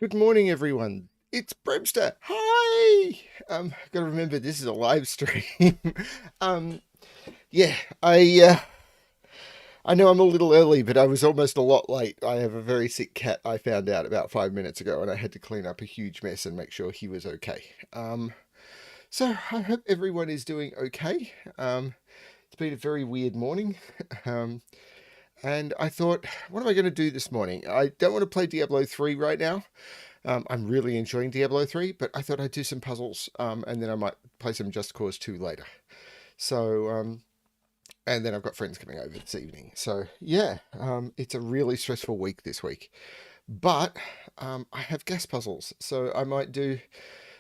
Good morning, everyone. It's BremSter. Hi. Got to remember this is a live stream. um, yeah, I know I'm a little early, but I was almost a lot late. I have a very sick cat. I found out about 5 minutes ago, and I had to clean up a huge mess and make sure he was okay. So I hope everyone is doing okay. It's been a very weird morning. Um, and I thought, what am I going to do this morning? I don't want to play Diablo 3 right now. I'm really enjoying Diablo 3, but I thought I'd do some puzzles, and then I might play some Just Cause 2 later. So, and then I've got friends coming over this evening. So, yeah, it's a really stressful week this week. But I have guest puzzles, so I might do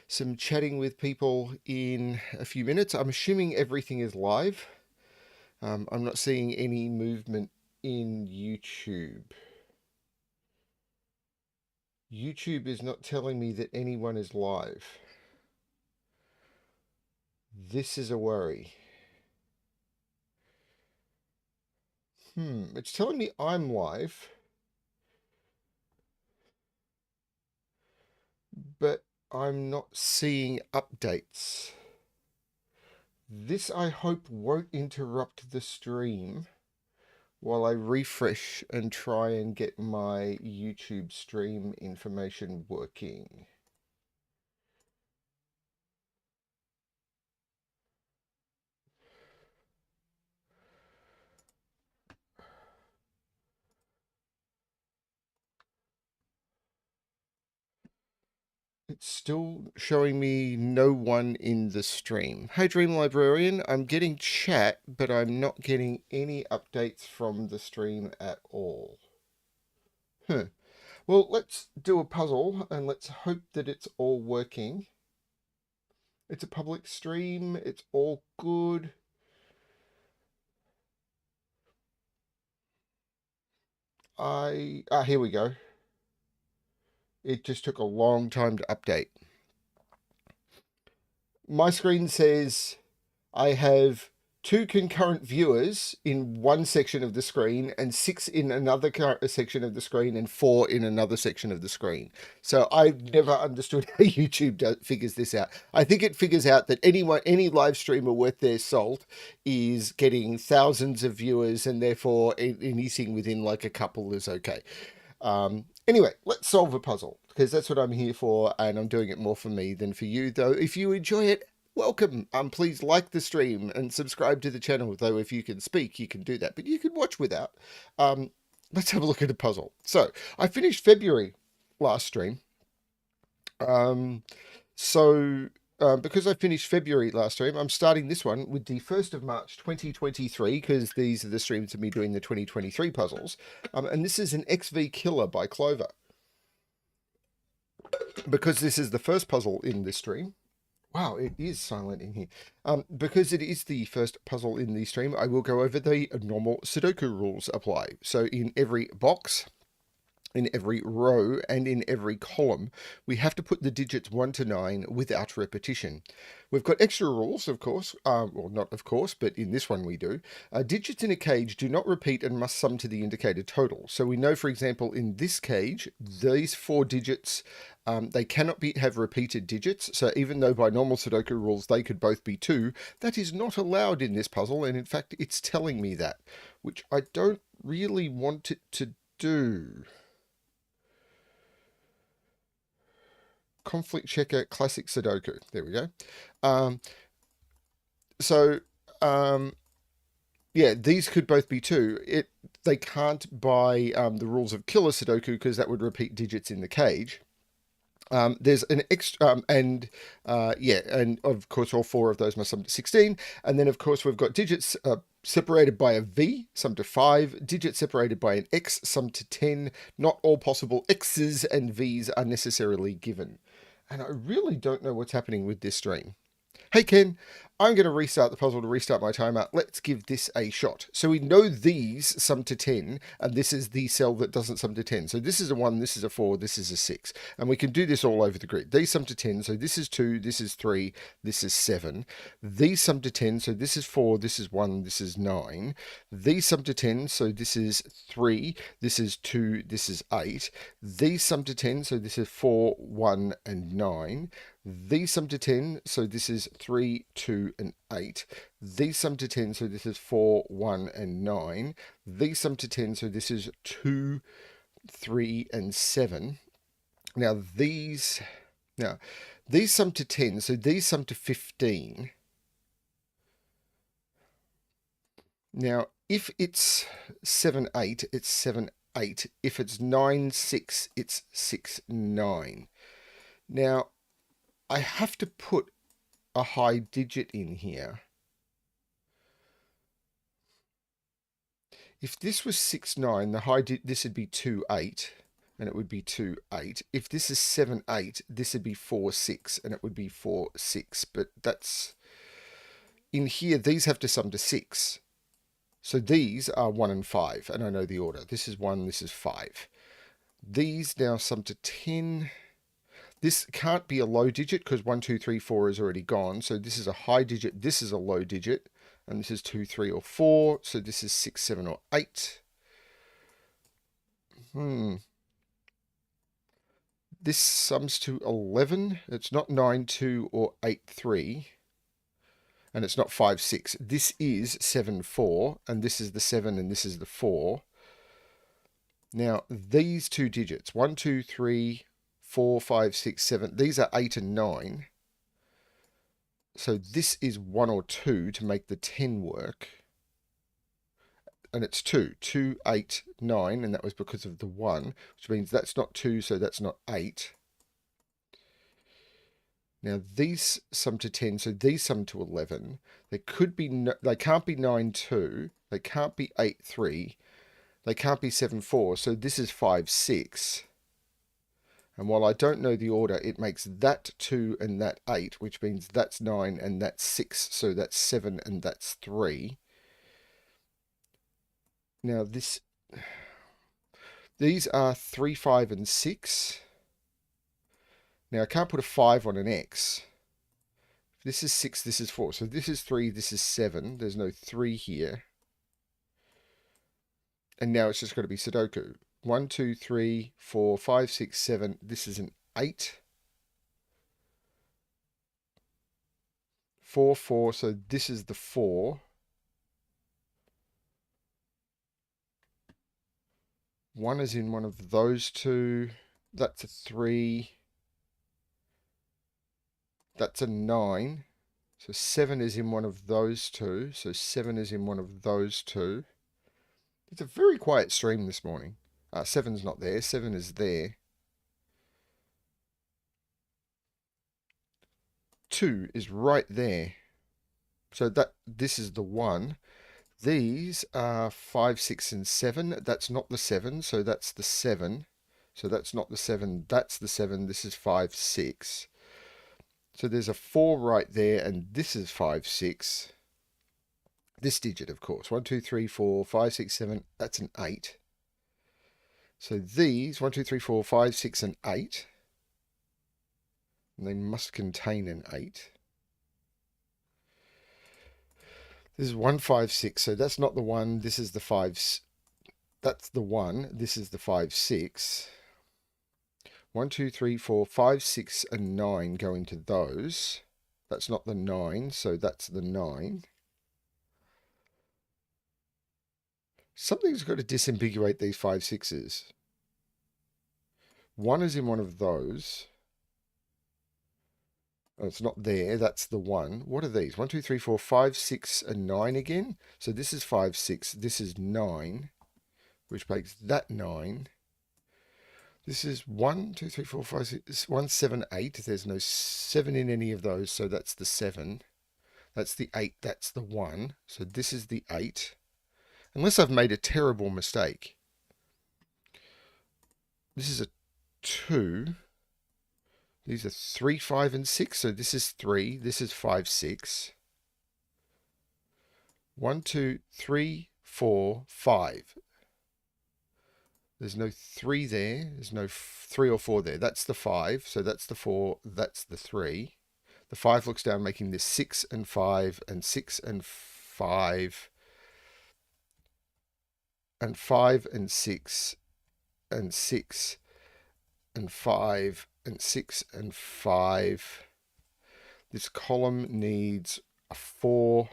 some chatting with people in a few minutes. I'm assuming everything is live. I'm not seeing any movement in YouTube. YouTube is not telling me that anyone is live. This is a worry. It's telling me I'm live, but I'm not seeing updates. This, I hope, won't interrupt the stream while I refresh and try and get my YouTube stream information working. It's still showing me no one in the stream. Hey, Dream Librarian, I'm getting chat, but I'm not getting any updates from the stream at all. Well, let's do a puzzle and let's hope that it's all working. It's a public stream. It's all good. Here we go. It just took a long time to update. My screen says I have 2 concurrent viewers in one section of the screen and 6 in another section of the screen and 4 in another section of the screen. So I've never understood how YouTube figures this out. I think it figures out that any live streamer worth their salt is getting thousands of viewers, and therefore anything within like a couple is okay. Anyway, let's solve a puzzle, because that's what I'm here for, and I'm doing it more for me than for you. Though if you enjoy it, welcome. Please like the stream and subscribe to the channel. Though if you can speak, you can do that, but you can watch without. Let's have a look at the puzzle. So I finished February last stream. Because I finished February last stream, I'm starting this one with the 1st of March 2023, because these are the streams of me doing the 2023 puzzles. And this is an XV Killer by Clover. Because this is the first puzzle in this stream. Wow, it is silent in here. Because it is the first puzzle in the stream, I will go over the normal Sudoku rules apply. So in every box, in every row, and in every column, we have to put the digits 1 to 9 without repetition. We've got extra rules, of course, well, not of course, but in this one we do. Digits in a cage do not repeat and must sum to the indicated total. So we know, for example, in this cage, these 4 digits, they cannot have repeated digits. So even though by normal Sudoku rules they could both be 2, that is not allowed in this puzzle, and in fact it's telling me that, which I don't really want it to do. Conflict checker, classic Sudoku. There we go. Yeah, these could both be 2. They can't by the rules of killer Sudoku, because that would repeat digits in the cage. There's an extra, and of course all 4 of those must sum to 16. And then of course we've got digits separated by a V, sum to 5, digits separated by an X, sum to 10. Not all possible X's and V's are necessarily given. And I really don't know what's happening with this stream. Hey Ken, I'm going to restart the puzzle to restart my timer. Let's give this a shot. So we know these sum to 10, and this is the cell that doesn't sum to 10. So this is a 1, this is a 4, this is a 6. And we can do this all over the grid. These sum to 10, so this is 2, this is 3, this is 7. These sum to 10, so this is 4, this is 1, this is 9. These sum to 10, so this is 3, this is 2, this is 8. These sum to 10, so this is 4, 1, and 9. These sum to 10, so this is 3, 2, and 8. These sum to 10, so this is 4, 1, and 9. These sum to 10, so this is 2, 3, and 7. Now these sum to 10, so these sum to 15. Now, if it's 7, 8, it's 7, 8. If it's 9, 6, it's 6, 9. Now, I have to put a high digit in here. If this was 6, 9, this would be 2, 8, and it would be 2, 8. If this is 7, 8, this would be 4, 6, and it would be 4, 6. But that's... in here, these have to sum to 6. So these are 1 and 5, and I know the order. This is 1, this is 5. These now sum to 10... This can't be a low digit because 1, 2, 3, 4 is already gone. So this is a high digit. This is a low digit. And this is 2, 3, or 4. So this is 6, 7, or 8. This sums to 11. It's not 9, 2, or 8, 3. And it's not 5, 6. This is 7, 4. And this is the 7 and this is the 4. Now, these two digits, 1, 2, 3... 4, 5, 6, 7. These are 8 and 9. So this is 1 or 2 to make the 10 work. And it's 2. 2, 8, 9. And that was because of the 1. Which means that's not 2, so that's not 8. Now these sum to 10, so these sum to 11. They could be, they can't be 9, 2. They can't be 8, 3. They can't be 7, 4. So this is 5, 6. And while I don't know the order, it makes that 2 and that 8, which means that's 9 and that's 6. So that's 7 and that's 3. Now these are 3, 5, and 6. Now I can't put a 5 on an X. This is 6, this is 4. So this is 3, this is 7. There's no 3 here. And now it's just got to be Sudoku. 1, 2, 3, 4, 5, 6, 7. This is an 8. 4, 4. So this is the 4. 1 is in one of those two. That's a 3. That's a 9. So 7 is in one of those two. So 7 is in one of those two. It's a very quiet stream this morning. 7's not there. 7 is there. 2 is right there. So this is the 1. These are 5, 6, and 7. That's not the 7, so that's the 7. So that's not the 7, that's the 7. This is 5, 6. So there's a 4 right there, and this is 5, 6. This digit, of course. 1, 2, 3, 4, 5, 6, 7. That's an 8. So these, 1, 2, 3, 4, 5, 6, and 8. And they must contain an 8. This is 1, 5, 6. So that's not the 1. This is the 5. That's the 1. This is the 5, 6. 1, 2, 3, 4, 5, 6, and 9 go into those. That's not the 9. So that's the 9. Something's got to disambiguate these 5, 6s. 1 is in one of those. Oh, it's not there. That's the 1. What are these? 1, 2, 3, 4, 5, 6, and 9 again. So this is 5, 6. This is 9, which makes that 9. This is 1, 2, 3, 4, 5, 6, 1, 7, 8. There's no 7 in any of those, so that's the 7. That's the 8. That's the 1. So this is the 8. Unless I've made a terrible mistake. This is a 2. These are 3, 5, and 6. So this is 3. This is 5, 6. 1, 2, 3, 4, 5. There's no 3 there. There's no 3 or 4 there. That's the 5. So that's the 4. That's the 3. The 5 looks down, making this 6 and 5 and 6 and 5 and 5 and 6 and 6 and 5 and 6 and 5. This column needs a 4.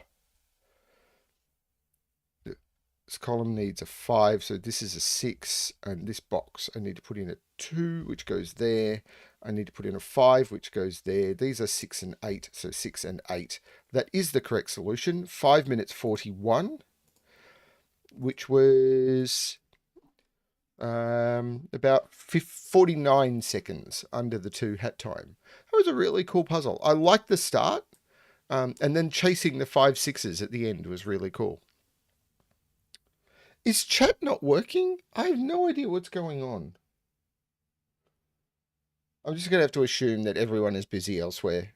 This column needs a 5, so this is a 6, and this box I need to put in a 2, which goes there. I need to put in a 5, which goes there. These are 6 and 8, so 6 and 8. That is the correct solution. 5 minutes 41, which was about 49 seconds under the 2 hat time. That was a really cool puzzle. I liked the start, and then chasing the 5 6s at the end was really cool. Is chat not working? I have no idea what's going on. I'm just going to have to assume that everyone is busy elsewhere.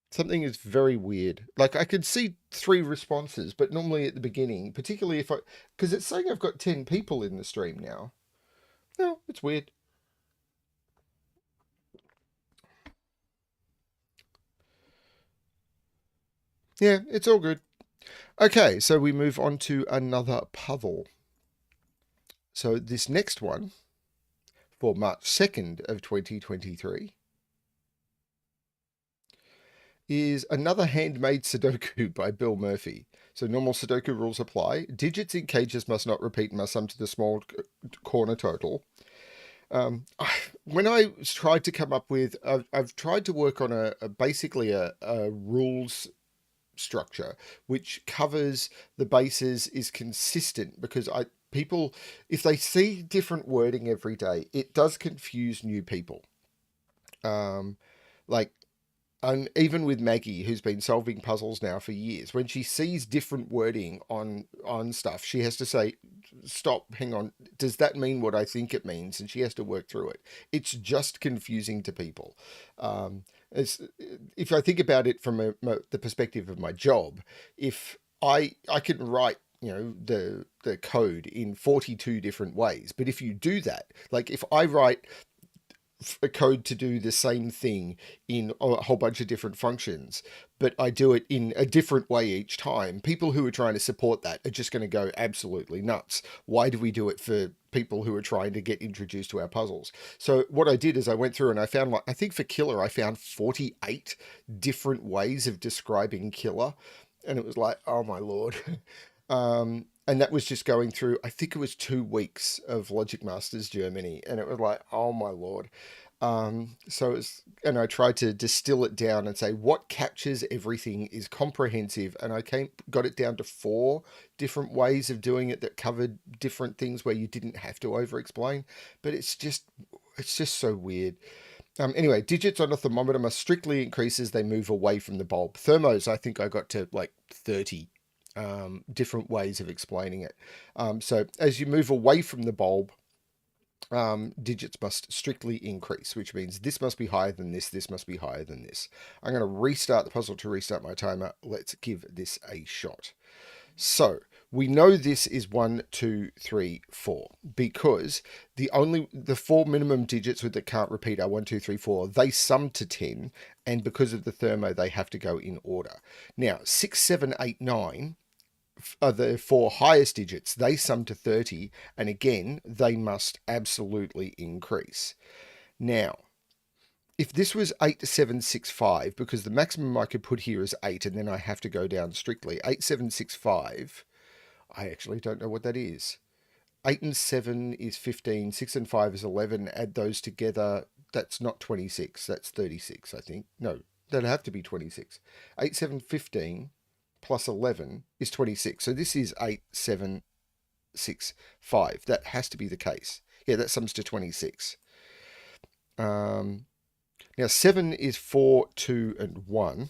Something is very weird. Like, I could see 3 responses, but normally at the beginning, particularly if because it's saying I've got 10 people in the stream now. No, it's weird. Yeah, it's all good. Okay, so we move on to another puzzle. So this next one, for March 2nd of 2023, is another handmade Sudoku by Bill Murphy. So normal Sudoku rules apply. Digits in cages must not repeat and must sum to the small corner total. When I tried to come up with, I've tried to work on basically a rules structure which covers the bases, is consistent, because people, if they see different wording every day, it does confuse new people. Like, and even with Maggie, who's been solving puzzles now for years, when she sees different wording on stuff, she has to say, stop, hang on, does that mean what I think it means? And she has to work through it. It's just confusing to people. If I think about it from the perspective of my job, if I can write, the code in 42 different ways, but if you do that, like if I write a code to do the same thing in a whole bunch of different functions, but I do it in a different way each time, people who are trying to support that are just going to go absolutely nuts. Why do we do it for people who are trying to get introduced to our puzzles? So what I did is I went through and I found, I think for killer, I found 48 different ways of describing killer. And it was like, oh my Lord. And that was just going through, I think it was 2 weeks of Logic Masters Germany. And it was like, oh my Lord. And I tried to distill it down and say what captures everything is comprehensive. And I got it down to 4 different ways of doing it that covered different things where you didn't have to over explain. But it's just so weird. Anyway, digits on a thermometer must strictly increase as they move away from the bulb. Thermos, I think I got to like 30 different ways of explaining it. So as you move away from the bulb, digits must strictly increase, which means this must be higher than this must be higher than this. I'm going to restart the puzzle to restart my timer. Let's give this a shot. So we know this is 1, 2, 3, 4 because the 4 minimum digits that can't repeat are 1, 2, 3, 4. They sum to 10, and because of the thermo, they have to go in order. Now 6, 7, 8, 9 are the 4 highest digits. They sum to 30, and again, they must absolutely increase. Now, if this was 8765, because the maximum I could put here is 8, and then I have to go down strictly. 8765, I actually don't know what that is. 8 and 7 is 15, 6 and 5 is 11. Add those together, that's not 26, that's 36, I think. No, that'd have to be 26. 8, 7, 15 plus 11 is 26. So this is 8, 7, 6, 5. That has to be the case. Yeah, that sums to 26. Now 7 is 4, 2, and 1,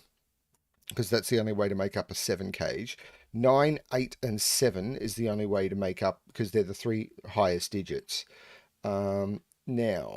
because that's the only way to make up a 7 cage. 9, 8, and 7 is the only way to make up, because they're the 3 highest digits. Now,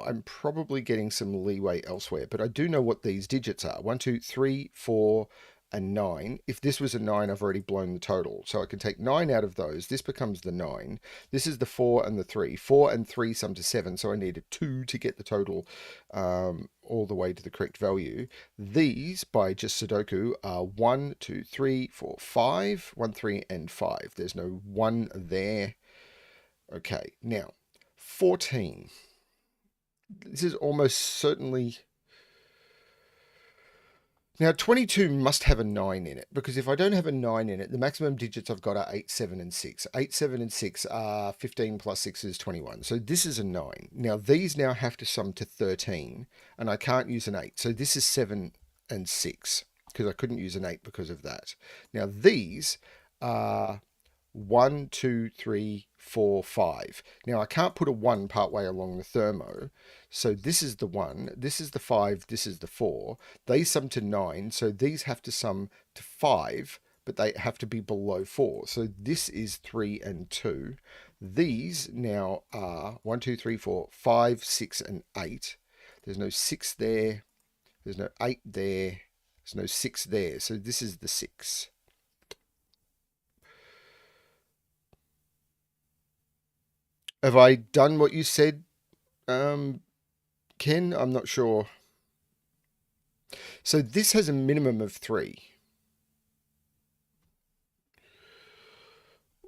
I'm probably getting some leeway elsewhere, but I do know what these digits are. 1, 2, 3, 4, a 9. If this was a 9, I've already blown the total. So I can take 9 out of those. This becomes the 9. This is the 4 and the 3. 4 and 3 sum to 7, so I need a 2 to get the total all the way to the correct value. These, by just Sudoku, are 1, 2, 3, 4, 5. 1, 3, and 5. There's no 1 there. Okay, now, 14. This is almost certainly... Now, 22 must have a 9 in it, because if I don't have a 9 in it, the maximum digits I've got are 8, 7, and 6. 8, 7, and 6 are 15 plus 6 is 21. So this is a 9. Now, these now have to sum to 13, and I can't use an 8. So this is 7 and 6, because I couldn't use an 8 because of that. Now, these are 1, 2, 3, 4, 5. Now, I can't put a 1 partway along the thermo. So this is the 1, this is the 5, this is the 4. They sum to 9, so these have to sum to 5, but they have to be below 4. So this is 3 and 2. These now are 1, 2, 3, 4, 5, 6, and 8. There's no 6 there. There's no 8 there. There's no 6 there. So this is the 6. Have I done what you said, Ken? I'm not sure. So this has a minimum of 3.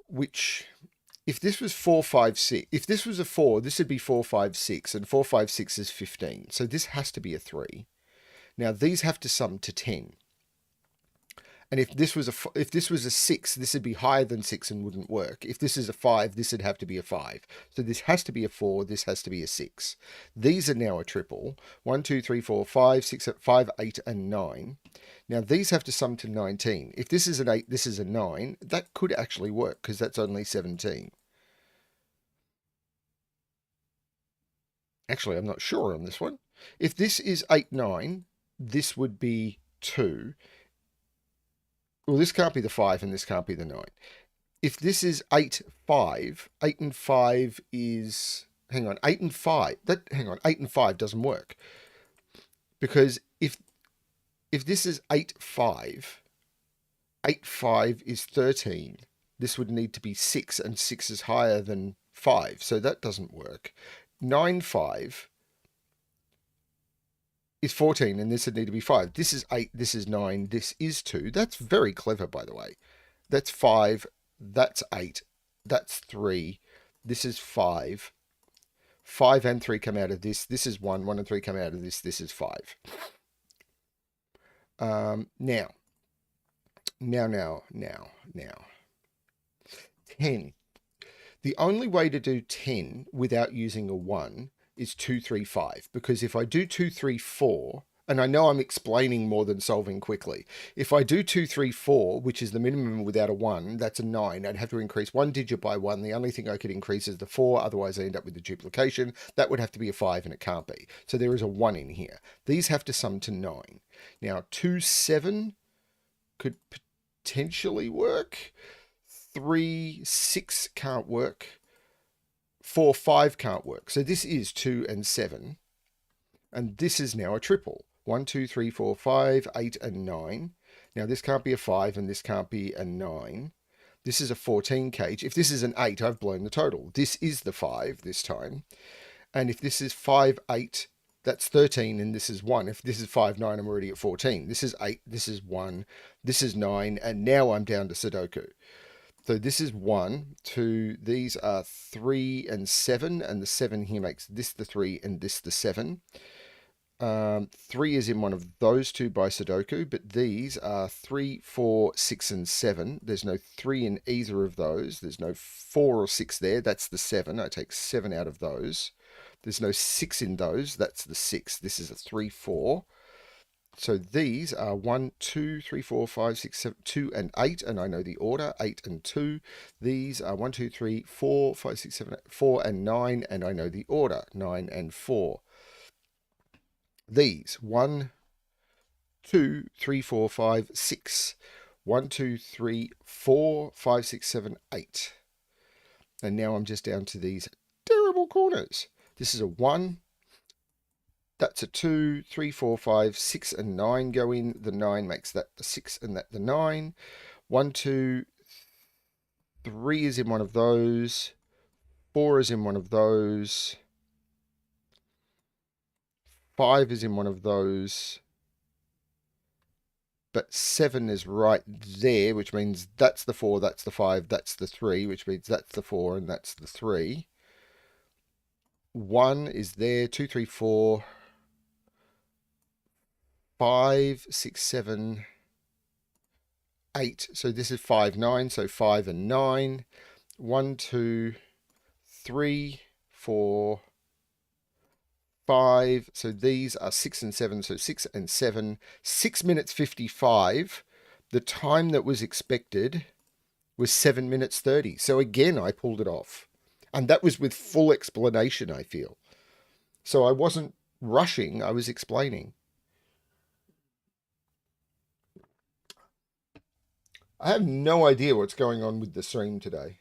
Which, if this was 4, 5, 6, if this was a 4, this would be 4, 5, 6, and 4, 5, 6 is 15. So this has to be a 3. Now these have to sum to 10. And if this was a 6, this would be higher than 6 and wouldn't work. If this is a 5, this would have to be a 5. So this has to be a 4, this has to be a 6. These are now a triple. 1, 2, 3, 4, 5, 6, 5, 8, and 9. Now these have to sum to 19. If this is an 8, this is a 9. That could actually work because that's only 17. Actually, I'm not sure on this one. If this is 8, 9, this would be 2. Well, this can't be the 5 and this can't be the 9. If this is 8, 5, 8 and 5 is... Hang on, 8 and 5. 8 and 5 doesn't work. Because if this is 8, 5, 8, 5 is 13. This would need to be 6, and 6 is higher than 5. So that doesn't work. 9, 5... is 14, and this would need to be 5. This is 8, this is 9, this is 2. That's very clever, by the way. That's 5, that's 8, that's 3, this is 5. 5 and 3 come out of this. This is 1, 1 and 3 come out of this. This is 5. Now. 10. The only way to do 10 without using a 1 is 2, 3, 5. Because if I do 2, 3, 4, and I know I'm explaining more than solving quickly. If I do 2, 3, 4, which is the minimum without a 1, that's a 9. I'd have to increase one digit by 1. The only thing I could increase is the 4, otherwise I end up with the duplication. That would have to be a 5, and it can't be. So there is a 1 in here. These have to sum to 9. Now, 2, 7 could potentially work. 3, 6 can't work. 4, 5 can't work. So this is 2 and 7. And this is now a triple. 1, 2, 3, 4, 5, 8, and 9. Now this can't be a 5 and this can't be a 9. This is a 14 cage. If this is an 8, I've blown the total. This is the 5 this time. And if this is 5, 8, that's 13, and this is 1. If this is 5, 9, I'm already at 14. This is 8, this is 1, this is 9, and now I'm down to Sudoku. So this is 1, 2, these are 3 and 7, and the 7 here makes this the 3 and this the 7. 3 is in one of those two by Sudoku, but these are 3, 4, 6, and 7. There's no 3 in either of those. There's no 4 or 6 there. That's the 7. I take 7 out of those. There's no 6 in those. That's the 6. This is a 3, 4. So these are 1, 2, 3, 4, 5, 6, 7, 2, and 8, and I know the order, 8 and 2. These are 1, 2, 3, 4, 5, 6, 7, 8, 4, and 9, and I know the order, 9 and 4. These, 1, 2, 3, 4, 5, 6. 1, 2, 3, 4, 5, 6, 7, 8. And now I'm just down to these terrible corners. This is a 1, That's a 2, 3, 4, 5, 6, and 9 go in. The 9 makes that the 6 and that the 9. 1, 2, 3 is in one of those. 4 is in one of those. 5 is in one of those. But 7 is right there, which means that's the 4, that's the 5, that's the 3, which means that's the 4 and that's the 3. 1 is there, 2, 3, 4, 5, 6, 7, 8. So this is 5, 9. So 5 and 9. 1, 2, 3, 4, 5. So these are 6 and 7. So 6 and 7. 6 minutes 55. The time that was expected was 7 minutes 30. So again, I pulled it off. And that was with full explanation, I feel. So I wasn't rushing, I was explaining. I have no idea what's going on with the stream today.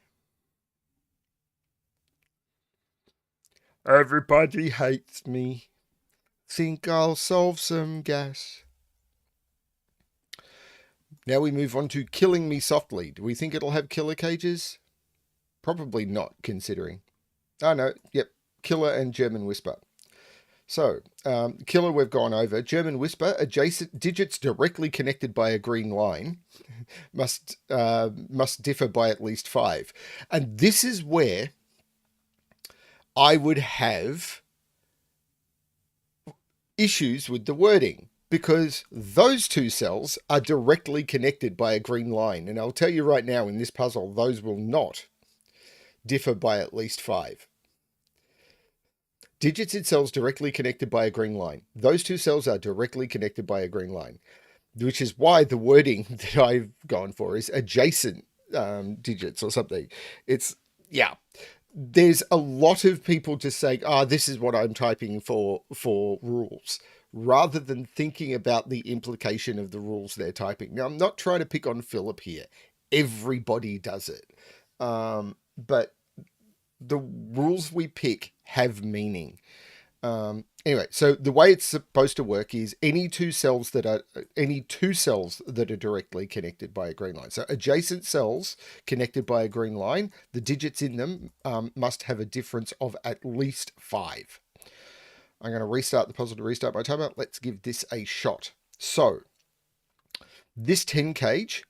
Everybody hates me. Think I'll solve some gas. Now we move on to Killing Me Softly. Do we think it'll have killer cages? Probably not, considering. Oh no, yep, Killer and German Whisper. So, Killer we've gone over. German Whisper, adjacent digits directly connected by a green line must differ by at least 5. And this is where I would have issues with the wording, because those two cells are directly connected by a green line. And I'll tell you right now, in this puzzle, those will not differ by at least 5. Digits in cells directly connected by a green line. Those two cells are directly connected by a green line, which is why the wording that I've gone for is adjacent digits or something. It's, yeah. There's a lot of people just saying, this is what I'm typing for rules, rather than thinking about the implication of the rules they're typing. Now, I'm not trying to pick on Philip here. Everybody does it. But the rules we pick have meaning. Anyway, so the way it's supposed to work is any two cells that are directly connected by a green line. So adjacent cells connected by a green line, the digits in them must have a difference of at least 5. I'm going to restart the puzzle to restart my timer. Let's give this a shot. So this 10 cage,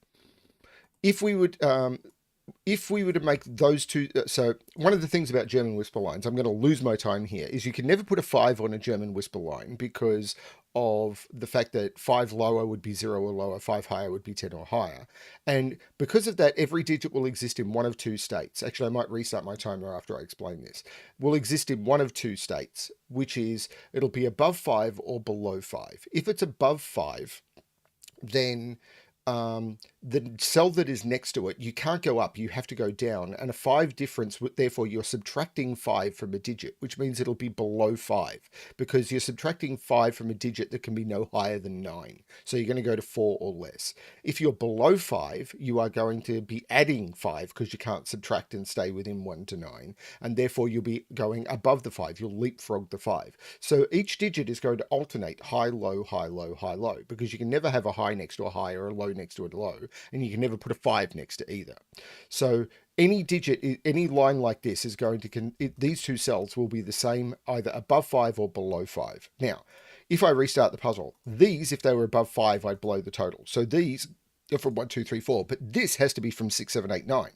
if we were to make those two, so one of the things about German Whisper lines, I'm going to lose my time here, is you can never put a 5 on a German Whisper line because of the fact that 5 lower would be 0 or lower, 5 higher would be 10 or higher. And because of that, every digit will exist in one of two states. Actually, I might restart my timer after I explain this. Will exist in one of two states, which is it'll be above 5 or below 5. If it's above 5, then the cell that is next to it, you can't go up, you have to go down, and a 5 difference, therefore you're subtracting 5 from a digit, which means it'll be below 5, because you're subtracting 5 from a digit that can be no higher than 9, so you're going to go to 4 or less. If you're below 5, you are going to be adding 5, because you can't subtract and stay within 1 to 9, and therefore you'll be going above the 5, you'll leapfrog the 5. So each digit is going to alternate high, low, high, low, high, low, because you can never have a high next to a high or a low next to a low, and you can never put a 5 next to either. So any digit, any line like this is going to, these two cells will be the same, either above 5 or below 5. Now, if I restart the puzzle, these, if they were above 5, I'd blow the total. So these are from 1, 2, 3, 4, but this has to be from 6, 7, 8, 9.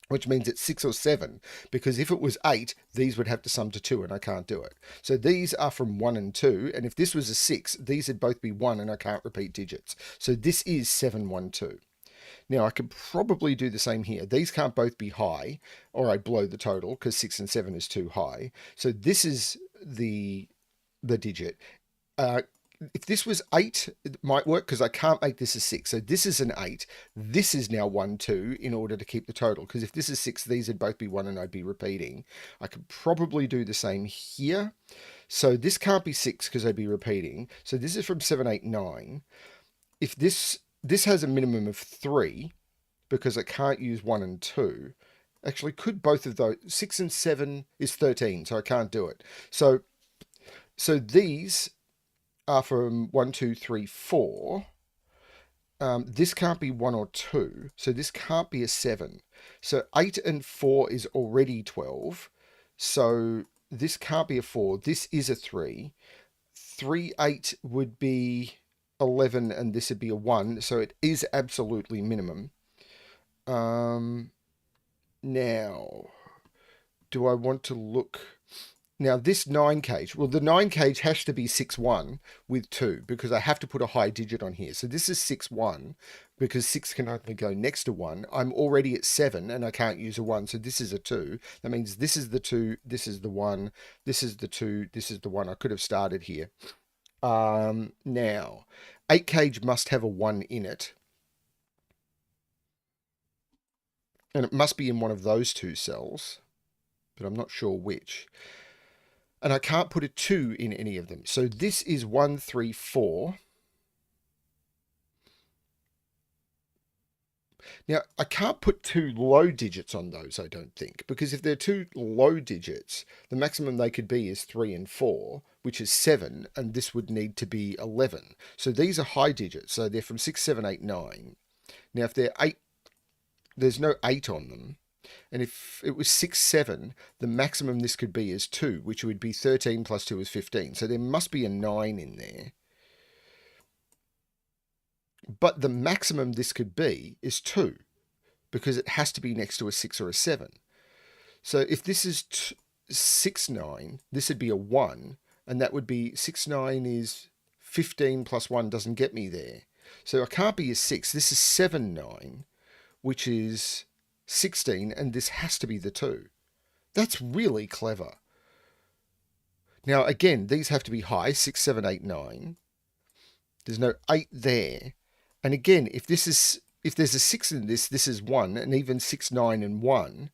Which means it's 6 or 7, because if it was 8, these would have to sum to 2, and I can't do it. So these are from 1 and 2, and if this was a 6, these would both be 1, and I can't repeat digits. So this is 7, 1, 2. Now, I could probably do the same here. These can't both be high, or I'd blow the total, because 6 and 7 is too high. So this is the digit. If this was 8, it might work, because I can't make this a 6. So this is an 8. This is now 1, 2 in order to keep the total. Because if this is 6, these would both be 1 and I'd be repeating. I could probably do the same here. So this can't be 6 because I'd be repeating. So this is from 7, 8, 9. If this has a minimum of 3, because I can't use 1 and 2. Actually, could both of those... 6 and 7 is 13, so I can't do it. So So these are from 1, 2, 3, 4. This can't be 1 or 2, so this can't be a 7. So 8 and 4 is already 12. So this can't be a 4. This is a 3. 3, 8 would be 11, and this would be a 1. So it is absolutely minimum. Now, do I want to look... Now, this 9 cage, well, the 9 cage has to be 6, 1 with 2 because I have to put a high digit on here. So this is 6, 1 because 6 can only go next to 1. I'm already at 7 and I can't use a 1. So this is a 2. That means this is the 2, this is the 1, this is the 2, this is the 1. I could have started here. Now, 8 cage must have a 1 in it. And it must be in one of those 2 cells, but I'm not sure which. And I can't put a 2 in any of them. So this is 1, 3, 4. Now, I can't put 2 low digits on those, I don't think, because if they're 2 low digits, the maximum they could be is 3 and 4, which is 7, and this would need to be 11. So these are high digits, so they're from 6, 7, 8, 9. Now, if they're 8, there's no 8 on them. And if it was 6, 7, the maximum this could be is 2, which would be 13 plus 2 is 15. So there must be a 9 in there. But the maximum this could be is 2, because it has to be next to a 6 or a 7. So if this is 6, 9, this would be a 1, and that would be 6, 9 is 15 plus 1 doesn't get me there. So it can't be a 6. This is 7, 9, which is 16, and this has to be the 2. That's really clever. Now, again, these have to be high, 6, 7, 8, 9. There's no 8 there. And again, if there's a 6 in this, this is 1, and even 6, 9, and 1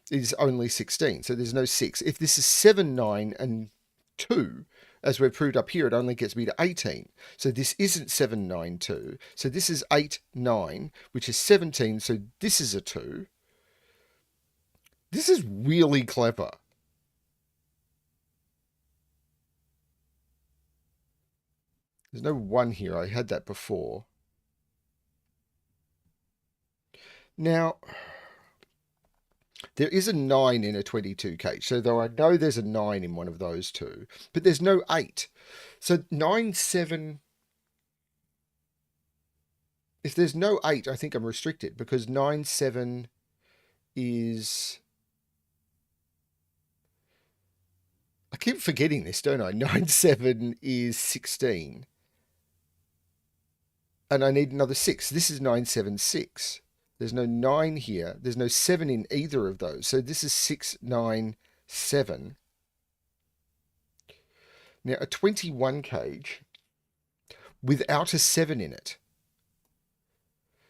is only 16. So there's no 6. If this is 7, 9, and 2, as we've proved up here, it only gets me to 18. So this isn't 7, 9, 2. So this is 8, 9, which is 17. So this is a 2. This is really clever. There's no 1 here. I had that before. Now, there is a 9 in a 22 cage. So though I know there's a 9 in one of those 2, but there's no 8. So 9, 7... If there's no 8, I think I'm restricted because 9, 7 is... I keep forgetting this, don't I? 9, 7 is 16. And I need another 6. This is 9, 7, 6. There's no 9 here. There's no 7 in either of those. So this is 6, 9, 7. Now, a 21 cage without a 7 in it.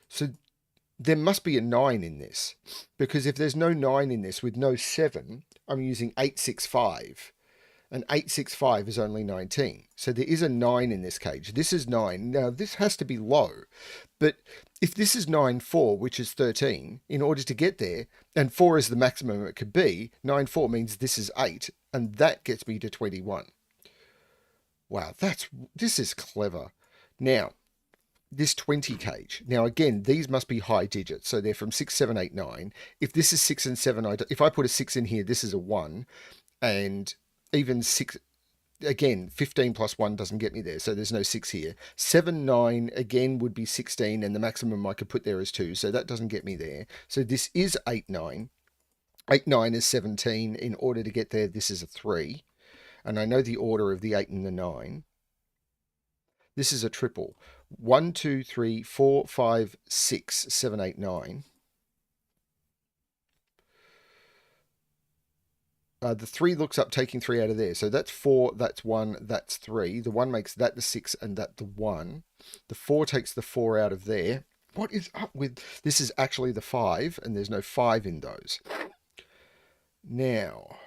So there must be a 9 in this. Because if there's no 9 in this with no 7, I'm using 8, 6, 5. And 8, 6, 5 is only 19. So there is a 9 in this cage. This is 9. Now, this has to be low. But if this is 9, 4, which is 13, in order to get there, and 4 is the maximum it could be, 9, 4 means this is 8, and that gets me to 21. Wow, this is clever. Now, this 20 cage. Now, again, these must be high digits. So they're from 6, 7, 8, 9. If this is 6 and 7, if I put a 6 in here, this is a 1. And even 6, again, 15 plus 1 doesn't get me there, so there's no 6 here. 7, 9, again, would be 16, and the maximum I could put there is 2, so that doesn't get me there. So this is 8, 9. 8, 9 is 17. In order to get there, this is a 3. And I know the order of the 8 and the 9. This is a triple. 1, 2, 3, 4, 5, 6, 7, 8, 9. The 3 looks up taking 3 out of there. So that's 4, that's 1, that's 3. The 1 makes that the 6 and that the 1. The 4 takes the 4 out of there. What is up with... This is actually the 5, and there's no 5 in those. Now,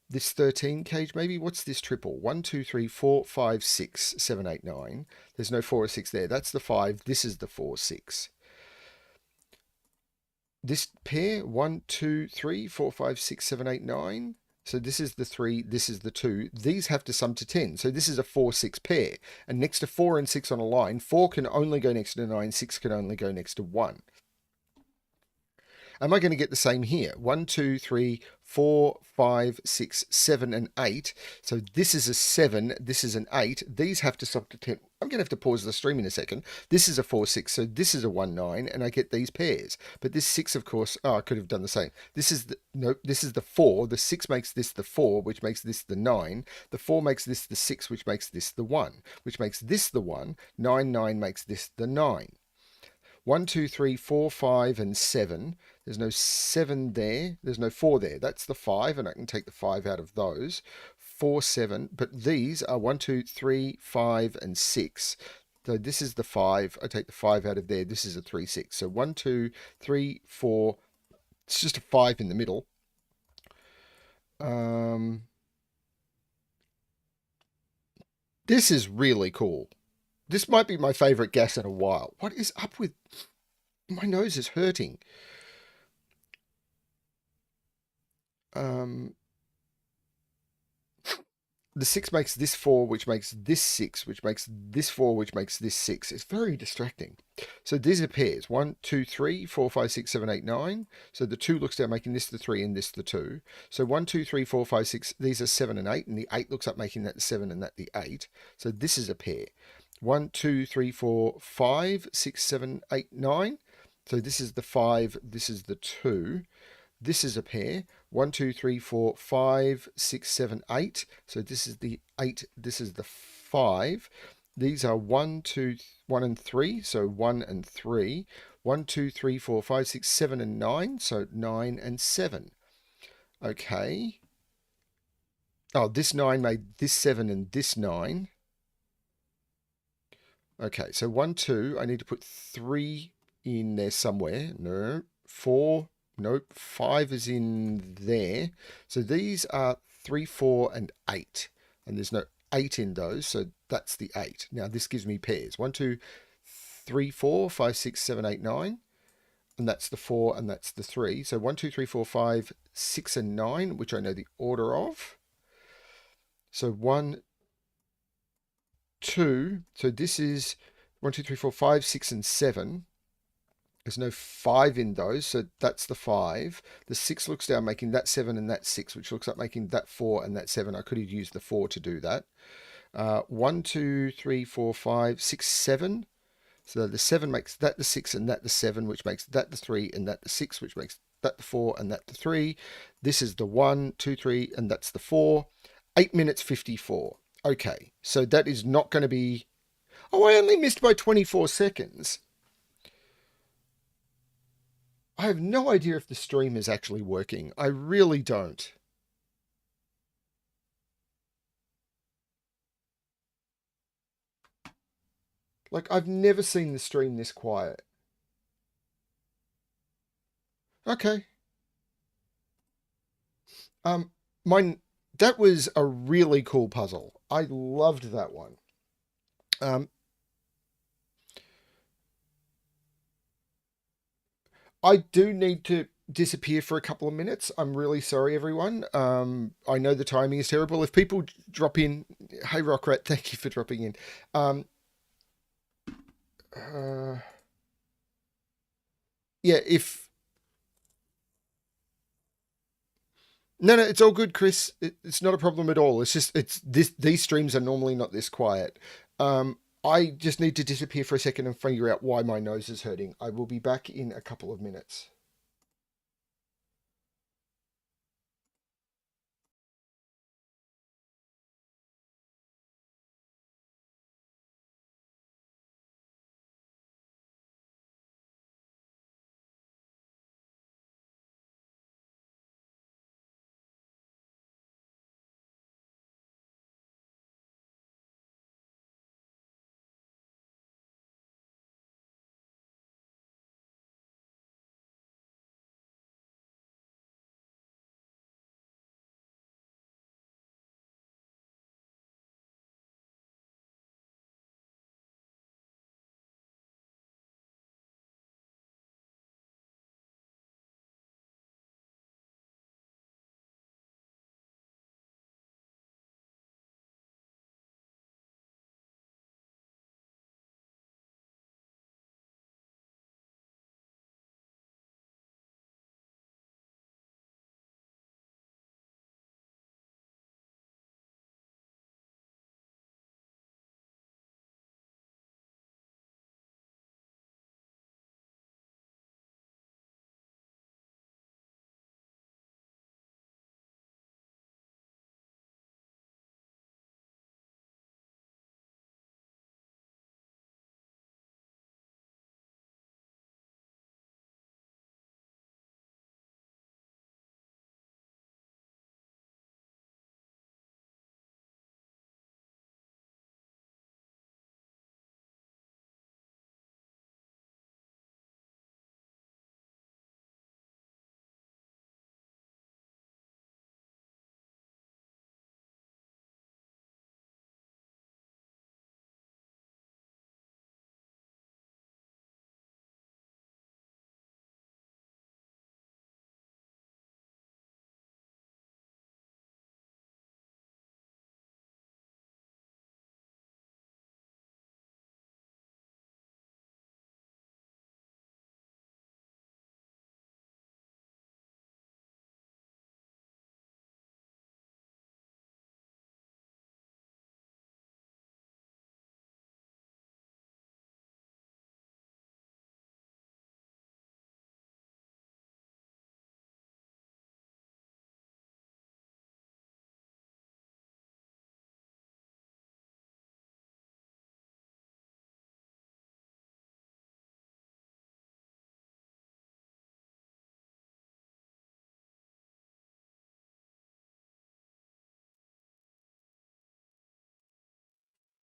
this 13 cage maybe? What's this triple? 1, 2, 3, 4, 5, 6, 7, 8, 9. There's no 4 or 6 there. That's the 5. This is the 4, 6. This pair, 1, 2, 3, 4, 5, 6, 7, 8, 9. So this is the 3, this is the 2. These have to sum to 10. So this is a 4, 6 pair. And next to 4 and 6 on a line, 4 can only go next to 9, 6 can only go next to 1. Am I going to get the same here? 1, 2, 3, 4, 5, 6, 7, and 8. So this is a 7, this is an 8. These have to sum to 10. I'm going to have to pause the stream in a second. This is a 4, 6, so this is a 1, 9, and I get these pairs. But this 6, of course, I could have done the same. This is the, no, this is the 4. The 6 makes this the 4, which makes this the 9. The 4 makes this the 6, which makes this the 1, which makes this the 1. 9, 9 makes this the 9. 1, 2, 3, 4, 5, and 7. There's no 7 there. There's no 4 there. That's the 5, and I can take the 5 out of those. 4, 7. But these are 1, 2, 3, 5, and 6. So this is the 5. I take the 5 out of there. This is a 3, 6. So 1, 2, 3, 4. It's just a 5 in the middle. This is really cool. This might be my favorite guess in a while. What is up with... My nose is hurting. The 6 makes this 4, which makes this 6, which makes this 4, which makes this 6. It's very distracting. So these are pairs. 1, 2, 3, 4, 5, 6, 7, 8, 9. So the 2 looks down, making this the 3 and this the 2. So 1, 2, 3, 4, 5, 6. These are 7 and 8. And the 8 looks up, making that the 7 and that the 8. So this is a pair. 1, 2, 3, 4, 5, 6, 7, 8, 9. So this is the 5. This is the 2. This is a pair. 1, 2, 3, 4, 5, 6, 7, 8. So this is the 8. This is the 5. These are 1, 2, 1 and 3. So 1 and 3. 1, 2, 3, 4, 5, 6, 7, and 9. So 9 and 7. Okay. Oh, this 9 made this 7 and this 9. Okay, so 1, 2. I need to put 3 in there somewhere. No. 4. Nope. 5 is in there. So these are 3, 4, and 8. And there's no 8 in those. So that's the 8. Now this gives me pairs. 1, 2, 3, 4, 5, 6, 7, 8, 9. And that's the 4 and that's the 3. So 1, 2, 3, 4, 5, 6, and 9, which I know the order of. So 1, 2. So this is 1, 2, 3, 4, 5, 6, and 7. There's no 5 in those, so that's the 5. The 6 looks down, making that 7 and that 6, which looks like making that 4 and that 7. I could have used the 4 to do that. 1, 2, 3, 4, 5, 6, 7. So the 7 makes that the 6 and that the 7, which makes that the 3 and that the 6, which makes that the 4 and that the 3. This is the 1, 2, 3, and that's the 4. 8 minutes 54. Okay, so that is not going to be... Oh, I only missed by 24 seconds. I have no idea if the stream is actually working. I really don't. Like, I've never seen the stream this quiet. Okay. Mine, that was a really cool puzzle. I loved that one. I do need to disappear for a couple of minutes. I'm really sorry, everyone. I know the timing is terrible. If people drop in, hey Rockrat, thank you for dropping in. Yeah, if no, it's all good, Chris. It's not a problem at all. It's just these streams are normally not this quiet. I just need to disappear for a second and figure out why my nose is hurting. I will be back in a couple of minutes.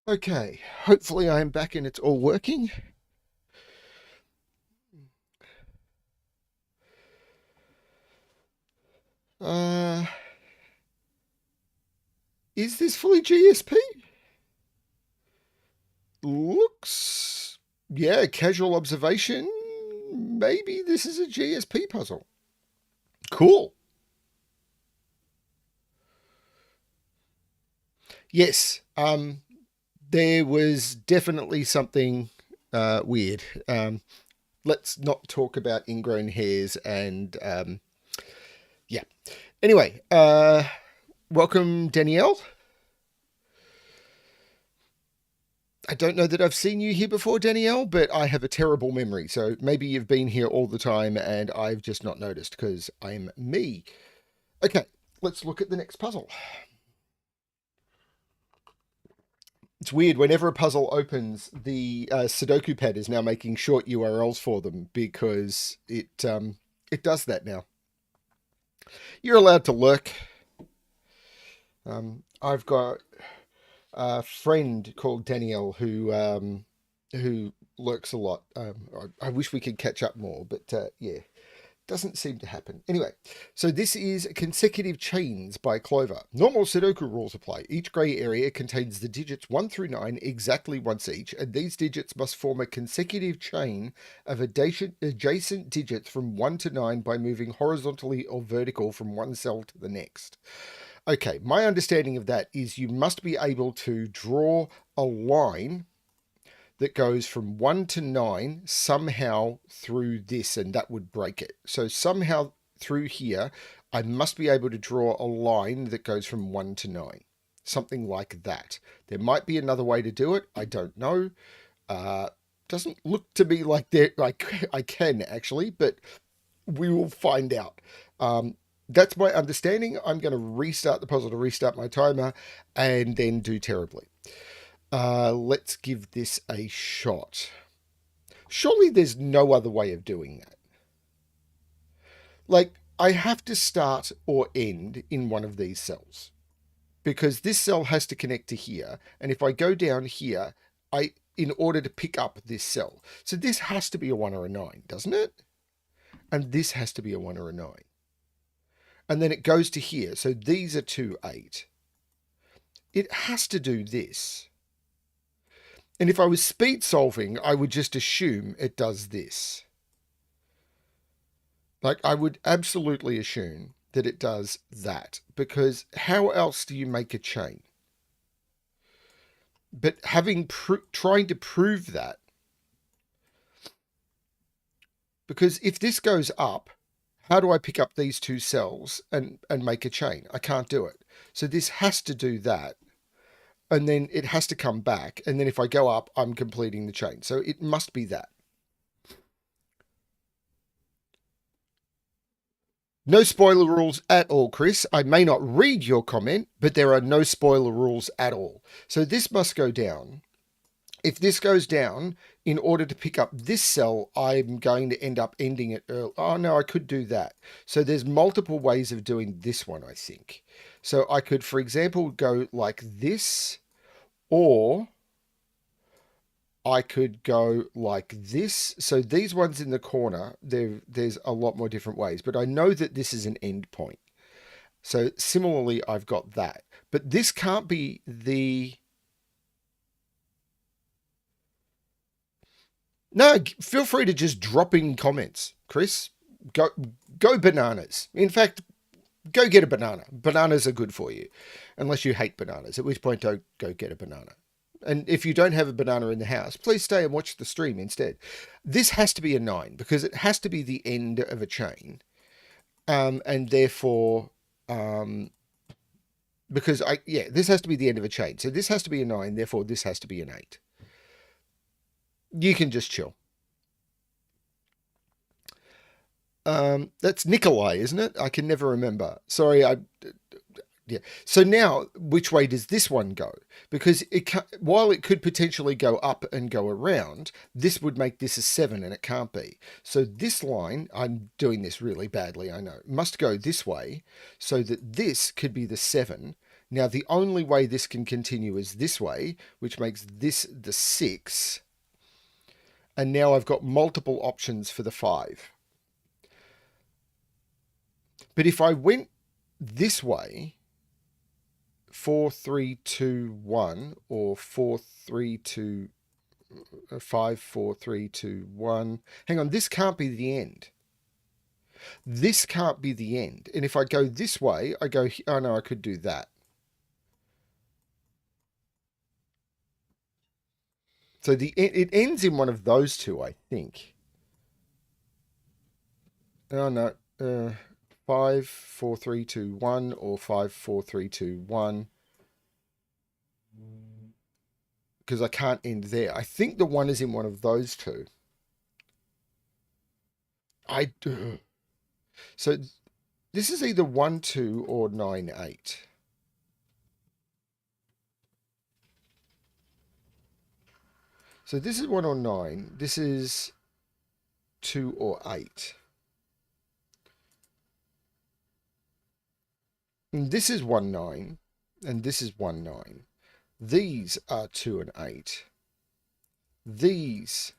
Okay, hopefully I am back and it's all working. Uh, is this fully GSP? Looks, yeah, casual observation. Maybe this is a GSP puzzle. Cool. Yes, there was definitely something weird. Let's not talk about ingrown hairs and yeah. Anyway, welcome, Danielle. I don't know that I've seen you here before, Danielle, but I have a terrible memory. So maybe you've been here all the time and I've just not noticed because I'm me. Okay, let's look at the next puzzle. It's weird. Whenever a puzzle opens, the Sudoku pad is now making short URLs for them because it does that now. You're allowed to lurk. I've got a friend called Danielle who lurks a lot. I wish we could catch up more, but yeah, doesn't seem to happen. Anyway, so this is Consecutive Chains by Clover. Normal Sudoku rules apply. Each grey area contains the digits 1 through 9 exactly once each, and these digits must form a consecutive chain of adjacent digits from 1 to 9 by moving horizontally or vertical from one cell to the next. Okay, my understanding of that is you must be able to draw a line that goes from 1 to 9 somehow through this, and that would break it. So somehow through here, I must be able to draw a line that goes from 1 to 9. Something like that. There might be another way to do it. I don't know. Doesn't look to me like I can actually, but we will find out. That's my understanding. I'm going to restart the puzzle to restart my timer and then do terribly. Let's give this a shot. Surely there's no other way of doing that. Like, I have to start or end in one of these cells because this cell has to connect to here. And if I go down here, in order to pick up this cell. So this has to be a 1 or a 9, doesn't it? And this has to be a 1 or a 9. And then it goes to here. So these are 2, 8. It has to do this. And if I was speed solving, I would just assume it does this. Like, I would absolutely assume that it does that, because how else do you make a chain? But trying to prove that, because if this goes up, how do I pick up these two cells and make a chain? I can't do it. So this has to do that. And then it has to come back. And then if I go up, I'm completing the chain. So it must be that. No spoiler rules at all, Chris. I may not read your comment, but there are no spoiler rules at all. So this must go down. If this goes down, in order to pick up this cell, I'm going to end up ending it early. Oh, no, I could do that. So there's multiple ways of doing this one, I think. So I could, for example, go like this, or I could go like this. So these ones in the corner, there's a lot more different ways, but I know that this is an end point. So similarly, I've got that. But this can't be the... No, feel free to just drop in comments, Chris. Go bananas. In fact, go get a banana. Bananas are good for you, unless you hate bananas, at which point don't go get a banana. And if you don't have a banana in the house, please stay and watch the stream instead. This has to be a 9 because it has to be the end of a chain. And therefore, this has to be the end of a chain. So this has to be a 9, therefore this has to be an 8. You can just chill. That's Nikolai, isn't it? I can never remember. Sorry, yeah. So now, which way does this one go? Because while it could potentially go up and go around, this would make this a 7, and it can't be. So this line, I'm doing this really badly, I know, must go this way, so that this could be the 7. Now, the only way this can continue is this way, which makes this the 6. And now I've got multiple options for the 5. But if I went this way, 4, 3, 2, 1, or 4, 3, 2, 5, 4, 3, 2, 1. Hang on, this can't be the end. This can't be the end. And if I go this way, I go, oh no, I could do that. So it ends in one of those two, I think. Oh no, 5, 4, 3, 2, 1, or 5, 4, 3, 2, 1. Because I can't end there. I think the 1 is in one of those two. I do. So this is either 1, 2, or 9, 8. So this is 1 or 9. This is 2 or 8. And this is 1, 9. And this is 1, 9. These are 2 and 8. These.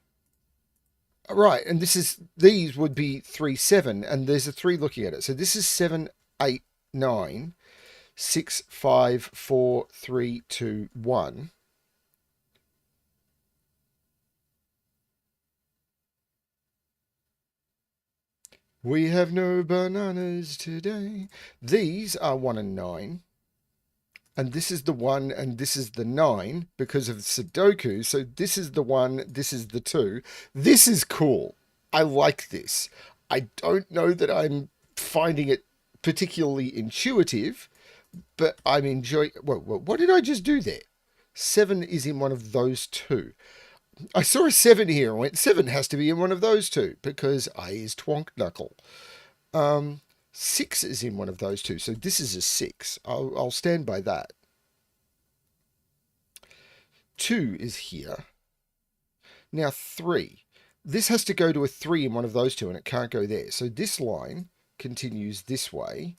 Right, and these would be 3, 7. And there's a 3 looking at it. So this is 7, 8, 9. 6, 5, 4, 3, 2, 1. We have no bananas today. These are 1 and 9. And this is the 1 and this is the 9 because of Sudoku. So this is the 1, this is the 2. This is cool. I like this. I don't know that I'm finding it particularly intuitive, but I'm enjoying... Whoa, what did I just do there? 7 is in one of those two. I saw a 7 here and went, 7 has to be in one of those two because I is twonk knuckle. 6 is in one of those two. So this is a 6. I'll stand by that. 2 is here. Now 3. This has to go to a 3 in one of those two and it can't go there. So this line continues this way.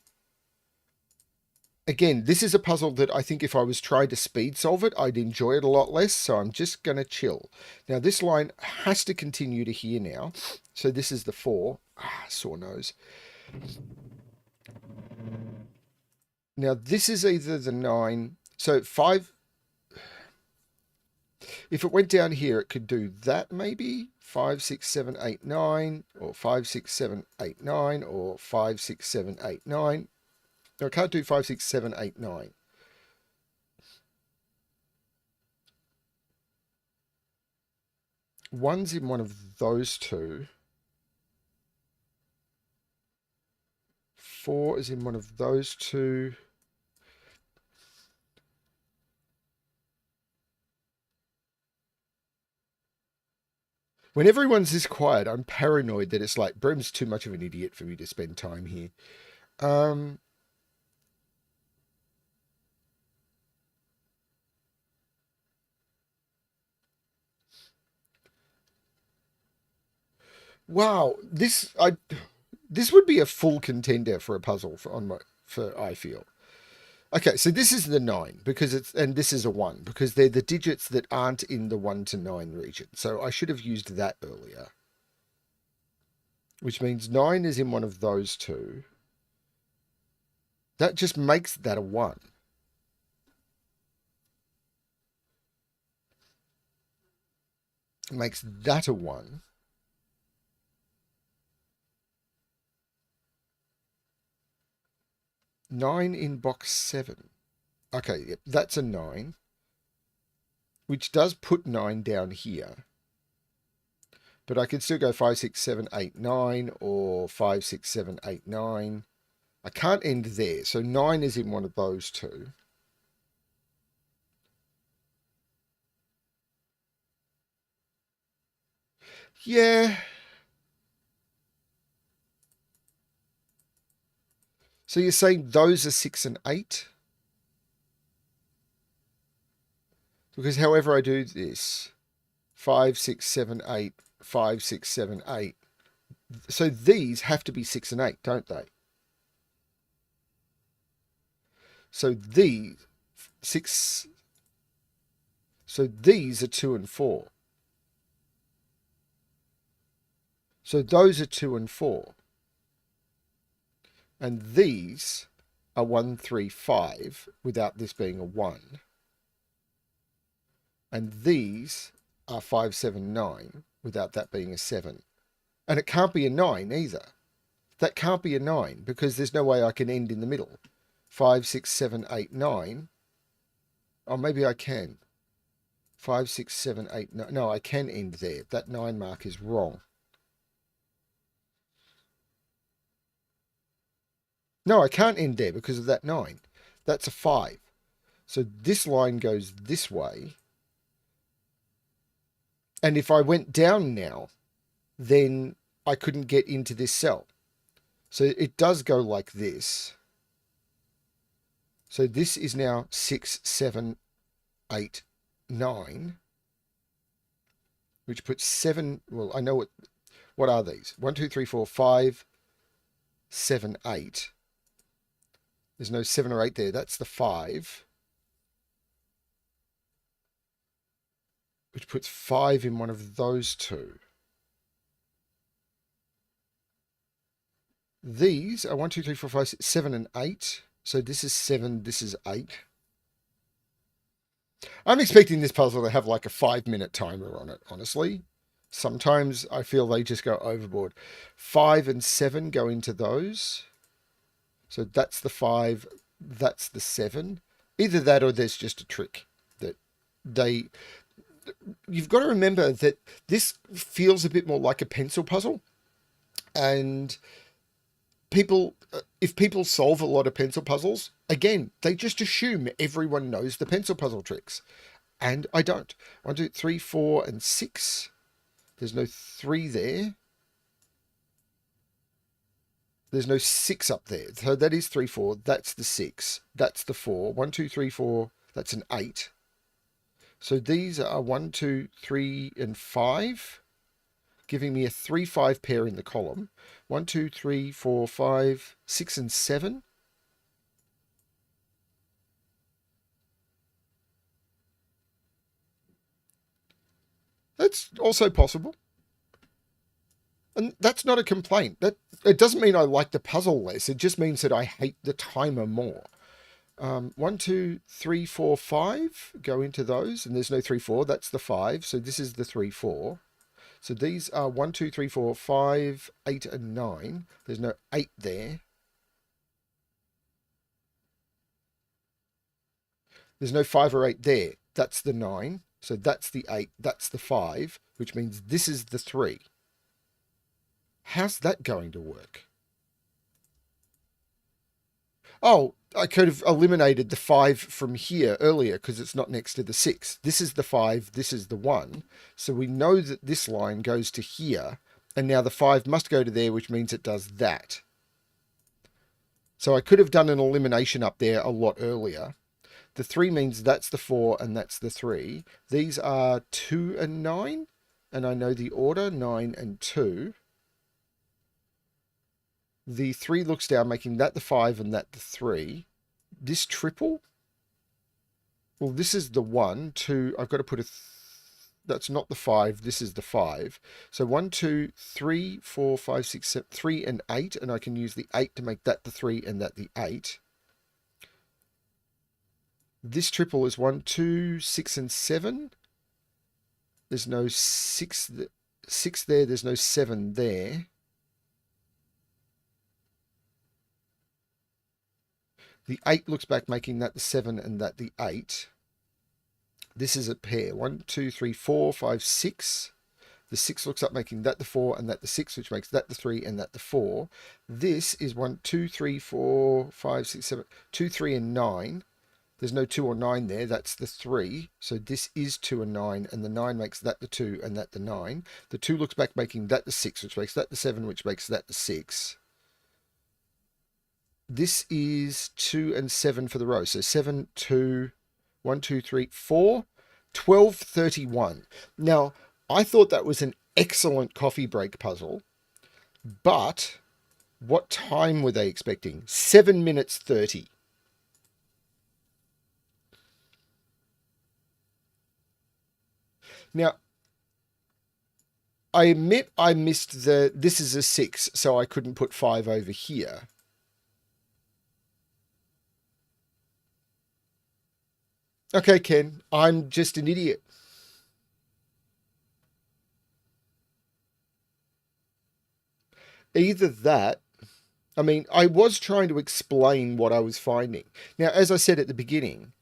Again, this is a puzzle that I think if I was trying to speed solve it, I'd enjoy it a lot less. So I'm just going to chill. Now this line has to continue to here now. So this is the 4. Sore nose. Now this is either the 9. So 5. If it went down here, it could do that maybe. 5, 6, 7, 8, 9. Or 5, 6, 7, 8, 9. Or 5, 6, 7, 8, 9. No, I can't do 5, 6, 7, 8, 9. One's in one of those two. 4 is in one of those two. When everyone's this quiet, I'm paranoid that it's like, Brem's too much of an idiot for me to spend time here. Wow, this would be a full contender for a puzzle for I feel. Okay, so this is the 9 because and this is a 1 because they're the digits that aren't in the 1 to 9 region. So I should have used that earlier. Which means 9 is in one of those two. That just makes that a 1. It makes that a 1. Nine in box 7. Okay, yep, that's a 9. Which does put 9 down here. But I could still go 5, 6, 7, 8, 9 or 5, 6, 7, 8, 9. I can't end there. So 9 is in one of those two. Yeah. So you're saying those are 6 and 8? Because however I do this, 5, 6, 7, 8, 5, 6, 7, 8. So these have to be 6 and 8, don't they? So these 6. So these are 2 and 4. So those are 2 and 4. And these are 1, 3, 5 without this being a 1. And these are 5, 7, 9 without that being a 7. And it can't be a 9 either. That can't be a 9 because there's no way I can end in the middle. 5, 6, 7, 8, 9. Oh, maybe I can. 5, 6, 7, 8, 9. No, I can end there. That 9 mark is wrong. No, I can't end there because of that 9. That's a 5. So this line goes this way. And if I went down now, then I couldn't get into this cell. So it does go like this. So this is now 6, 7, 8, 9, which puts 7. Well, I know what are these? 1, 2, 3, 4, 5, 7, 8. There's no 7 or 8 there. That's the 5, which puts 5 in one of those two. These are 1, 2, 3, 4, 5, 6, 7, and 8. So this is 7, this is 8. I'm expecting this puzzle to have like a 5-minute timer on it, honestly. Sometimes I feel they just go overboard. 5 and 7 go into those. So that's the 5, that's the 7. Either that or there's just a trick that they... You've got to remember that this feels a bit more like a pencil puzzle. And people, if people solve a lot of pencil puzzles, again, they just assume everyone knows the pencil puzzle tricks. And I don't. 1, 2, 3, 4, and 6. There's no 3 there. There's no 6 up there. So that is 3, 4. That's the 6. That's the 4. 1, 2, 3, 4. That's an 8. So these are 1, 2, 3, and 5, giving me a 3, 5 pair in the column. 1, 2, 3, 4, 5, 6, and 7. That's also possible. And that's not a complaint. It doesn't mean I like the puzzle less. It just means that I hate the timer more. 1, 2, 3, 4, 5 go into those, and there's no 3, 4. That's the 5. So this is the 3, 4. So these are 1, 2, 3, 4, 5, 8, and 9. There's no 8 there. There's no 5 or 8 there. That's the 9. So that's the 8. That's the 5, which means this is the 3. How's that going to work? Oh, I could have eliminated the 5 from here earlier because it's not next to the 6. This is the 5, this is the 1. So we know that this line goes to here, and now the 5 must go to there, which means it does that. So I could have done an elimination up there a lot earlier. The 3 means that's the 4 and that's the 3. These are 2 and 9, and I know the order, 9 and 2. The 3 looks down, making that the 5 and that the 3. This triple, well, this is the 1, 2. I've got to put that's not the 5. This is the 5. So 1, 2, 3, 4, 5, 6, 7, 3, and 8. And I can use the 8 to make that the 3 and that the 8. This triple is 1, 2, 6, and 7. There's no 6 there. There's no 7 there. The 8 looks back, making that the 7 and that the 8. This is a pair. 1, 2, 3, 4, 5, 6. The 6 looks up, making that the 4 and that the 6, which makes that the 3 and that the 4. This is 1, 2, 3, 4, 5, 6, 7, 2, 3, and 9. There's no 2 or 9 there. That's the 3. So this is 2 and 9, and the 9 makes that the 2 and that the 9. The 2 looks back, making that the 6, which makes that the 7, which makes that the 6. This is 2 and 7 for the row. So 7, 2, 1, 2, 3, 4, 12, 31. Now, I thought that was an excellent coffee break puzzle, but what time were they expecting? 7 minutes 30. Now, I admit I missed this is a 6, so I couldn't put 5 over here. Okay, Ken, I'm just an idiot. Either that, I mean, I was trying to explain what I was finding. Now, as I said at the beginning,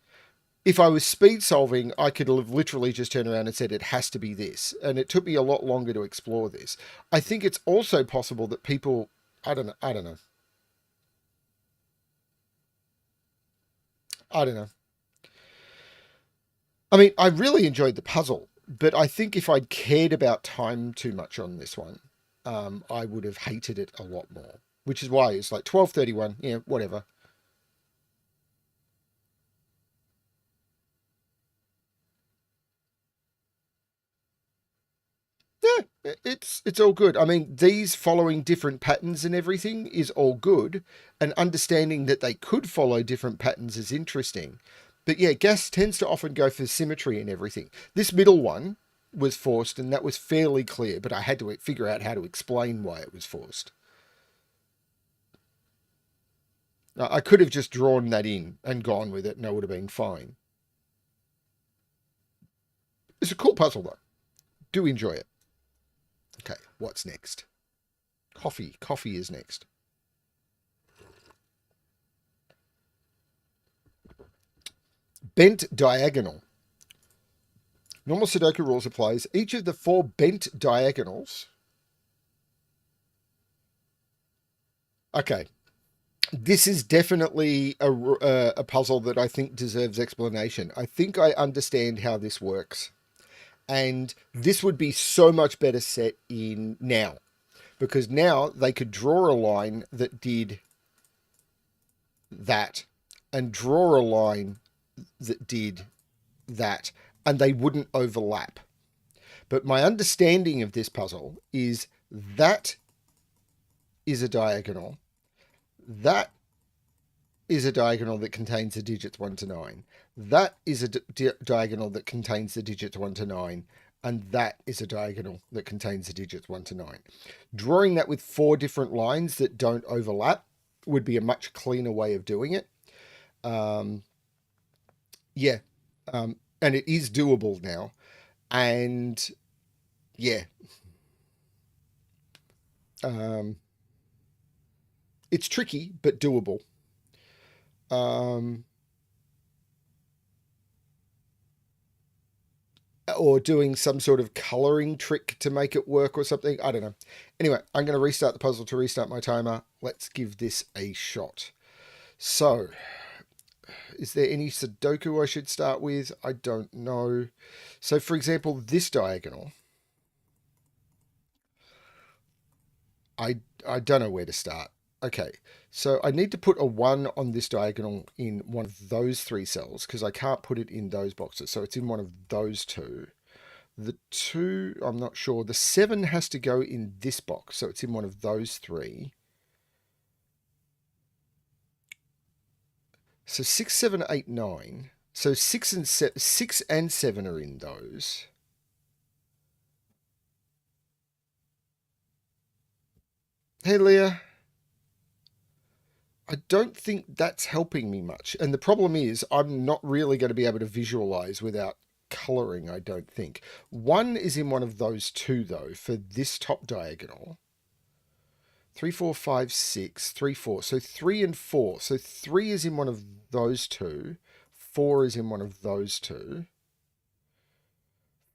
if I was speed solving, I could have literally just turned around and said it has to be this. And it took me a lot longer to explore this. I think it's also possible that people, I don't know. I don't know. I mean, I really enjoyed the puzzle, but I think if I'd cared about time too much on this one, I would have hated it a lot more. Which is why it's like 12:31. Yeah, whatever. Yeah, it's all good. I mean, these following different patterns and everything is all good, and understanding that they could follow different patterns is interesting. But yeah, gas tends to often go for symmetry and everything. This middle one was forced, and that was fairly clear, but I had to figure out how to explain why it was forced. I could have just drawn that in and gone with it, and I would have been fine. It's a cool puzzle, though. Do enjoy it. Okay, what's next? Coffee. Coffee is next. Bent diagonal. Normal Sudoku rules applies. Each of the 4 bent diagonals. Okay. This is definitely a puzzle that I think deserves explanation. I think I understand how this works. And this would be so much better set in now. Because now they could draw a line that did that. And draw a line that did that. And they wouldn't overlap. But my understanding of this puzzle is that is a diagonal. That is a diagonal that contains the digits 1 to 9. That is a diagonal that contains the digits 1 to 9. And that is a diagonal that contains the digits 1 to 9. Drawing that with 4 different lines that don't overlap would be a much cleaner way of doing it. Yeah. And it is doable now. And yeah. It's tricky, but doable. Or doing some sort of coloring trick to make it work or something. I don't know. Anyway, I'm going to restart the puzzle to restart my timer. Let's give this a shot. So, is there any Sudoku I should start with? I don't know. So, for example, this diagonal. I don't know where to start. Okay, so I need to put a 1 on this diagonal in one of those 3 cells because I can't put it in those boxes. So it's in one of those 2. The 2, I'm not sure. The 7 has to go in this box. So it's in one of those 3. So 6, 7, 8, 9. So 6 and 7 are in those. Hey, Leah. I don't think that's helping me much. And the problem is I'm not really going to be able to visualize without coloring, I don't think. 1 is in one of those 2, though, for this top diagonal. 3, 4, 5, 6, 3, 4. So 3 and 4. So 3 is in one of those 2. 4 is in one of those 2.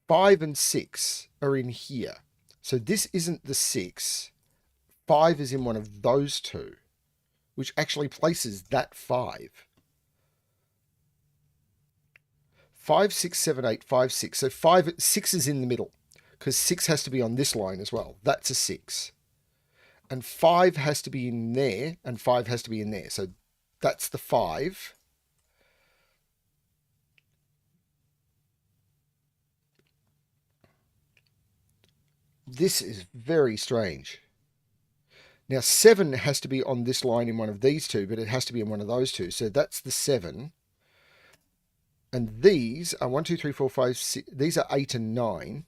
5 and 6 are in here. So this isn't the 6. 5 is in one of those 2, which actually places that 5. 5, 6, 7, 8, 5, 6. So 6 is in the middle because 6 has to be on this line as well. That's a 6. And 5 has to be in there and 5 has to be in there. So that's the 5. This is very strange. Now 7 has to be on this line in one of these 2, but it has to be in one of those 2. So that's the 7. And these are 1, 2, 3, 4, 5, 6. These are 8 and 9.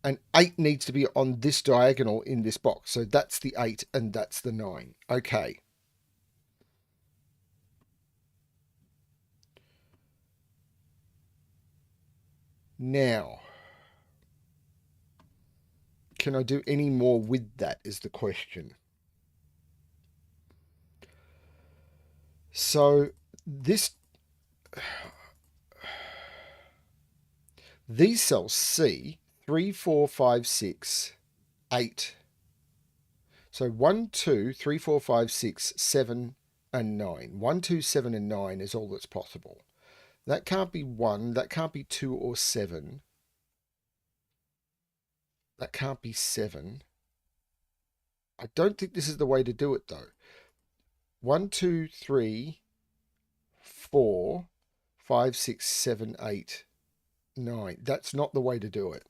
And 8 needs to be on this diagonal in this box. So that's the 8 and that's the 9. Okay. Now, can I do any more with that is the question. So these cells C, 3, 4, 5, 6, 8. So 1, 2, 3, 4, 5, 6, 7, and 9. 1, 2, 7, and 9 is all that's possible. That can't be 1. That can't be 2 or 7. That can't be 7. I don't think this is the way to do it, though. 1, 2, 3, 4, 5, 6, 7, 8, 9. That's not the way to do it.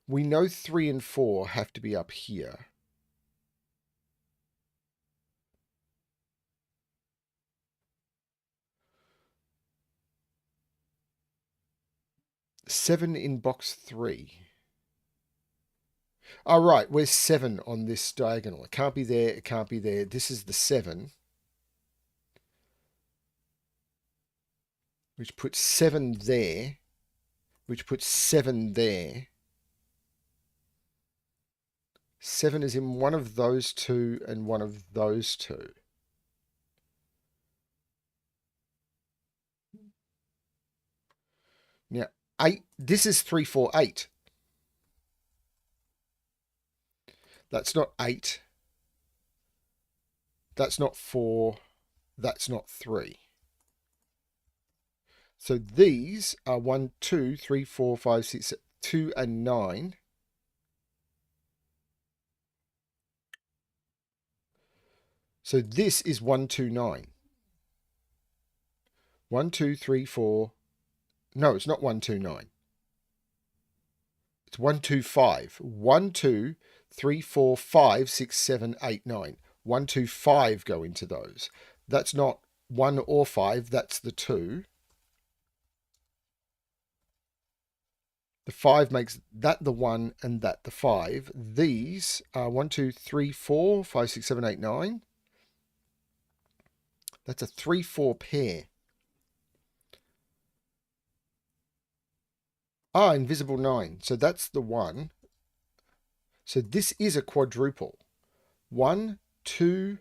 We know 3 and 4 have to be up here. Seven in box 3. All right, where's 7 on this diagonal? It can't be there. It can't be there. This is the 7. Which puts 7 there. Which puts 7 there. 7 is in one of those two and one of those two. Now, 8. This is 3, 4, 8. That's not 8. That's not 4. That's not 3. So these are 1, 2, 3, 4, 5, 6, 2, and 9. So this is 1, 2, 9. 1, 2, 3, 4. No, it's not 1, 2, 9. It's 1, 2, 5. 1, 2, 3, 4, 5, 6, 7, 8, 9. 1, 2, 5 go into those. That's not 1 or 5. That's the 2. The 5 makes that the 1 and that the 5. These are 1, 2, 3, 4, 5, 6, 7, 8, 9. That's a 3, 4 pair. Ah, invisible 9. So that's the 1. So this is a quadruple. 1, 2,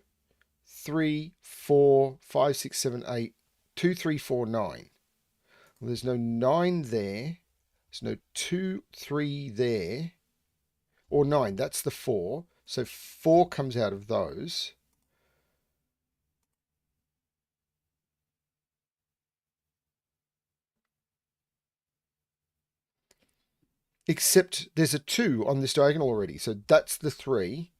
3, 4, 5, 6, 7, 8. 2, 3, 4, 9. Well, there's no 9 there. There's no 2, 3 there. Or 9. That's the 4. So 4 comes out of those. Except there's a 2 on this diagonal already. So that's the 3.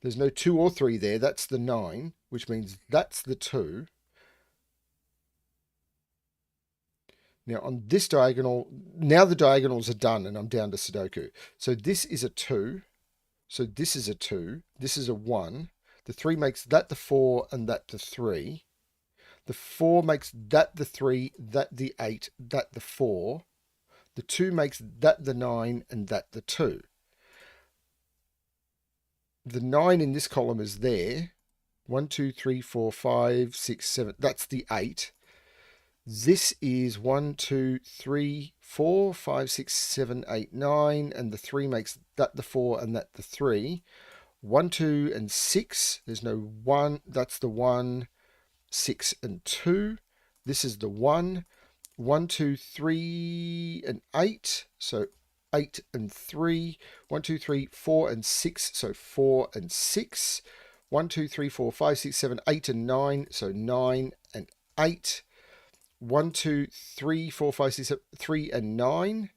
There's no 2 or 3 there. That's the 9, which means that's the 2. Now on this diagonal, now the diagonals are done and I'm down to Sudoku. So this is a 2. So this is a 2. This is a 1. The 3 makes that the 4 and that the 3. The 4 makes that the 3, that the 8, that the 4. The 2 makes that the 9 and that the 2. The 9 in this column is there. 1, 2, 3, 4, 5, 6, 7. That's the 8. This is 1, 2, 3, 4, 5, 6, 7, 8, 9. And the 3 makes that the 4 and that the 3. 1, 2, and 6. There's no 1. That's the 1. 6 and 2. This is the 1. 1, 2, 3, and 8. So 8 and 3. 1, 2, 3, 4, and 6. So 4 and 6. 1, 2, 3, 4, 5, 6, 7, 8, and 9. So 9 and 8. 1, 2, 3, 4, 5, 6, 7, 3 and 9.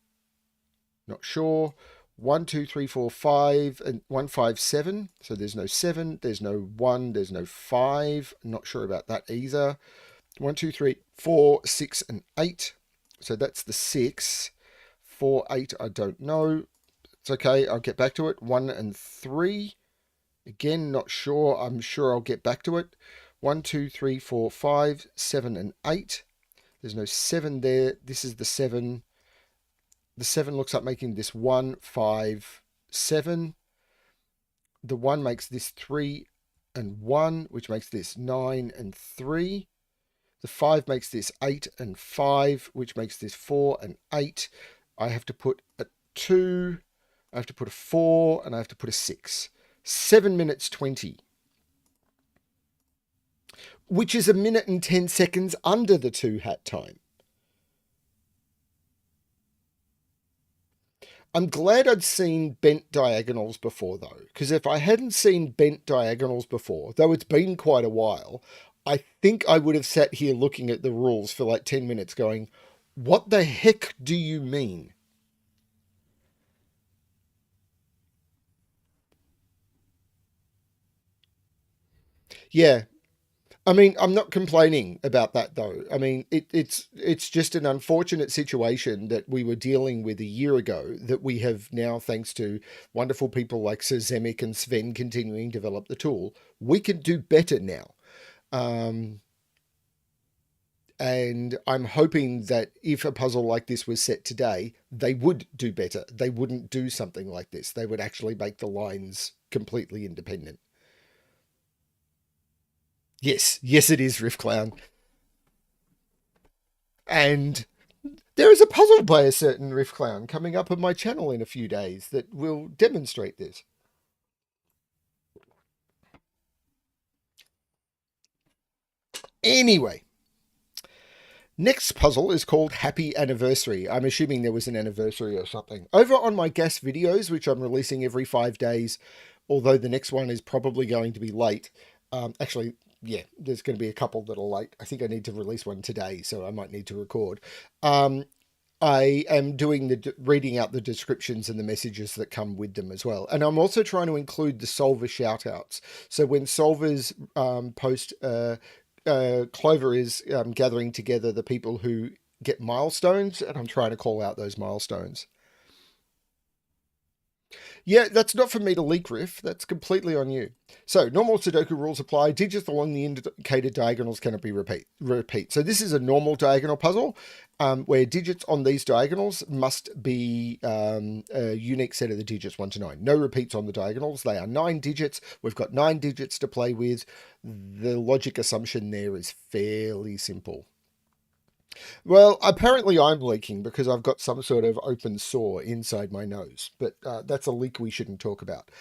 Not sure. 1, 2, 3, 4, 5, and 1, 5, 7. So there's no 7. There's no 1. There's no 5. Not sure about that either. 1, 2, 3, 4, 6, and 8. So that's the 6. 4, 8, I don't know. It's okay. I'll get back to it. 1 and 3. Again, not sure. I'm sure I'll get back to it. 1, 2, 3, 4, 5, 7, and 8. There's no 7 there. This is the 7. The 7 looks like making this 1, 5, 7. The 1 makes this 3 and 1, which makes this 9 and 3. The 5 makes this 8 and 5, which makes this 4 and 8. I have to put a 2, I have to put a 4, and I have to put a 6. 7 minutes 20. Which is 1 minute and 10 seconds under the 2 hat time. I'm glad I'd seen bent diagonals before, though, because if I hadn't seen bent diagonals before, though it's been quite a while, I think I would have sat here looking at the rules for like 10 minutes going, what the heck do you mean? Yeah. I mean, I'm not complaining about that, though. I mean, it's just an unfortunate situation that we were dealing with a year ago that we have now, thanks to wonderful people like Sir Zemek and Sven continuing to develop the tool, we can do better now. And I'm hoping that if a puzzle like this was set today, they would do better. They wouldn't do something like this. They would actually make the lines completely independent. Yes, yes, it is Riff Clown. And there is a puzzle by a certain Riff Clown coming up on my channel in a few days that will demonstrate this. Anyway, next puzzle is called Happy Anniversary. I'm assuming there was an anniversary or something. Over on my gas videos, which I'm releasing every 5 days, although the next one is probably going to be late. Actually, yeah, there's going to be a couple that are late. I think I need to release one today, so I might need to record. I am doing reading out the descriptions and the messages that come with them as well. And I'm also trying to include the solver shoutouts. So when solvers post, Clover is gathering together the people who get milestones, and I'm trying to call out those milestones. Yeah, that's not for me to leak, Riff. That's completely on you. So, normal Sudoku rules apply. Digits along the indicated diagonals cannot be repeat. So this is a normal diagonal puzzle where digits on these diagonals must be a unique set of the digits 1 to 9. No repeats on the diagonals. They are 9 digits. We've got 9 digits to play with. The logic assumption there is fairly simple. Well, apparently I'm leaking because I've got some sort of open sore inside my nose, but that's a leak we shouldn't talk about.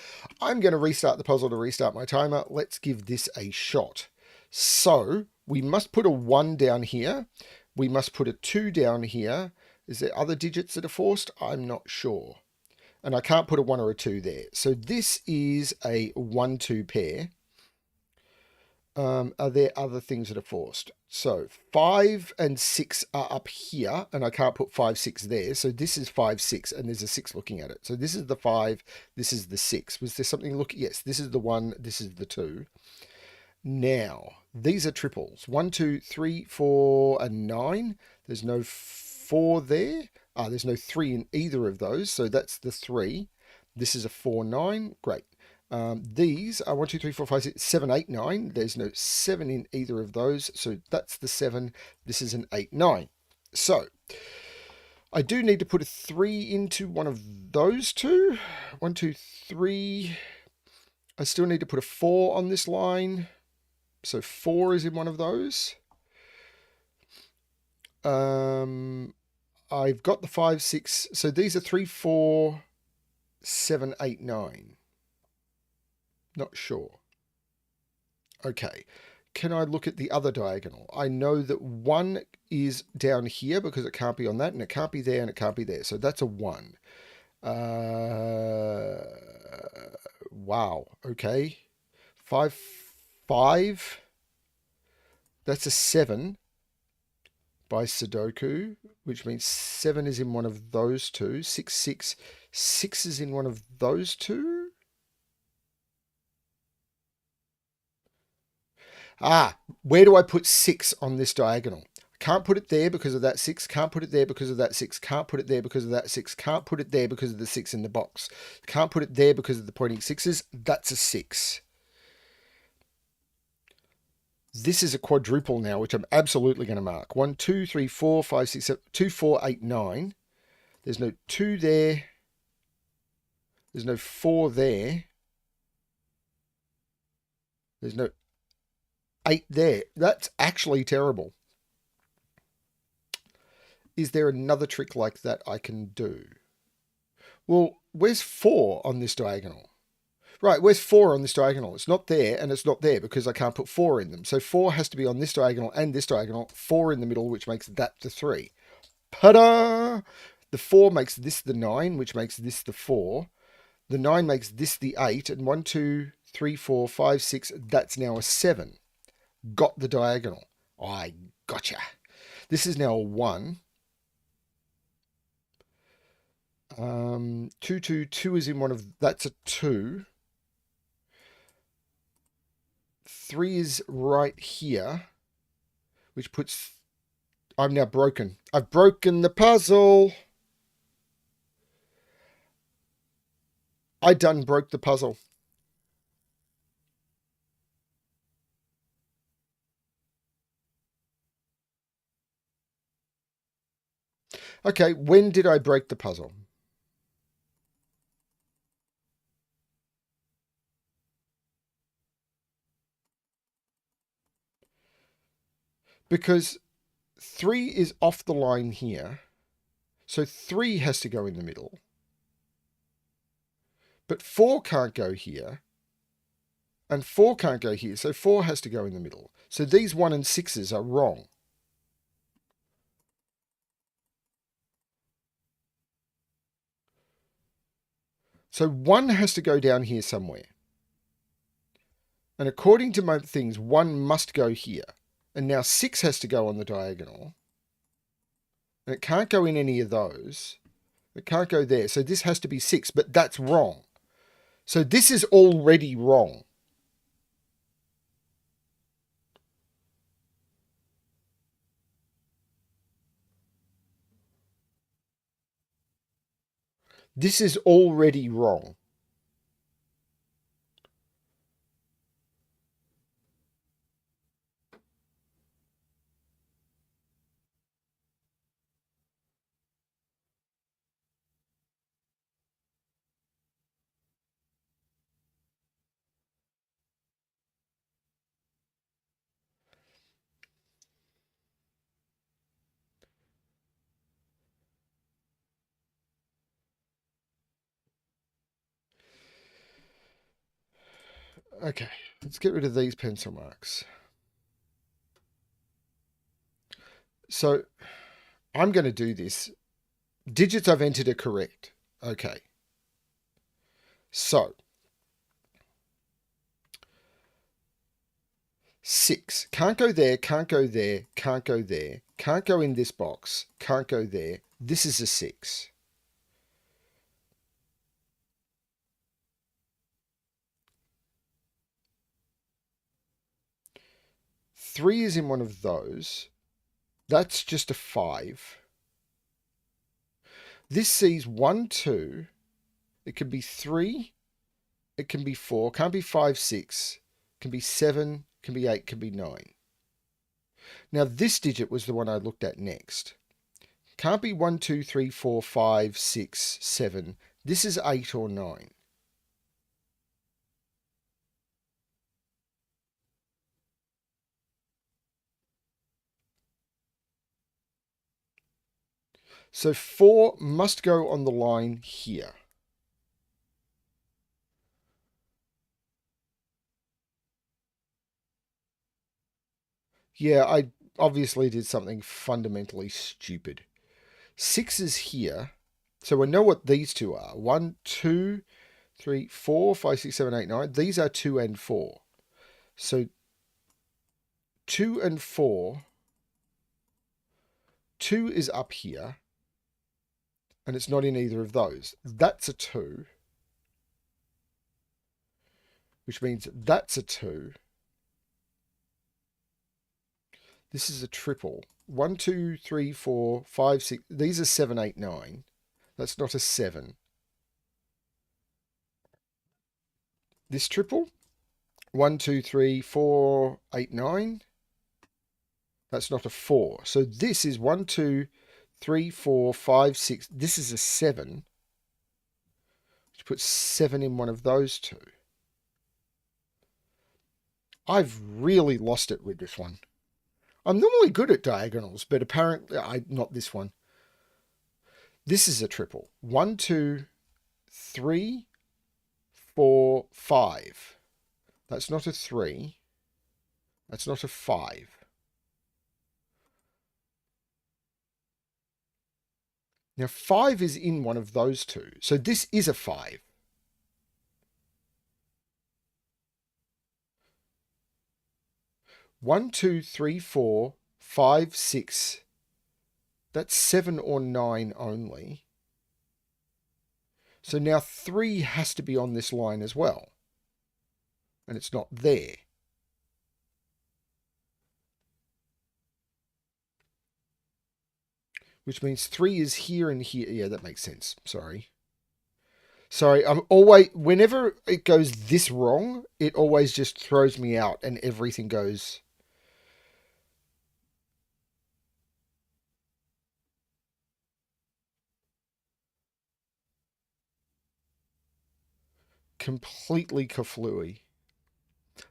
I'm going to restart the puzzle to restart my timer. Let's give this a shot. So we must put a 1 down here. We must put a 2 down here. Is there other digits that are forced? I'm not sure. And I can't put a 1 or a 2 there. So this is a 1-2 pair. Are there other things that are forced? So 5 and 6 are up here, and I can't put 5, 6 there. So this is 5, 6, and there's a 6 looking at it. So this is the 5, this is the 6. Was there something looking? Yes, this is the 1, this is the 2. Now, these are triples. 1, 2, 3, 4, and 9. There's no 4 there. There's no 3 in either of those, so that's the 3. This is a 4, 9. Great. These are 1, 2, 3, 4, 5, 6, 7, 8, 9. There's no 7 in either of those, so that's the 7. This is an 8, 9. So I do need to put a 3 into one of those two. 1, 2, 3. I still need to put a 4 on this line. So 4 is in one of those. I've got the 5, 6. So these are 3, 4, 7, 8, 9. Not sure. Okay. Can I look at the other diagonal? I know that 1 is down here because it can't be on that, and it can't be there, and it can't be there. So that's a 1. Wow. Okay. 5, 5. That's a 7 by Sudoku, which means 7 is in one of those two. 6, 6. 6 is in one of those two. Where do I put 6 on this diagonal? Can't put it there because of that 6. Can't put it there because of that 6. Can't put it there because of that 6. Can't put it there because of the 6 in the box. Can't put it there because of the pointing 6s. That's a 6. This is a quadruple now, which I'm absolutely going to mark. 1, 2, 3, 4, 5, 6, 7, 2, 4, 8, 9. There's no 2 there. There's no 4 there. There's no 8 there. That's actually terrible. Is there another trick like that I can do? Well, where's 4 on this diagonal? Right, where's 4 on this diagonal? It's not there, and it's not there because I can't put 4 in them. So 4 has to be on this diagonal and this diagonal. 4 in the middle, which makes that the 3. Ta-da! The 4 makes this the 9, which makes this the 4. The 9 makes this the 8. And 1, 2, 3, 4, 5, 6. That's now a 7. Got the diagonal. I gotcha. This is now a 1. 2, 2, 2 is in one of... That's a 2. 3 is right here, which puts... I'm now broken. I've broken the puzzle. I done broke the puzzle. Okay, when did I break the puzzle? Because 3 is off the line here. So 3 has to go in the middle. But 4 can't go here. And 4 can't go here. So 4 has to go in the middle. So these 1 and 6s are wrong. So 1 has to go down here somewhere. And according to my things, 1 must go here. And now 6 has to go on the diagonal. And it can't go in any of those. It can't go there. So this has to be 6, but that's wrong. So this is already wrong. This is already wrong. Okay, let's get rid of these pencil marks. So I'm going to do this. Digits I've entered are correct. Okay. So 6. Can't go there, can't go there, can't go there. Can't go in this box. Can't go there. This is a 6. Three is in one of those. That's just a 5. This sees 1, 2. It can be 3. It can be 4. Can't be 5, 6. Can be 7. Can be 8. Can be 9. Now this digit was the one I looked at next. Can't be 1, 2, 3, 4, 5, 6, 7. This is 8 or 9. So 4 must go on the line here. Yeah, I obviously did something fundamentally stupid. 6 is here. So we know what these two are. 1, 2, 3, 4, 5, 6, 7, 8, 9. These are 2 and 4. So 2 and 4. 2 is up here. And it's not in either of those. That's a 2. Which means that's a 2. This is a triple. 1, 2, 3, 4, 5, 6. These are 7, 8, 9. That's not a 7. This triple, 1, 2, 3, 4, 8, 9. That's not a 4. So this is 1, 2, 3, 4, 5, 6. This is a 7. Which puts 7 in one of those two. I've really lost it with this one. I'm normally good at diagonals, but apparently not this one. This is a triple. 1, 2, 3, 4, 5. That's not a 3. That's not a 5. Now 5 is in one of those two. So this is a 5. One, 2, 3, 4, 5, 6. That's 7 or 9 only. So now 3 has to be on this line as well. And it's not there. Which means 3 is here and here. Yeah, that makes sense. Sorry. I'm always, whenever it goes this wrong, it always just throws me out and everything goes completely kaflooey.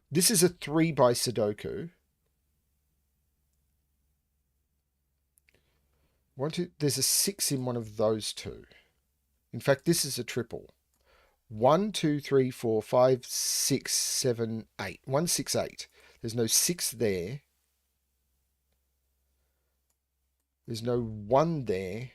This is a 3 by Sudoku. There's a 6 in one of those two. In fact, this is a triple. 1, 2, 3, 4, 5, 6, 7, 8. 1, 6, 8. There's no 6 there. There's no 1 there.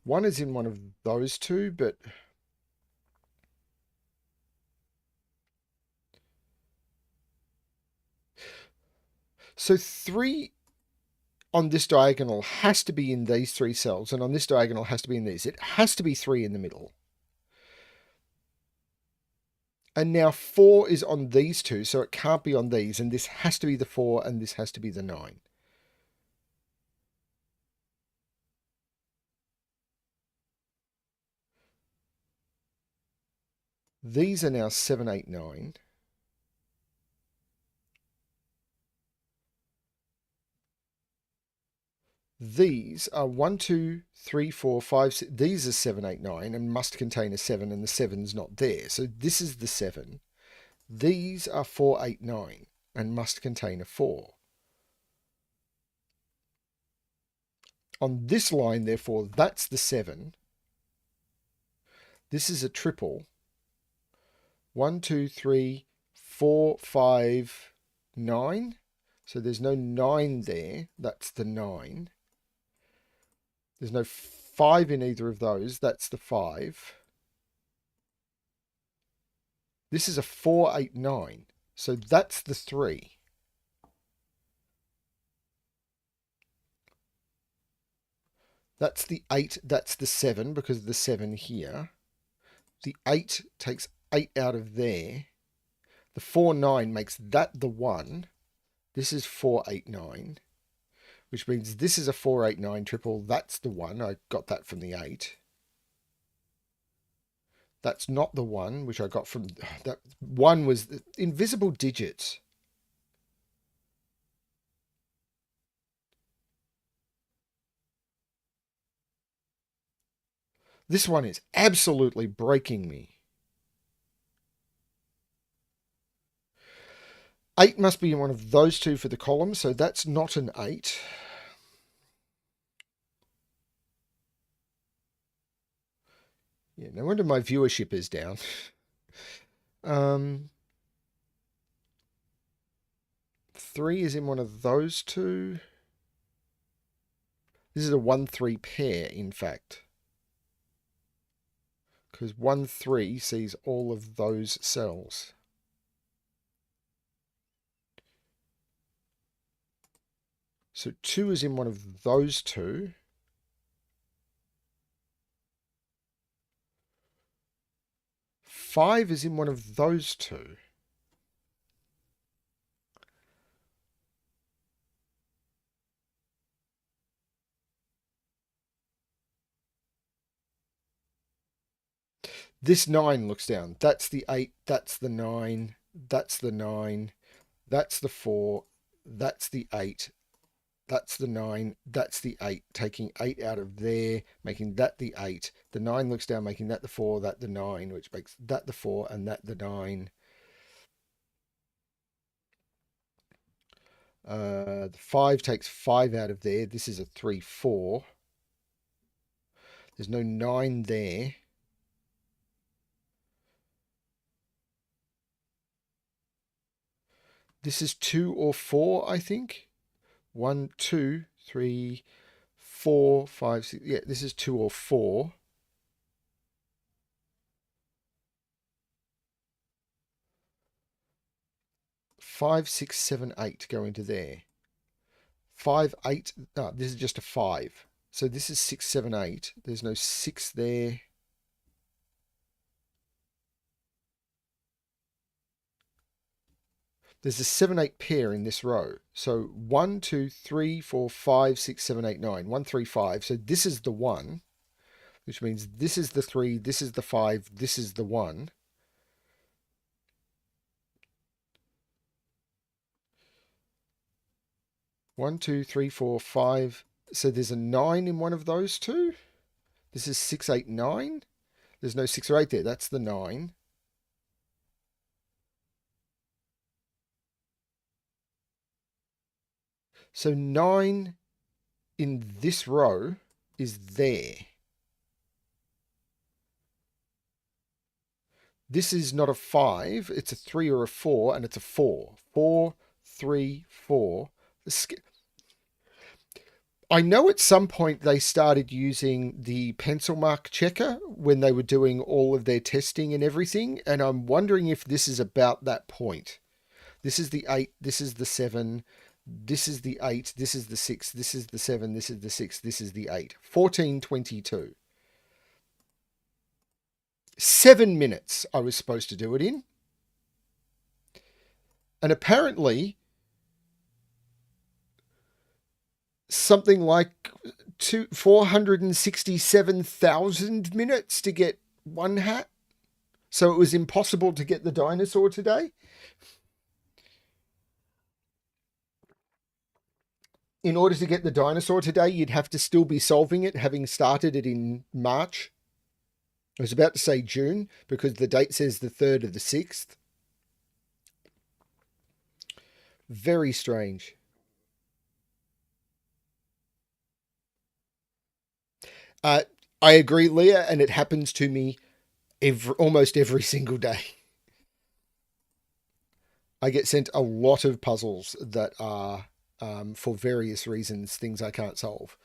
One is in one of those two, but so 3 on this diagonal has to be in these 3 cells, and on this diagonal has to be in these. It has to be 3 in the middle. And now 4 is on these two, so it can't be on these, and this has to be the 4, and this has to be the 9. These are now 7, 8, 9. These are 1, 2, 3, 4, 5, 6. These are 7, 8, 9 and must contain a 7, and the 7's not there. So this is the 7. These are 4, 8, 9 and must contain a 4. On this line, therefore, that's the 7. This is a triple. 1, 2, 3, 4, 5, 9. So there's no 9 there. That's the 9. There's no 5 in either of those. That's the 5. This is a 4, 8, 9. So that's the 3. That's the 8. That's the 7 because of the 7 here. The 8 takes 8 out of there. The 4, 9 makes that the 1. This is 4, 8, 9. Which means this is a 4, 8, 9 triple. That's the 1. I got that from the 8. That's not the 1, which I got from... That 1 was invisible digits. This one is absolutely breaking me. 8 must be in one of those two for the column, so that's not an 8. Yeah, no wonder my viewership is down. 3 is in one of those two. This is a 1-3 pair, in fact. Because 1-3 sees all of those cells. So 2 is in one of those two. Five is in one of those two. This 9 looks down. That's the 8. That's the 9. That's the 9. That's the 4. That's the 8. That's the 9. That's the 8. Taking 8 out of there, making that the 8. The 9 looks down, making that the 4, that the 9, which makes that the 4 and that the 9. The 5 takes 5 out of there. This is a 3, 4. There's no 9 there. This is 2 or 4, I think. 1, 2, 3, 4, 5, 6. Yeah, this is 2 or 4. Five, 6, 7, 8 go into there. 5, 8. No, this is just a 5. So this is 6, 7, 8. There's no 6 there. There's a 7, 8 pair in this row. So 1, 2, 3, 4, 5, 6, 7, 8, 9. 1, 3, 5. So this is the 1, which means this is the 3, this is the 5, this is the 1. One, two, three, four, five. So there's a 9 in one of those two. This is 6, 8, 9. There's no 6 or 8 there. That's the 9. So 9 in this row is there. This is not a 5. It's a 3 or a 4, and it's a 4. 4, 3, 4. I know at some point they started using the pencil mark checker when they were doing all of their testing and everything, and I'm wondering if this is about that point. This is the 8, this is the 7, this is the 8, this is the 6, this is the 7, this is the 6, this is the 8. 14:22. 7 minutes I was supposed to do it in. And apparently something like 467,000 minutes to get one hat. So it was impossible to get the dinosaur today. In order to get the dinosaur today, you'd have to still be solving it, having started it in March. I was about to say June because the date says the 3rd of the 6th. Very strange. I agree, Leah, and it happens to me almost every single day. I get sent a lot of puzzles that are, for various reasons, things I can't solve.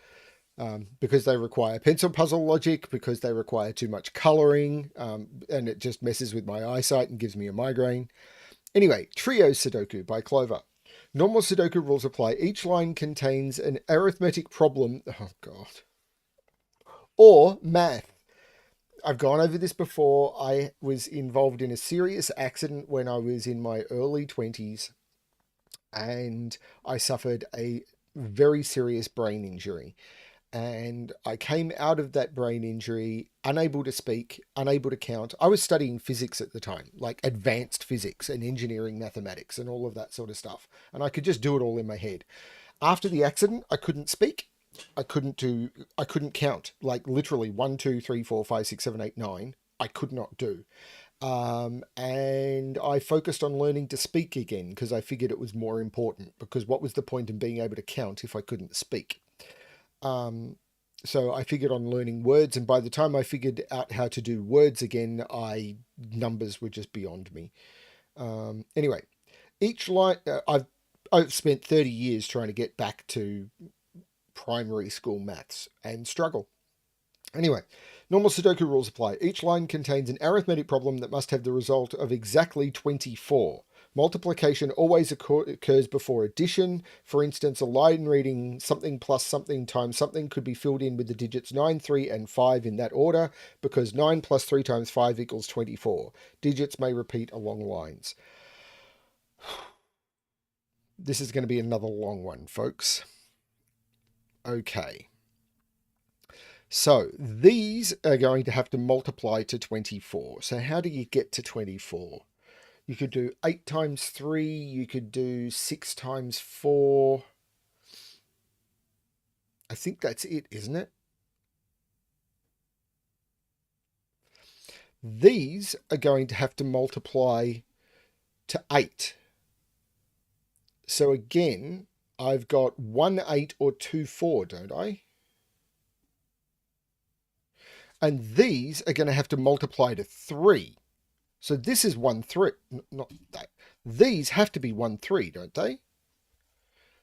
Because they require pencil puzzle logic, because they require too much colouring, and it just messes with my eyesight and gives me a migraine. Anyway, Trio Sudoku by Clover. Normal Sudoku rules apply. Each line contains an arithmetic problem. Oh, God. Or math. I've gone over this before. I was involved in a serious accident when I was in my early 20s, and I suffered a very serious brain injury. And I came out of that brain injury unable to speak, unable to count. I was studying physics at the time, like advanced physics and engineering mathematics and all of that sort of stuff. And I could just do it all in my head. After the accident, I couldn't speak. I couldn't count. Like literally 1, 2, 3, 4, 5, 6, 7, 8, 9. I could not do. And I focused on learning to speak again because I figured it was more important, because what was the point in being able to count if I couldn't speak? So I figured on learning words, and by the time I figured out how to do words again, numbers were just beyond me. Anyway, each line, I've spent 30 years trying to get back to primary school maths and struggle. Anyway, normal Sudoku rules apply. Each line contains an arithmetic problem that must have the result of exactly 24. Multiplication always occurs before addition. For instance, a line reading something plus something times something could be filled in with the digits 9, 3, and 5 in that order, because 9 plus 3 times 5 equals 24. Digits may repeat along lines. This is going to be another long one, folks. Okay. So these are going to have to multiply to 24. So how do you get to 24? You could do 8 times 3. You could do 6 times 4. I think that's it, isn't it? These are going to have to multiply to 8. So again, I've got 1 8 or 2 4, don't I? And these are going to have to multiply to 3. So this is 1 3. Not that. These have to be 1 3, don't they?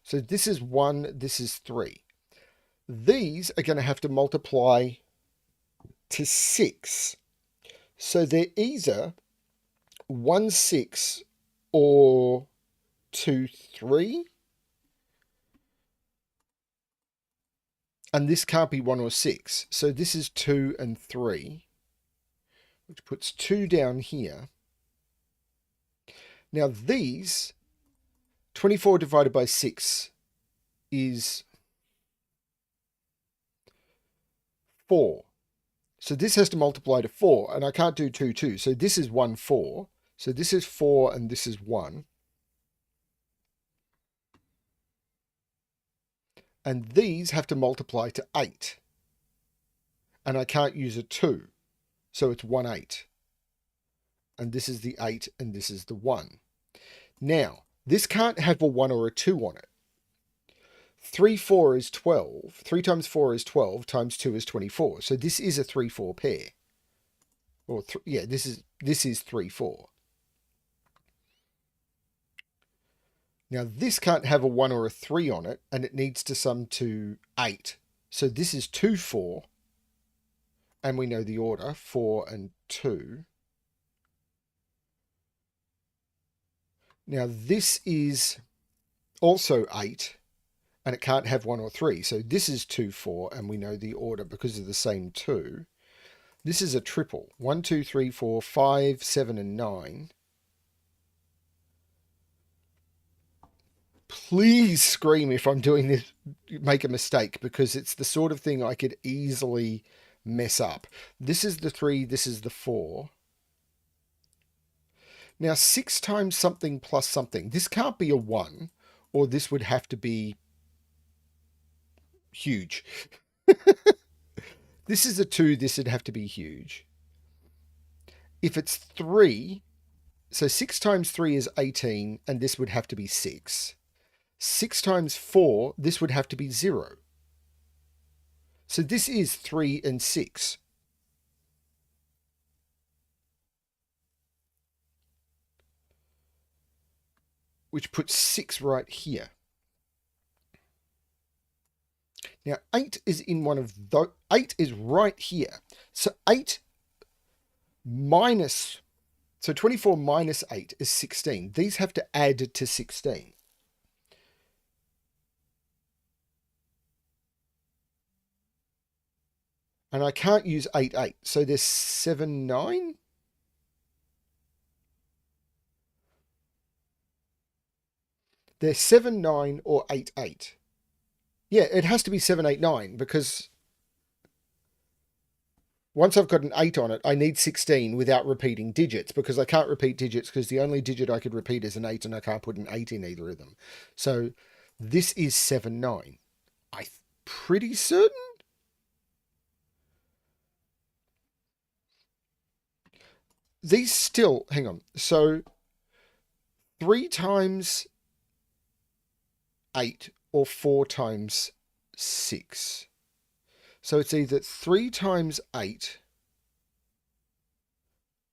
So this is 1, this is 3. These are going to have to multiply to 6. So they're either 1 6 or 2 3. And this can't be 1 or 6. So this is 2 and 3, which puts 2 down here. Now these, 24 divided by 6 is 4. So this has to multiply to 4, and I can't do 2, 2. So this is 1, 4. So this is 4, and this is 1. And these have to multiply to 8. And I can't use a 2. So it's 1 8. And this is the 8, and this is the 1. Now, this can't have a 1 or a 2 on it. 3 4 is 12. 3 times 4 is 12, times 2 is 24. So this is a 3 4 pair. Or yeah, this is 3 4. Now this can't have a 1 or a 3 on it, and it needs to sum to 8. So this is 2 4. And we know the order, 4 and 2. Now this is also 8, and it can't have 1 or 3. So this is 2 4, and we know the order because of the same 2. This is a triple. 1 2 3 4 5 7 and 9. Please scream if I'm doing this, make a mistake, because it's the sort of thing I could easily mess up. This is the 3, this is the 4. Now 6 times something plus something. This can't be a 1, or this would have to be huge. This is a 2, this would have to be huge. If it's 3, so 6 times 3 is 18, and this would have to be 6. 6 times 4, this would have to be 0. So this is 3 and 6. Which puts 6 right here. Now 8 is in one of those. 8 is right here. So 8 minus, so 24 minus 8 is 16. These have to add to 16. And I can't use 8, 8. So there's 7, 9. There's 7, 9 or 8, 8. Yeah, it has to be 7, 8, 9, because once I've got an 8 on it, I need 16 without repeating digits, because I can't repeat digits because the only digit I could repeat is an 8, and I can't put an 8 in either of them. So this is 7, 9. I'm pretty certain. These still, hang on. So 3 times 8 or 4 times 6. So it's either 3 times 8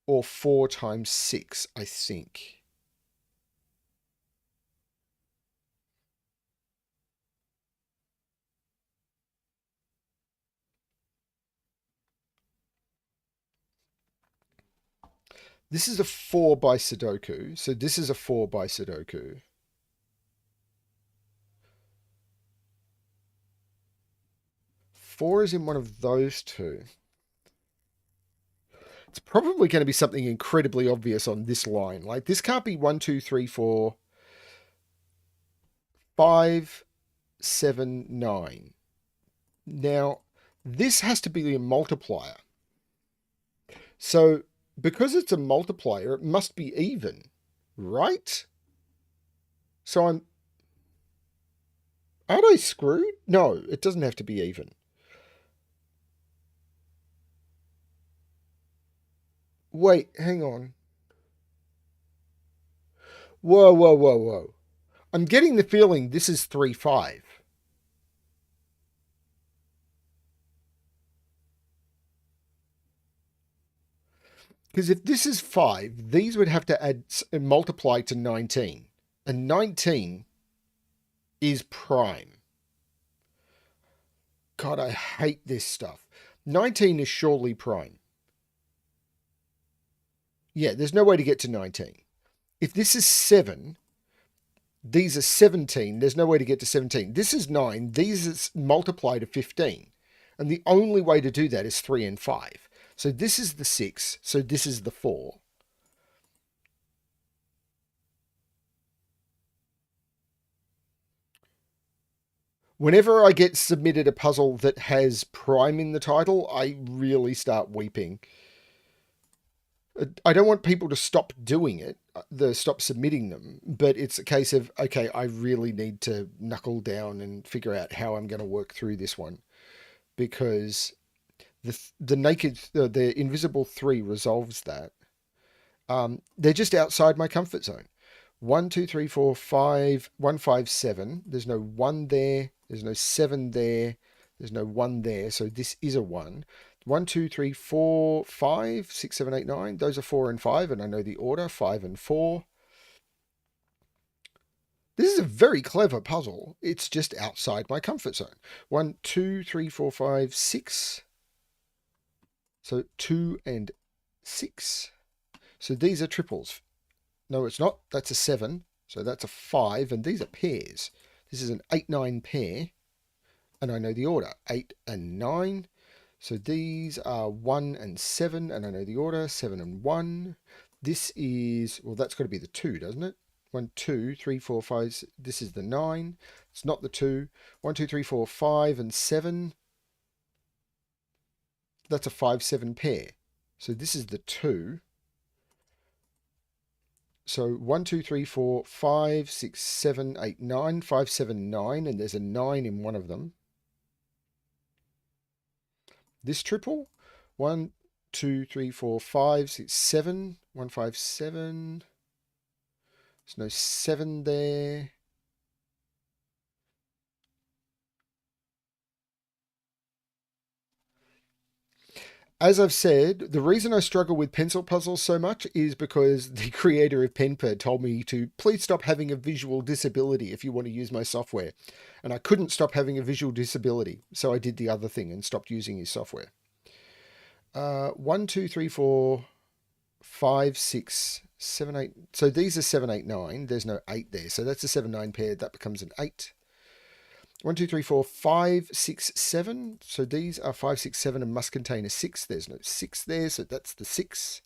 or 4 times 6, I think. This is a 4 by Sudoku. So this is a 4 by Sudoku. Four is in one of those two. It's probably going to be something incredibly obvious on this line. Like, this can't be 1, 2, 3, 4, 5, 7, 9. Now, this has to be a multiplier. So, because it's a multiplier, it must be even, right? So aren't I screwed? No, it doesn't have to be even. Wait, hang on. Whoa, whoa, whoa, whoa. I'm getting the feeling this is 3, 5. Because if this is 5, these would have to add and multiply to 19. And 19 is prime. God, I hate this stuff. 19 is surely prime. Yeah, there's no way to get to 19. If this is 7, these are 17. There's no way to get to 17. This is 9. These multiply to 15. And the only way to do that is 3 and 5. So this is the 6. So this is the 4. Whenever I get submitted a puzzle that has prime in the title, I really start weeping. I don't want people to stop doing it, stop submitting them, but it's a case of, okay, I really need to knuckle down and figure out how I'm going to work through this one, because the invisible 3 resolves that. They're just outside my comfort zone. 1, 2, 3, 4, 5, 1, 5, 7. There's no 1 there. There's no 7 there. There's no 1 there. So this is a 1. 1, 2, 3, 4, 5, 6, 7, 8, 9. Those are 4 and 5, and I know the order, 5 and 4. This is a very clever puzzle. It's just outside my comfort zone. 1, 2, 3, 4, 5, 6. So 2 and 6. So these are triples. No, it's not. That's a 7. So that's a 5. And these are pairs. This is an 8, 9 pair. And I know the order. 8 and 9. So these are 1 and 7. And I know the order. 7 and 1. This is, well, that's got to be the 2, doesn't it? 1, 2, 3, 4, 5. This is the 9. It's not the 2. 1, 2, 3, 4, 5 and 7. That's a 5, 7 pair. So this is the 2. So 1, 2, 3, 4, 5, 6, 7, 8, 9, 5, 7, 9, and there's a 9 in one of them. This triple, 1, 2, 3, 4, 5, 6, 7, 1, 5, 7. There's no 7 there. As I've said, the reason I struggle with pencil puzzles so much is because the creator of Penpad told me to please stop having a visual disability if you want to use my software. And I couldn't stop having a visual disability, so I did the other thing and stopped using his software. 1, 2, 3, 4, 5, 6, 7, 8. So these are 7, 8, 9. There's no 8 there. So that's a 7, 9 pair. That becomes an 8. 1, 2, 3, 4, 5, 6, 7. So these are 5, 6, 7 and must contain a 6. There's no 6 there, so that's the 6.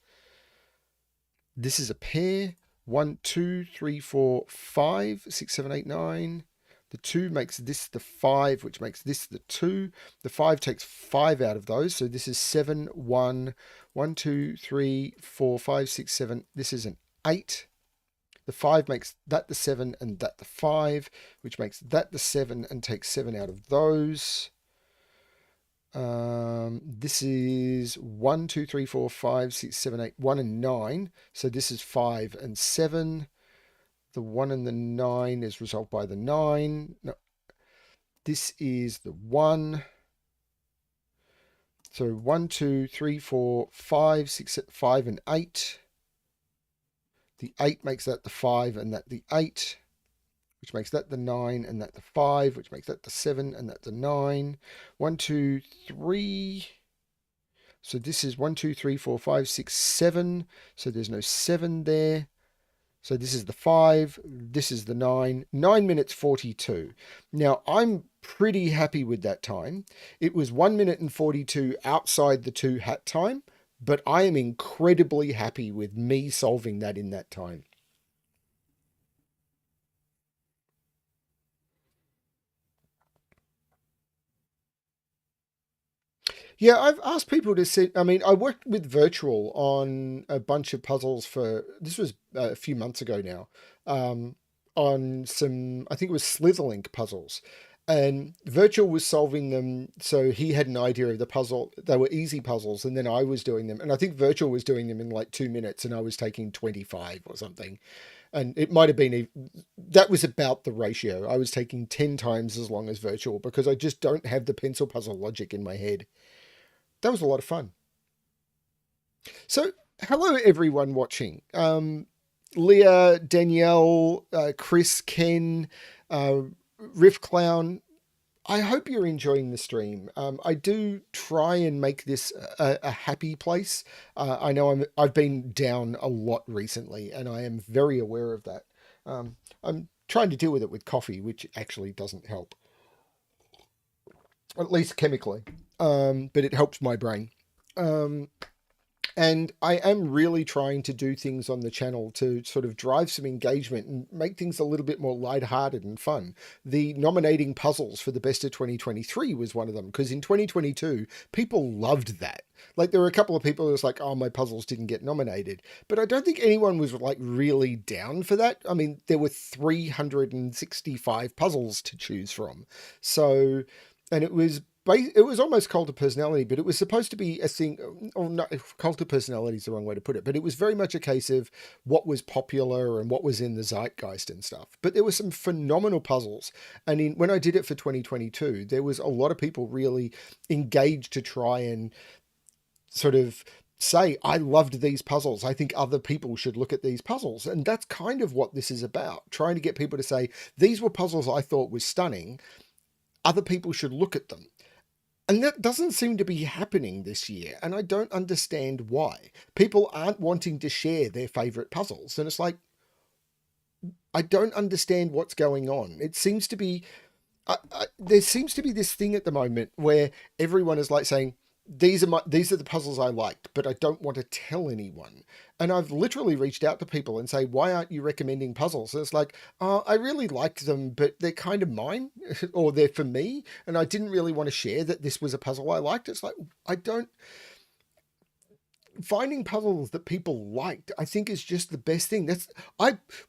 This is a pair. 1, 2, 3, 4, 5, 6, 7, 8, 9. The 2 makes this the 5, which makes this the 2. The 5 takes 5 out of those. So this is 7, 1, 1, 2, 3, 4, 5, 6, 7. This is an 8. The 5 makes that the 7 and that the 5, which makes that the 7 and takes 7 out of those. This is 1, 2, 3, 4, 5, 6, 7, 8, 1 and 9. So this is 5 and 7. The 1 and the 9 is resolved by the 9. No, this is the 1. So 1, 2, 3, 4, 5, 6, 5 and 8. The 8 makes that the 5 and that the 8, which makes that the 9 and that the 5, which makes that the 7 and that the 9. 1, 2, 3. So this is 1, 2, 3, 4, 5, 6, 7. So there's no 7 there. So this is the 5, this is the 9, 9 minutes 42. Now, I'm pretty happy with that time. It was 1 minute and 42 outside the 2 hat time, but I am incredibly happy with me solving that in that time. Yeah, I've asked people to sit. I mean, I worked with Virtual on a bunch of puzzles for this was a few months ago now, um, on some, I think it was Slitherlink puzzles. And Virtual was solving them, so he had an idea of the puzzle. They were easy puzzles, and then I was doing them. And I think Virtual was doing them in like 2 minutes, and I was taking 25 or something. And it might have been, that was about the ratio. I was taking 10 times as long as Virtual because I just don't have the pencil puzzle logic in my head. That was a lot of fun. So, hello everyone watching. Leah, Danielle, Chris, Ken, uh, Riff Clown. I hope you're enjoying the stream. I do try and make this a happy place. I know I've been down a lot recently, and I am very aware of that. I'm trying to deal with it with coffee, which actually doesn't help, at least chemically. But it helps my brain. Um, and I am really trying to do things on the channel to sort of drive some engagement and make things a little bit more lighthearted and fun. The nominating puzzles for the best of 2023 was one of them, because in 2022, people loved that. Like, there were a couple of people who was like, oh, my puzzles didn't get nominated. But I don't think anyone was like really down for that. I mean, there were 365 puzzles to choose from. So, and it was almost cult of personality, but it was supposed to be a thing, or not, cult of personality is the wrong way to put it, but it was very much a case of what was popular and what was in the zeitgeist and stuff. But there were some phenomenal puzzles. And when I did it for 2022, there was a lot of people really engaged to try and sort of say, I loved these puzzles. I think other people should look at these puzzles. And that's kind of what this is about, trying to get people to say, these were puzzles I thought was stunning. Other people should look at them. And that doesn't seem to be happening this year, and I don't understand why. People aren't wanting to share their favourite puzzles, and it's like, I don't understand what's going on. It seems to be, there seems to be this thing at the moment where everyone is like saying, these are the puzzles I liked, but I don't want to tell anyone. And I've literally reached out to people and say, why aren't you recommending puzzles? And it's like, oh, I really liked them, but they're kind of mine or they're for me. And I didn't really want to share that this was a puzzle I liked. It's like, I don't, finding puzzles that people liked, I think is just the best thing.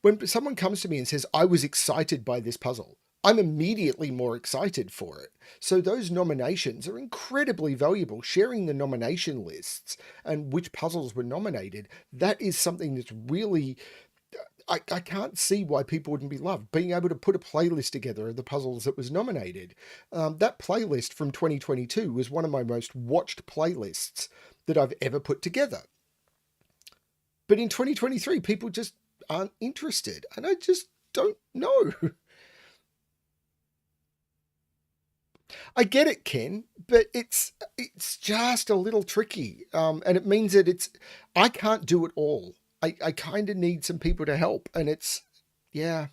When someone comes to me and says, I was excited by this puzzle, I'm immediately more excited for it. So those nominations are incredibly valuable. Sharing the nomination lists and which puzzles were nominated, that is something that's really, I can't see why people wouldn't be loved. Being able to put a playlist together of the puzzles that was nominated. That playlist from 2022 was one of my most watched playlists that I've ever put together. But in 2023, people just aren't interested. And I just don't know. I get it, Ken, but it's just a little tricky, and it means that I can't do it all. I kind of need some people to help, and yeah,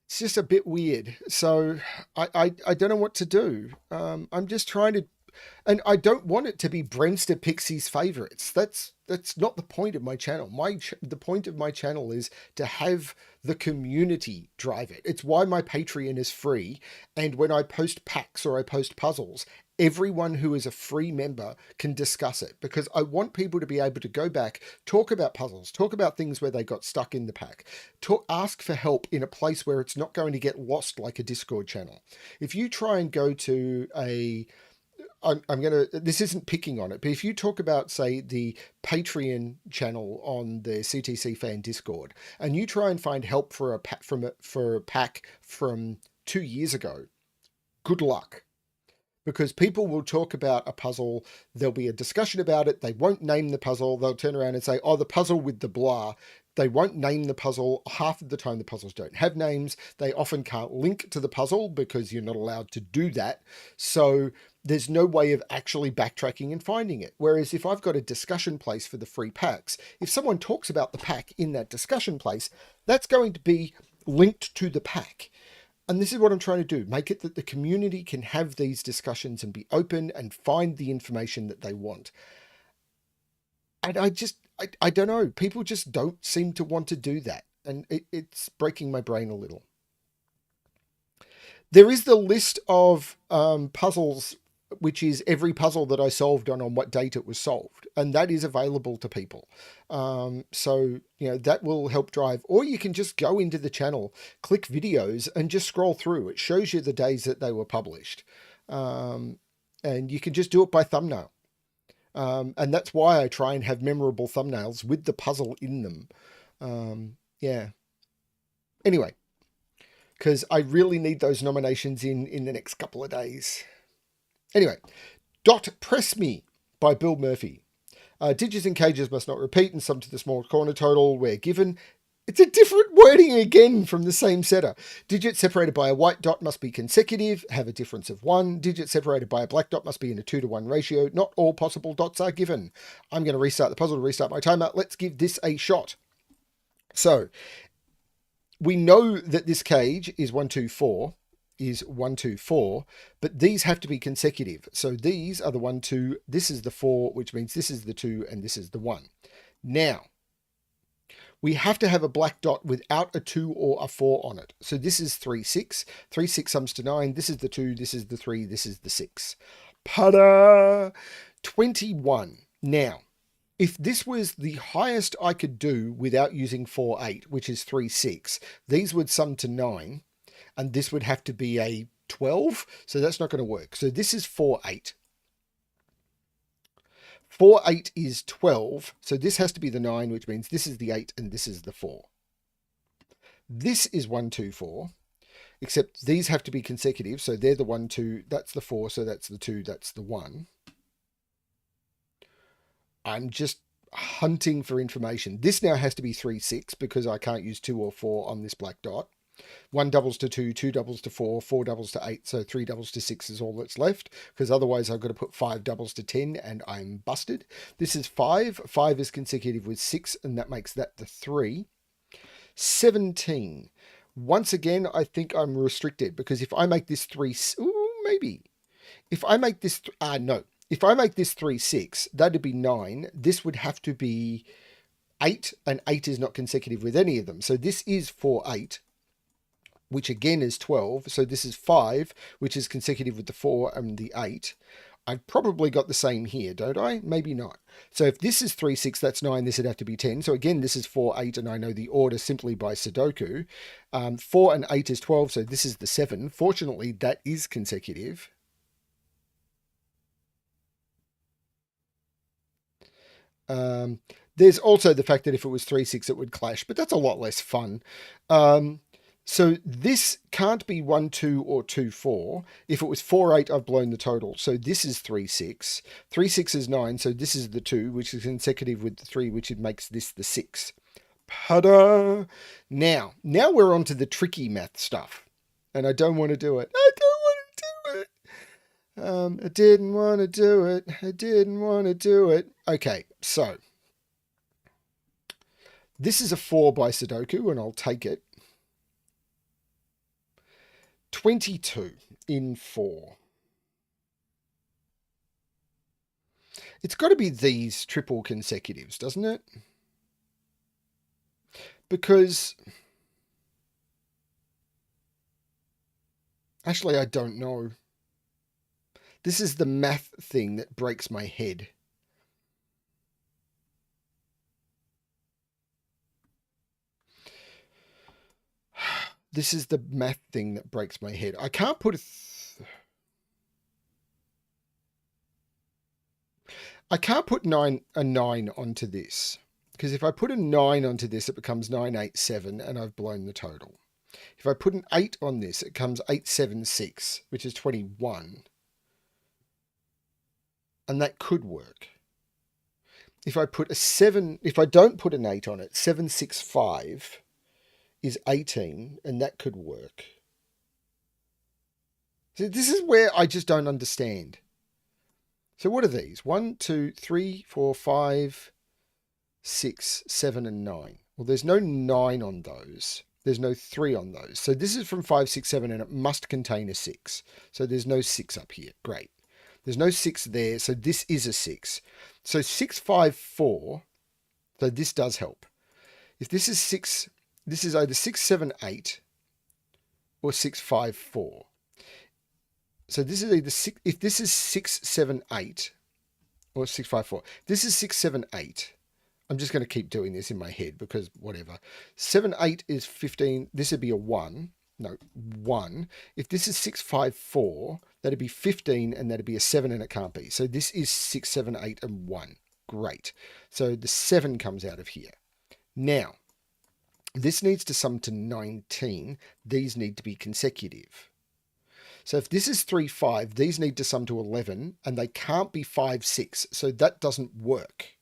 it's just a bit weird. So I don't know what to do. I'm just trying to, and I don't want it to be Bremster Pixie's favorites. That's not the point of my channel. The point of my channel is to have the community drive it. It's why my Patreon is free. And when I post packs or I post puzzles, everyone who is a free member can discuss it, because I want people to be able to go back, talk about puzzles, talk about things where they got stuck in the pack, ask for help in a place where it's not going to get lost like a Discord channel. If you try and go to this isn't picking on it, but if you talk about, say, the Patreon channel on the CTC fan Discord, and you try and find help for a pack from 2 years ago, good luck. Because people will talk about a puzzle, there'll be a discussion about it, they won't name the puzzle, they'll turn around and say, oh, the puzzle with the blah. They won't name the puzzle. Half of the time the puzzles don't have names. They often can't link to the puzzle because you're not allowed to do that. So there's no way of actually backtracking and finding it. Whereas if I've got a discussion place for the free packs, if someone talks about the pack in that discussion place, that's going to be linked to the pack. And this is what I'm trying to do. Make it that the community can have these discussions and be open and find the information that they want. And I don't know. People just don't seem to want to do that. And it's breaking my brain a little. There is the list of puzzles, which is every puzzle that I solved on what date it was solved. And that is available to people. So, that will help drive. Or you can just go into the channel, click videos, and just scroll through. It shows you the days that they were published. And you can just do it by thumbnail. And that's why I try and have memorable thumbnails with the puzzle in them. Yeah. Anyway, because I really need those nominations in the next couple of days. Anyway, Dot Press Me by Bill Murphy. Digits in cages must not repeat and sum to the small corner total where given. It's a different wording again from the same setter. Digits separated by a white dot must be consecutive, have a difference of 1. Digits separated by a black dot must be in a 2-to-1 ratio. Not all possible dots are given. I'm going to restart the puzzle to restart my timer. Let's give this a shot. So, we know that this cage is 1, 2, 4. Is 1, 2, 4, but these have to be consecutive. So these are the 1, 2, this is the 4, which means this is the 2, and this is the 1. Now, we have to have a black dot without a 2 or a 4 on it. So this is 3, 6. 3, 6 sums to 9. This is the 2, this is the 3, this is the 6. Pada! 21. Now, if this was the highest I could do without using 4, 8, which is 3, 6, these would sum to 9. And this would have to be a 12, so that's not going to work. So this is 4, 8. 4, 8 is 12, so this has to be the 9, which means this is the 8 and this is the 4. This is 1, 2, 4, except these have to be consecutive, so they're the 1, 2, that's the 4, so that's the 2, that's the 1. I'm just hunting for information. This now has to be 3, 6, because I can't use 2 or 4 on this black dot. 1 doubles to 2, 2 doubles to 4, 4 doubles to 8, so 3 doubles to 6 is all that's left, because otherwise I've got to put 5 doubles to 10 and I'm busted. This is 5. 5 is consecutive with 6, and that makes that the 3. 17. Once again, I think I'm restricted, because if I make this 3... Ooh, maybe. If I make this... no. If I make this 3, 6, that'd be 9. This would have to be 8, and 8 is not consecutive with any of them. So this is 4, 8. Which again is 12. So this is 5, which is consecutive with the 4 and the 8. I've probably got the same here, don't I? Maybe not. So if this is 3, 6, that's 9. This would have to be 10. So again, this is 4, 8, and I know the order simply by Sudoku. 4 and 8 is 12, so this is the 7. Fortunately, that is consecutive. There's also the fact that if it was 3, 6, it would clash, but that's a lot less fun. So this can't be 1, 2 or 2, 4. If it was 4, 8, I've blown the total. So this is 3, 6. 3, 6 is 9. So this is the 2, which is consecutive with the 3, which makes this the 6. Pada! Now we're on to the tricky math stuff. And I don't want to do it. I don't want to do it. I didn't want to do it. I didn't want to do it. Okay, so this is a 4 by Sudoku, and I'll take it. 22 in 4. It's got to be these triple consecutives, doesn't it? Because... actually, I don't know. This is the math thing that breaks my head. This is the math thing that breaks my head. I can't put I can't put a 9 onto this. Because if I put a 9 onto this, it becomes 987, and I've blown the total. If I put an 8 on this, it comes 876, which is 21. And that could work. If I put a 7, if I don't put an 8 on it, 765 is 18, and that could work. So this is where I just don't understand. So what are these? 1, 2, 3, 4, 5, 6, 7, and 9. Well, there's no 9 on those. There's no 3 on those. So this is from 5, 6, 7, and it must contain a 6. So there's no 6 up here. Great. There's no 6 there, so this is a 6. So 6, 5, 4, so this does help. If this is 6, this is either 6, 7, 8 or 6, 5, 4. So this is either 6, if this is 6, 7, 8 or 6, 5, 4. This is 6, 7, 8. I'm just going to keep doing this in my head because whatever. 7, 8 is 15. This would be a 1. No, 1. If this is 6, 5, 4, that'd be 15 and that'd be a 7 and it can't be. So this is 6, 7, 8 and 1. Great. So the 7 comes out of here. Now, this needs to sum to 19. These need to be consecutive. So if this is 3, 5, these need to sum to 11 and they can't be 5, 6. So that doesn't work.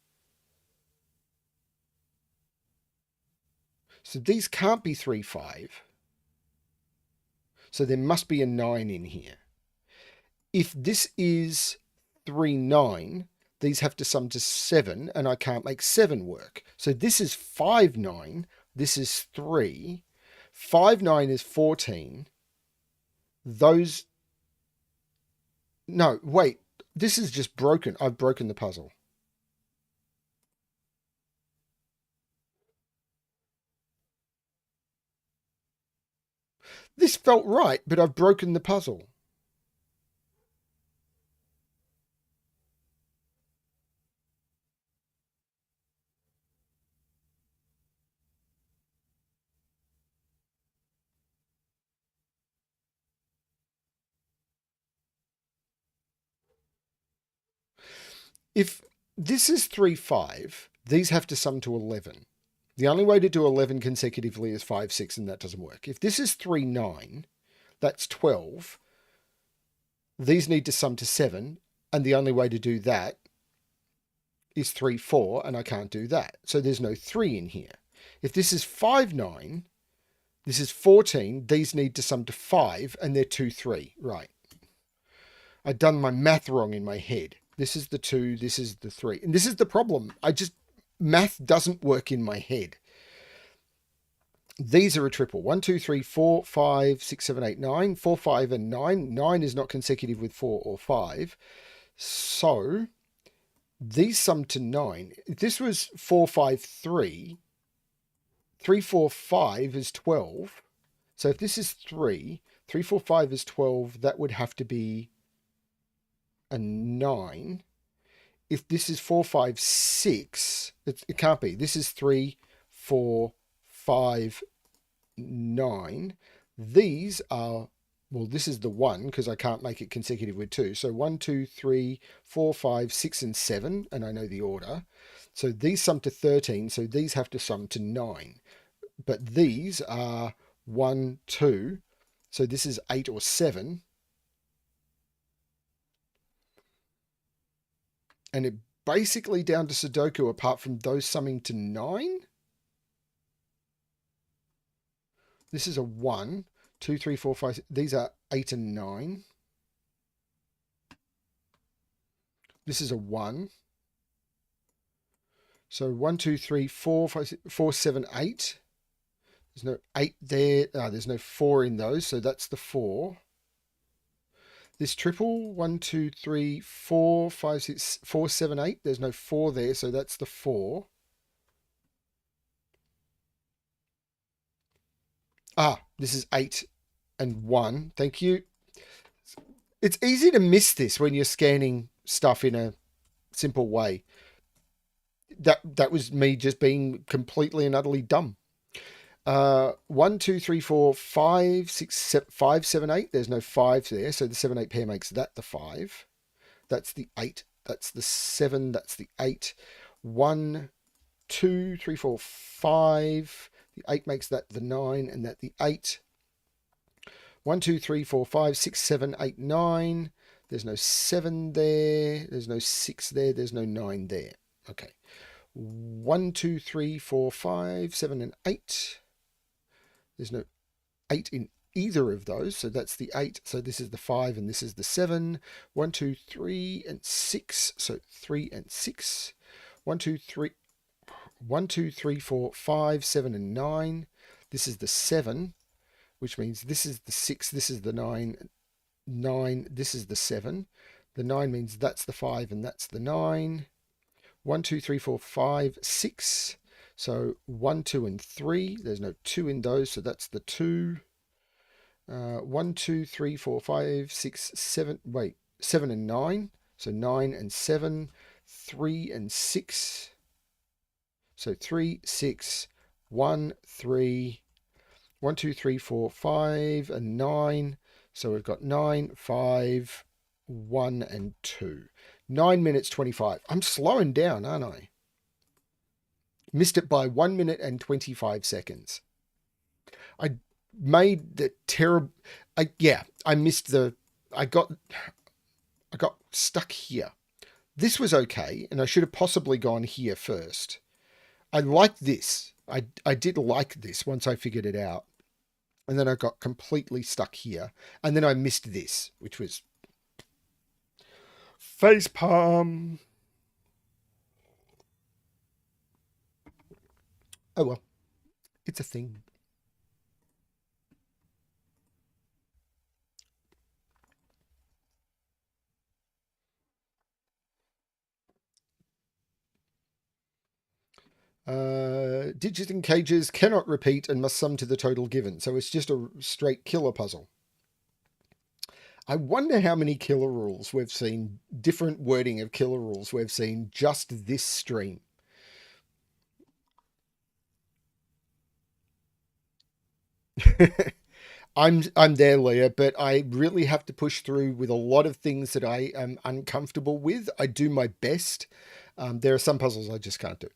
So these can't be 3, 5. So there must be a 9 in here. If this is 3, 9, these have to sum to 7, and I can't make 7 work. So this is 5, 9. This is 3. 5, 9 is 14. Those... No, wait. This is just broken. I've broken the puzzle. This felt right, but I've broken the puzzle. If this is 3, 5, these have to sum to 11. The only way to do 11 consecutively is 5, 6, and that doesn't work. If this is 3, 9, that's 12. These need to sum to 7, and the only way to do that is 3, 4, and I can't do that. So there's no 3 in here. If this is 5, 9, this is 14. These need to sum to 5, and they're 2, 3. Right. I'd done my math wrong in my head. This is the 2, this is the 3. And this is the problem. Math doesn't work in my head. These are a triple. 1, 2, 3, 4, 5, 6, 7, 8, 9. 4, 5, and 9. 9 is not consecutive with 4 or 5. So these sum to 9. If this was 4, 5, 3, 3, 4, 5 is 12. So if this is 3, 3, 4, 5 is 12, that would have to be a 9. If this is 4, 5, 6, it can't be. This is 3, 4, 5, 9. These are, well, this is the 1 because I can't make it consecutive with 2. So 1, 2, 3, 4, 5, 6, and 7, and I know the order. So these sum to 13, so these have to sum to 9. But these are 1, 2, so this is 8 or 7. And it basically down to Sudoku apart from those summing to 9. This is a 1, 2, 3, 4, 5. These are 8 and 9. This is a 1. So 1, 2, 3, 4, 5, 6, 4, 7, 8. There's no 8 there. There's no 4 in those. So that's the 4. This triple, 1, 2, 3, 4, 5, 6, 4, 7, 8. There's no 4 there. So that's the 4. This is 8 and 1. Thank you. It's easy to miss this when you're scanning stuff in a simple way. That was me just being completely and utterly dumb. 1, 2, 3, 4, 5, 6, 7, 5, 7, 8. There's no 5 there. So the 7, 8 pair makes that the 5. That's the 8. That's the 7. That's the 8. 1, 2, 3, 4, 5. The 8 makes that the 9 and that the 8. 1, 2, 3, 4, 5, 6, 7, 8, 9. There's no 7 there. There's no 6 there. There's no 9 there. Okay. 1, 2, 3, 4, 5, 7, and 8. There's no 8 in either of those. So that's the 8. So this is the 5 and this is the 7. 1, 2, 3, and 6. So 3 and 6. 1, 2, 3. 1, 2, 3, 4, 5, 7, and 9. This is the 7, which means this is the 6, this is the 9, 9, this is the 7. The 9 means that's the 5 and that's the 9. 1, 2, 3, 4, 5, 6. So 1, 2, and 3. There's no 2 in those, so that's the 2. 1, 2, 3, 4, 5, 6, 7. Wait, 7 and 9. So 9 and 7. 3 and 6. So 3, 6, 1, 3. 1, 2, 3, 4, 5, and 9. So we've got 9, 5, 1, and 2. 9 minutes 25. I'm slowing down, aren't I? Missed it by 1 minute and 25 seconds. I made the terrible. I missed the. I got stuck here. This was okay, and I should have possibly gone here first. I liked this. I did like this once I figured it out. And then I got completely stuck here. And then I missed this, which was facepalm. Oh well, it's a thing. Digits and cages cannot repeat and must sum to the total given. So it's just a straight killer puzzle. I wonder how many killer rules we've seen, different wording of killer rules we've seen just this stream. I'm there, Leah, but I really have to push through with a lot of things that I am uncomfortable with. I do my best. There are some puzzles I just can't do.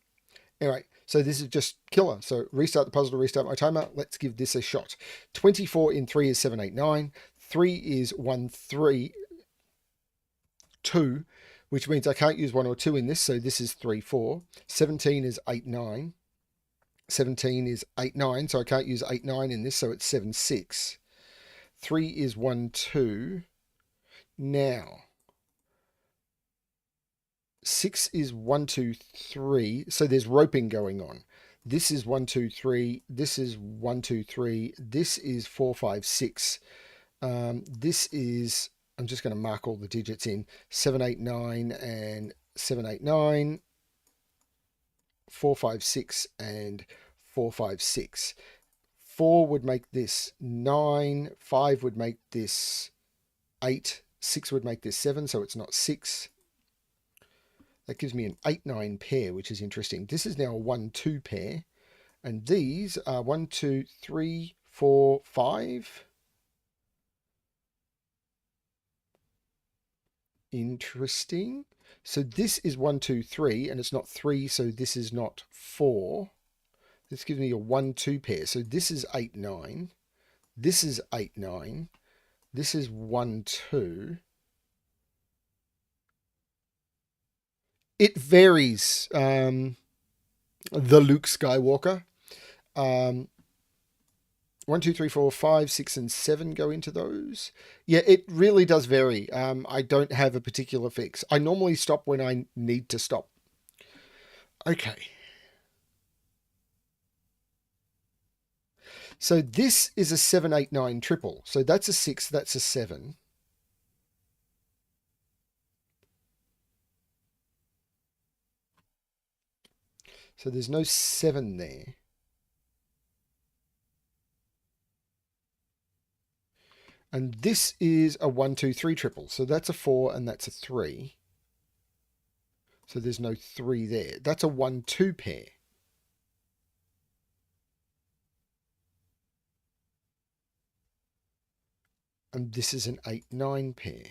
Anyway, so this is just killer. So restart the puzzle to restart my timer. Let's give this a shot. 24 in 3 is 7, 8, 9. 3 is 1, 3, 2, which means I can't use 1 or 2 in this. So this is 3, 4. 17 is 8, 9. 17 is 8, 9. So I can't use 8, 9 in this. So it's 7, 6. 3 is 1, 2. Now, 6 is 1, 2, 3. So there's roping going on. This is 1, 2, 3. This is 1, 2, 3. This is 4, 5, 6. This is, I'm just going to mark all the digits in, 7, 8, 9 and 7, 8, 9, 4, 5, 6 and 4, 5, 6. 4 would make this 9, 5 would make this 8, 6 would make this 7, so it's not 6. That gives me an 8-9 pair, which is interesting. This is now a 1-2 pair. And these are 1, 2, 3, 4, 5. Interesting. So this is 1, 2, 3, and it's not 3, so this is not 4. This gives me a 1-2 pair. So this is 8, 9. This is 8, 9. This is 1, 2. It varies. The Luke Skywalker. 1, 2, 3, 4, 5, 6, and 7 go into those. Yeah, it really does vary. I don't have a particular fix. I normally stop when I need to stop. Okay. So this is a 7, 8, 9 triple. So that's a 6, that's a 7. So there's no 7 there. And this is a 1, 2, 3 triple. So that's a 4 and that's a 3. So there's no 3 there. That's a 1, 2 pair. And this is an 8, 9 pair.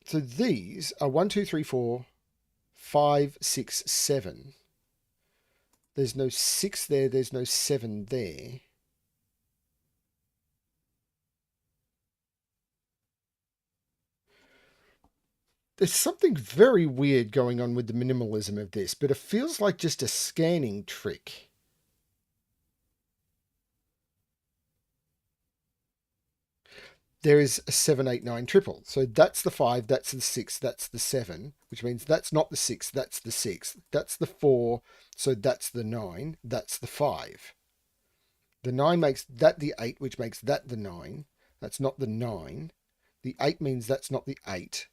So these are 1, 2, 3, 4, 5, 6, 7. There's no 6 there. There's no 7 there. There's something very weird going on with the minimalism of this, but it feels like just a scanning trick. There is a 7, 8, 9 triple. So that's the 5, that's the 6, that's the 7, which means that's not the 6, that's the 6. That's the 4, so that's the 9, that's the 5. The 9 makes that the 8, which makes that the 9. That's not the 9. The 8 means that's not the 8.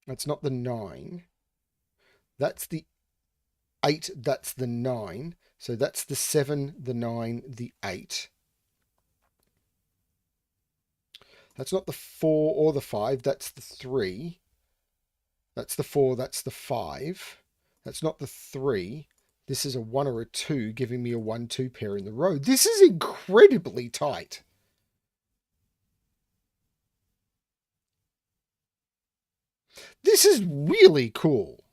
That's not the 9. That's the 8, that's the 9. So that's the 7, the 9, the 8. That's not the 4 or the 5, that's the 3. That's the 4, that's the 5. That's not the 3. This is a 1 or a 2, giving me a 1, 2 pair in the row. This is incredibly tight. This is really cool.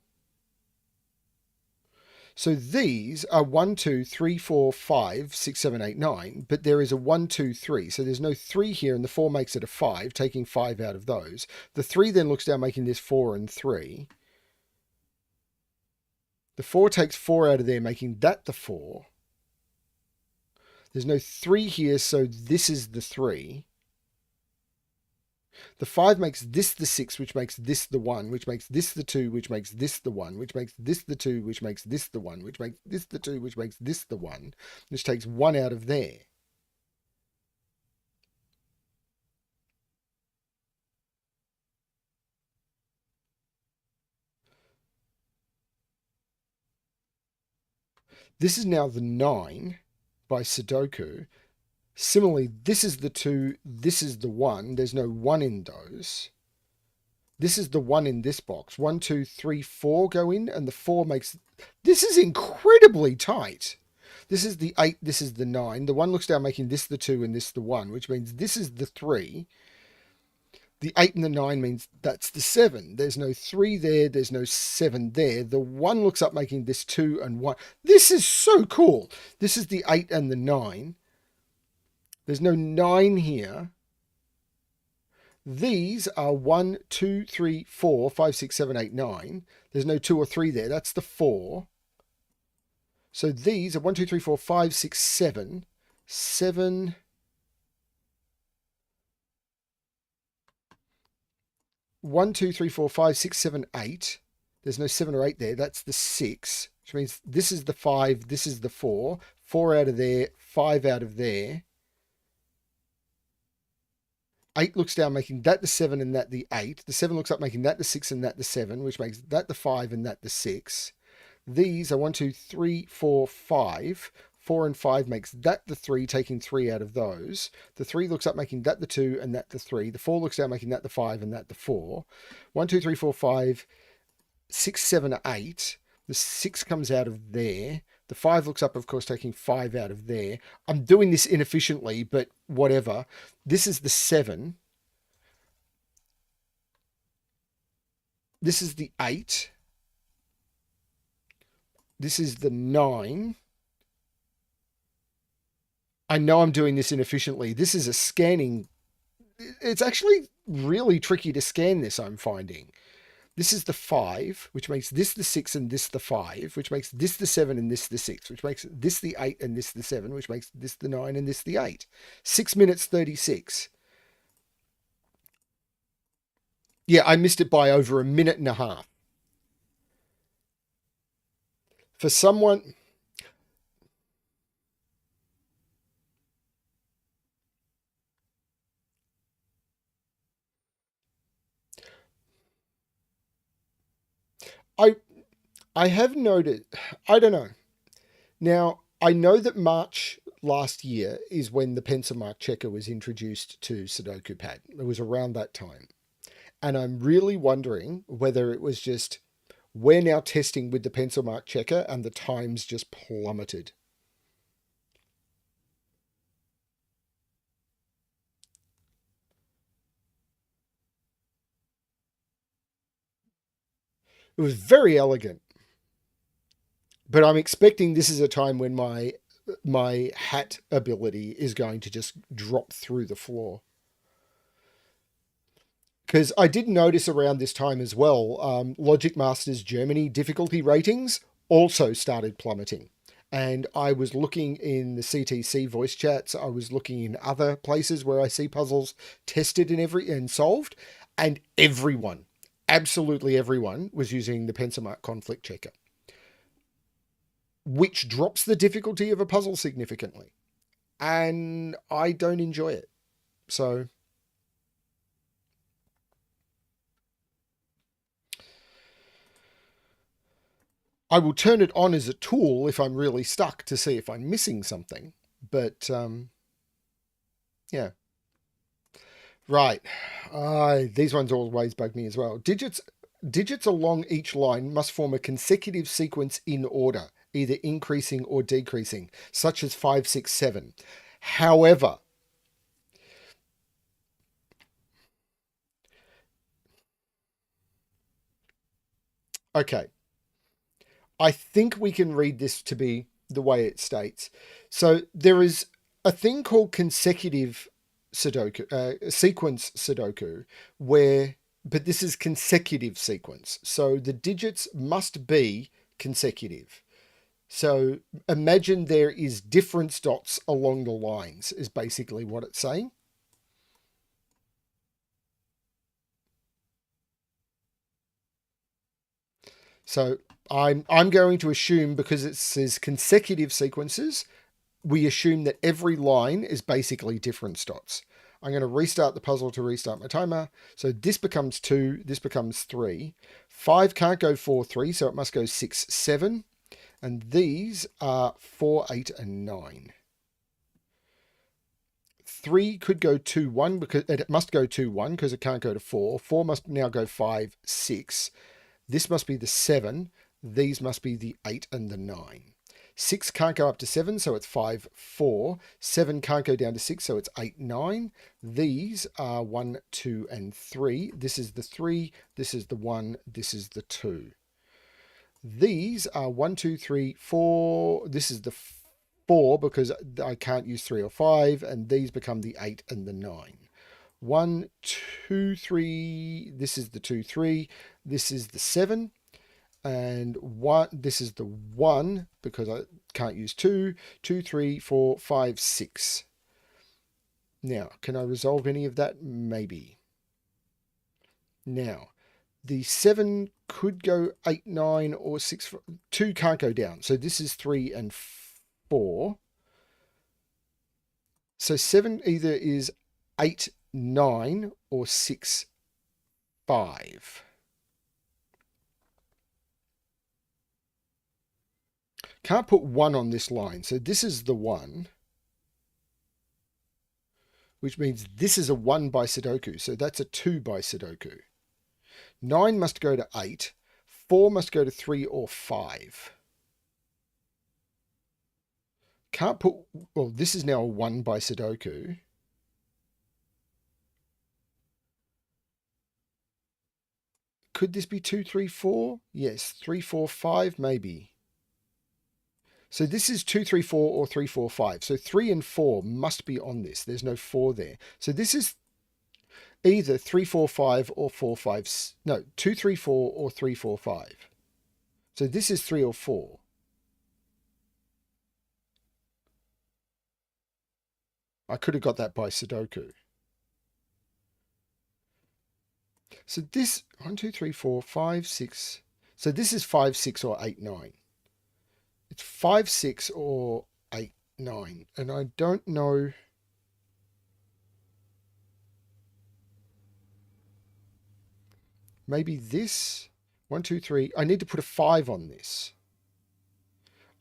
So these are 1, 2, 3, 4, 5, 6, 7, 8, 9, but there is a 1, 2, 3. So there's no 3 here, and the 4 makes it a 5, taking 5 out of those. The 3 then looks down, making this 4 and 3. The 4 takes 4 out of there, making that the 4. There's no 3 here, so this is the 3. The 5 makes this the 6, which makes this the 1, which makes this the 2, which makes this the 1, which makes this the 2, which makes this the 1, which makes this the 2, which makes this the 1, which takes 1 out of there. This is now the 9 by Sudoku. Similarly, this is the 2, this is the 1. There's no 1 in those. This is the 1 in this box. 1, 2, 3, 4 go in, and the 4 makes... This is incredibly tight. This is the 8, this is the 9. The 1 looks down, making this the 2 and this the 1, which means this is the 3. The 8 and the 9 means that's the 7. There's no 3 there. There's no 7 there. The 1 looks up, making this 2 and 1. This is so cool. This is the 8 and the 9. There's no 9 here. These are 1, 2, 3, 4, 5, 6, 7, 8, 9. There's no 2 or 3 there. That's the 4. So these are 1, 2, 3, 4, 5, 6, 7. 7... 1, 2, 3, 4, 5, 6, 7, 8. There's no 7 or 8 there. That's the 6, which means this is the 5, this is the 4. 4 out of there, 5 out of there. 8 looks down, making that the 7 and that the 8. The 7 looks up, making that the 6 and that the 7, which makes that the 5 and that the 6. These are 1, 2, 3, 4, 5. 4 and 5 makes that the 3, taking 3 out of those. The 3 looks up, making that the 2 and that the 3. The 4 looks down, making that the 5 and that the 4. 1, 2, 3, 4, 5, 6, 7, 8. The 6 comes out of there. The 5 looks up, of course, taking 5 out of there. I'm doing this inefficiently, but whatever. This is the 7. This is the 8. This is the 9. I know I'm doing this inefficiently. This is a scanning. It's actually really tricky to scan this, I'm finding. This is the 5, which makes this the 6 and this the 5, which makes this the 7 and this the 6, which makes this the 8 and this the 7, which makes this the 9 and this the 8. 6 minutes 36. Yeah, I missed it by over a minute and a half. For someone... I have noted, I don't know. Now, I know that March last year is when the pencil mark checker was introduced to Sudoku Pad. It was around that time. And I'm really wondering whether it was just, we're now testing with the pencil mark checker and the times just plummeted. It was very elegant. But I'm expecting this is a time when my hat ability is going to just drop through the floor. Because I did notice around this time as well, Logic Masters Germany difficulty ratings also started plummeting. And I was looking in the CTC voice chats. I was looking in other places where I see puzzles tested and solved, and everyone, absolutely everyone, was using the Pensamark conflict checker, which drops the difficulty of a puzzle significantly. And I don't enjoy it. So I will turn it on as a tool if I'm really stuck to see if I'm missing something. But yeah. Right. These ones always bug me as well. Digits along each line must form a consecutive sequence in order, either increasing or decreasing, such as 5, 6, 7. However, okay, I think we can read this to be the way it states. So there is a thing called consecutive Sudoku, sequence Sudoku, where, but this is consecutive sequence. So the digits must be consecutive. So imagine there is difference dots along the lines is basically what it's saying. So I'm going to assume, because it says consecutive sequences, we assume that every line is basically difference dots. I'm going to restart the puzzle to restart my timer. So this becomes 2, this becomes 3. 5 can't go 4, 3, so it must go 6, 7. And these are 4, 8, and 9. 3 could go 2, 1, because it must go 2, 1 because it can't go to 4. 4 must now go 5, 6. This must be the 7. These must be the 8 and the 9. 6 can't go up to 7, so it's 5, 4. 7 can't go down to 6, so it's 8, 9. These are 1, 2, and 3. This is the 3, this is the 1, this is the 2. These are 1, 2, 3, 4. This is the 4 because I can't use 3 or 5, and these become the 8 and the 9. 1, 2, 3. This is the 2, 3. This is the 7. And 1. This is the 1 because I can't use 2. 2, 3, 4, 5, 6. Now, can I resolve any of that? Maybe. Now, the 7 could go 8, 9, or 6. 2 can't go down. So this is 3 and 4. So 7 either is 8, 9, or 6, 5. Can't put 1 on this line. So this is the 1, which means this is a 1 by Sudoku. So that's a 2 by Sudoku. 9 must go to 8. 4 must go to 3 or 5. Can't put, well, this is now a 1 by Sudoku. Could this be 2, 3, 4? Yes, 3, 4, 5, maybe. So this is 2, 3, 4 or 3, 4, 5. So 3 and 4 must be on this. There's no 4 there. So this is either 3, 4, 5 or 4, 5. No, 2, 3, 4 or 3, 4, 5. So this is 3 or 4. I could have got that by Sudoku. So this 1, 2, 3, 4, 5, 6. So this is 5, 6 or 8, 9. It's 5, 6 or 8, 9. And I don't know. Maybe this 1, 2, 3. I need to put a 5 on this.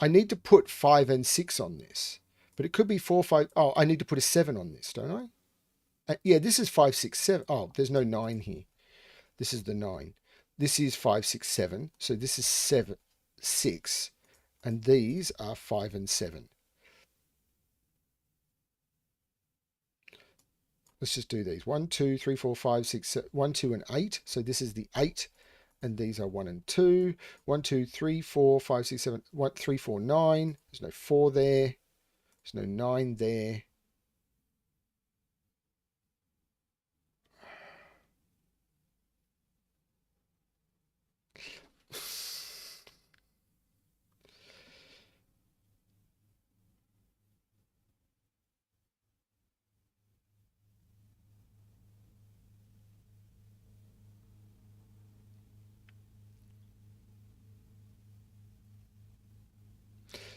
I need to put 5 and 6 on this. But it could be 4, 5. Oh, I need to put a 7 on this, don't I? Yeah, this is 5, 6, 7. Oh, there's no 9 here. This is the 9. This is 5, 6, 7. So this is 7, 6. And these are 5 and 7. Let's just do these. 1, 2, 3, 4, 5, 6, 7, 1, 2, and 8. So this is the 8. And these are 1 and 2. 1, 2, 3, 4, 5, 6, 7, 1, 3, 4, 9. There's no 4 there. There's no 9 there.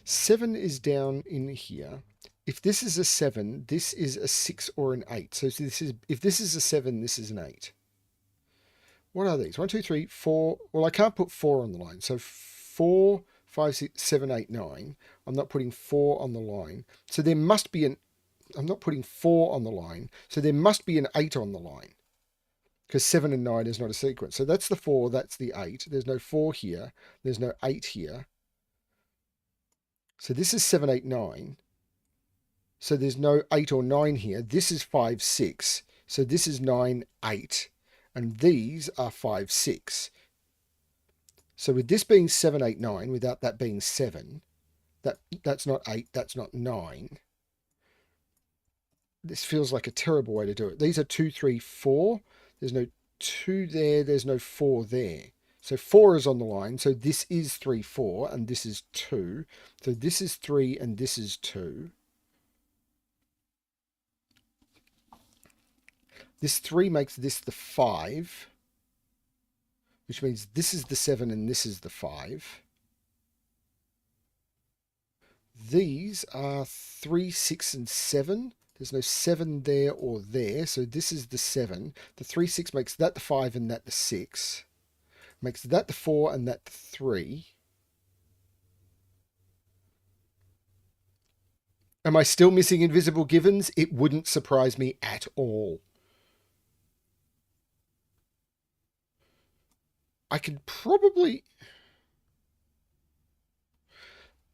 7 is down in here. If this is a 7, this is a 6 or an 8. So this is, if this is a 7, this is an 8. What are these? 1, 2, 3, 4. Well, I can't put 4 on the line. So 4, 5, 6, 7, 8, 9. I'm not putting 4 on the line. So there must be an... I'm not putting 4 on the line. So there must be an 8 on the line. Because 7 and 9 is not a sequence. So that's the 4, that's the 8. There's no 4 here. There's no 8 here. So this is 7, 8, 9. So there's no 8 or 9 here. This is 5, 6. So this is 9, 8. And these are 5, 6. So with this being 7, 8, 9, without that being 7, that's not 8, that's not 9. This feels like a terrible way to do it. These are 2, 3, 4. There's no 2 there. There's no 4 there. So 4 is on the line. So this is 3, 4, and this is 2. So this is 3, and this is 2. This 3 makes this the 5, which means this is the 7 and this is the 5. These are 3, 6, and 7. There's no 7 there or there, so this is the 7. The 3, 6 makes that the 5 and that the 6. Makes that the 4 and that the 3. Am I still missing invisible givens? It wouldn't surprise me at all. I could probably...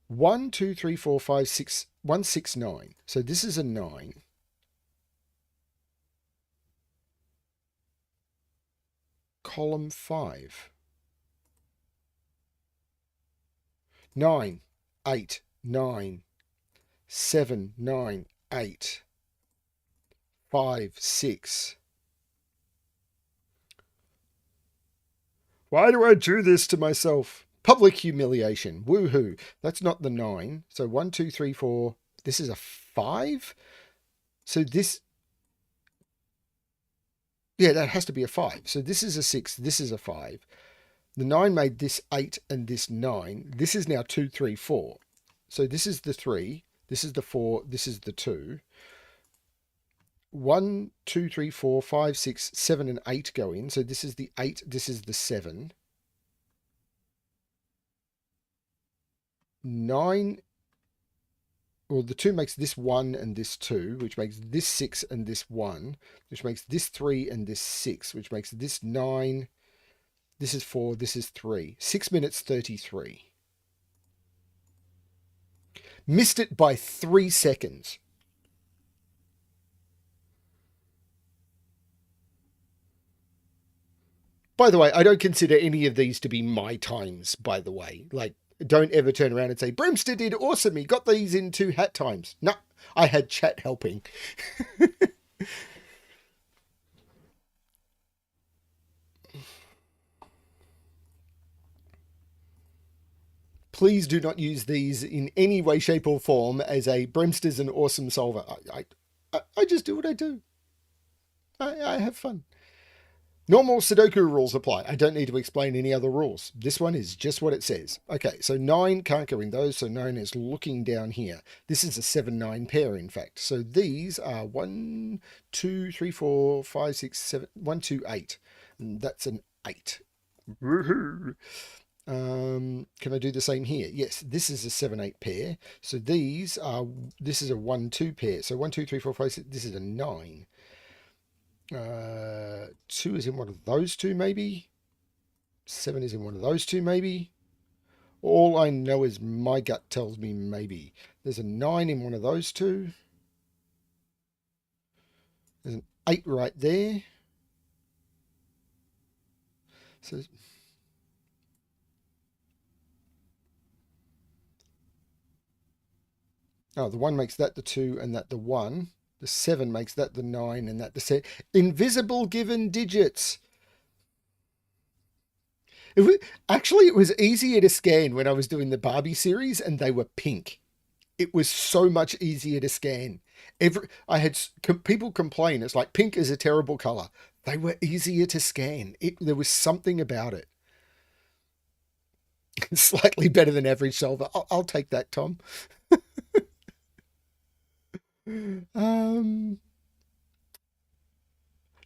1, 2, 3, 4, 5, 6, 1, 6, 9. So this is a 9. Column 5. 9, 8, 9, 7, 9, 8, 5, 6. Why do I do this to myself? Public humiliation. Woohoo. That's not the 9. So 1, 2, 3, 4. This is a 5. So this... Yeah, that has to be a 5. So this is a 6. This is a 5. The 9 made this 8 and this 9. This is now 2, 3, 4. So this is the 3. This is the 4. This is the 2. 1, 2, 3, 4, 5, 6, 7, and 8 go in. So this is the 8. This is the 7. 9, well, the 2 makes this 1 and this 2, which makes this 6 and this 1, which makes this 3 and this 6, which makes this 9, this is 4, this is 3. 6 minutes 33. Missed it by 3 seconds. By the way, I don't consider any of these to be my times, by the way. Like, don't ever turn around and say, BremSter did awesome, he got these in 2 hat times. No, I had chat helping. Please do not use these in any way, shape, or form as a BremSter's an awesome solver. I just do what I do. I have fun. Normal Sudoku rules apply. I don't need to explain any other rules. This one is just what it says. Okay, so 9 can't go in those, so 9 is looking down here. This is a 7-9 pair, in fact. So these are 1, 2, 3, 4, 5, 6, 7, 1, 2, 8. And that's an 8. Woohoo! Can I do the same here? Yes, this is a 7-8 pair. So these are, this is a 1-2 pair. So 1, 2, 3, 4, 5, 6, this is a 9. 2 is in one of those two, maybe. 7 is in one of those two, maybe. All I know is my gut tells me maybe. There's a 9 in one of those two. There's an 8 right there. So oh, the 1 makes that the 2 and that the 1. The 7 makes that the 9 and that the 7. Invisible given digits. Actually, it was easier to scan when I was doing the Barbie series and they were pink. It was so much easier to scan. I had people complain, it's like pink is a terrible color. They were easier to scan. There was something about it. Slightly better than average solver. I'll take that, Tom. Don't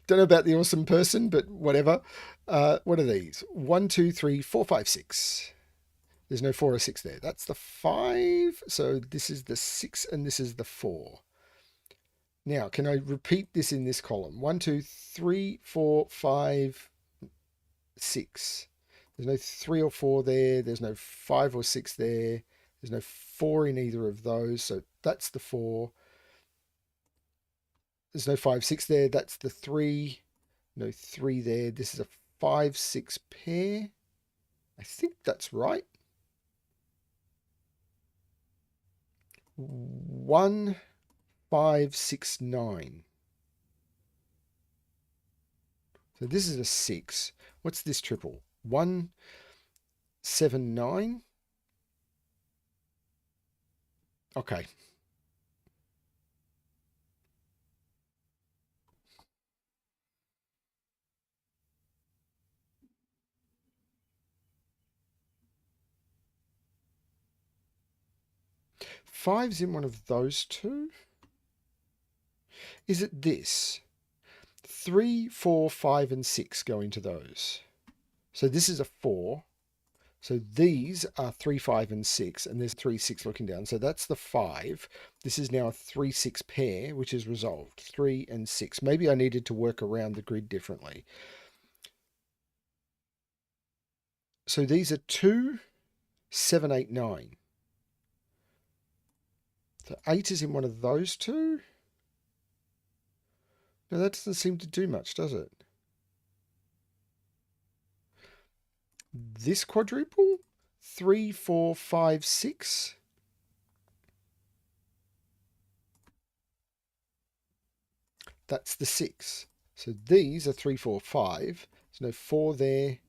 know about the awesome person, but whatever. What are these? 1, 2, 3, 4, 5, 6. There's no 4 or 6 there. That's the 5. So this is the 6 and this is the 4. Now, can I repeat this in this column? 1, 2, 3, 4, 5, 6. There's no 3 or 4 there. There's no 5 or 6 there. There's no 4 in either of those. So that's the 4. There's no 5, 6 there. That's the 3. No 3 there. This is a 5, 6 pair. I think that's right. 1, 5, 6, 9. So this is a 6. What's this triple? 1, 7, 9. Okay. Five's in one of those two. Is it this? 3, 4, 5, and 6 go into those. So this is a 4. So these are 3, 5, and 6, and there's 3, 6 looking down. So that's the 5. This is now a 3, 6 pair, which is resolved. 3 and 6. Maybe I needed to work around the grid differently. So these are 2, 7, 8, 9. So 8 is in one of those two. No, that doesn't seem to do much, does it? This quadruple? 3, 4, 5, 6. That's the 6. So these are 3, 4, 5. There's no 4 there.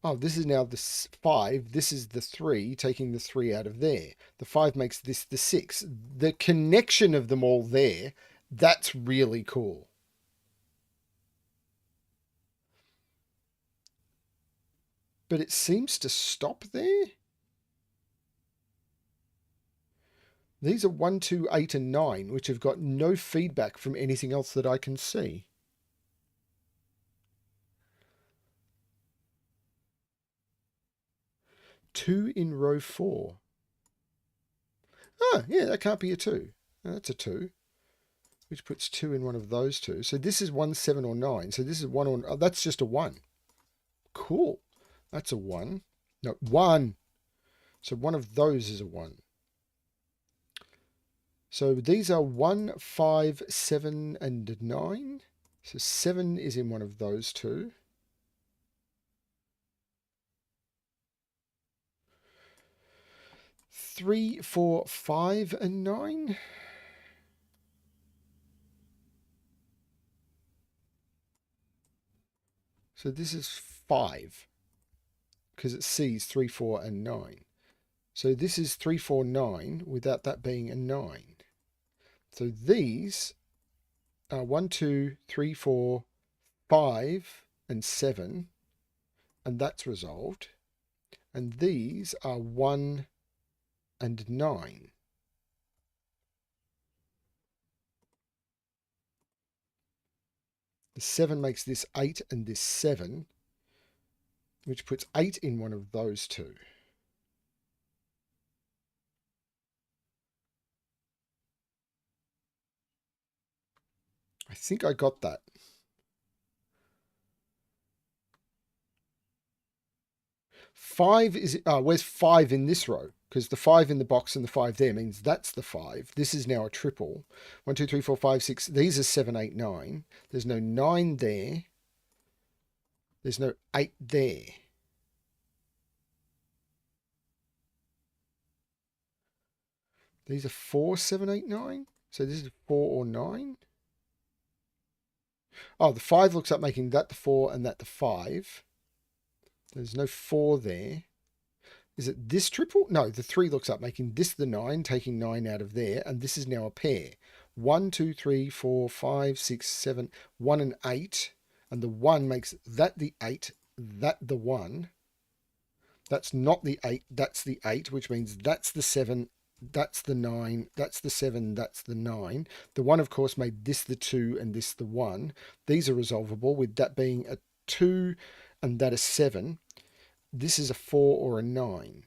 Oh, this is now the 5. This is the 3, taking the 3 out of there. The 5 makes this the 6. The connection of them all there, that's really cool. But it seems to stop there. These are 1, 2, 8, and 9, which have got no feedback from anything else that I can see. Two in row 4. Oh, yeah, that can't be a 2. No, that's a 2, which puts 2 in one of those two. So this is 1, 7, or 9. So this is 1 or... Oh, that's just a 1. Cool. That's a 1. No, 1. So one of those is a 1. So these are 1, 5, 7, and 9. So 7 is in one of those two. 3, 4, 5, and 9. So this is 5 because it sees 3, 4, and 9. So this is 3, 4, 9 without that being a 9. So these are 1, 2, 3, 4, 5, and 7, and that's resolved. And these are 1 and 9. The 7 makes this 8 and this 7, which puts 8 in one of those two. I think I got that. Five is, where's 5 in this row? Because the 5 in the box and the 5 there means that's the 5. This is now a triple. 1, 2, 3, 4, 5, 6. These are 7, 8, 9. There's no 9 there. There's no 8 there. These are 4, 7, 8, 9. So this is 4 or 9. Oh, the 5 looks like making that the 4 and that the 5. There's no 4 there. Is it this triple? No, the 3 looks up, making this the 9, taking 9 out of there, and this is now a pair. 1, 2, 3, 4, 5, 6, 7, 1 and 8, and the 1 makes that the 8 that the 1. That's not the 8, that's the 8, which means that's the 7, that's the 9, that's the 7, that's the 9. The 1, of course, made this the 2 and this the 1. These are resolvable with that being a 2 and that a 7. This is a 4 or a 9.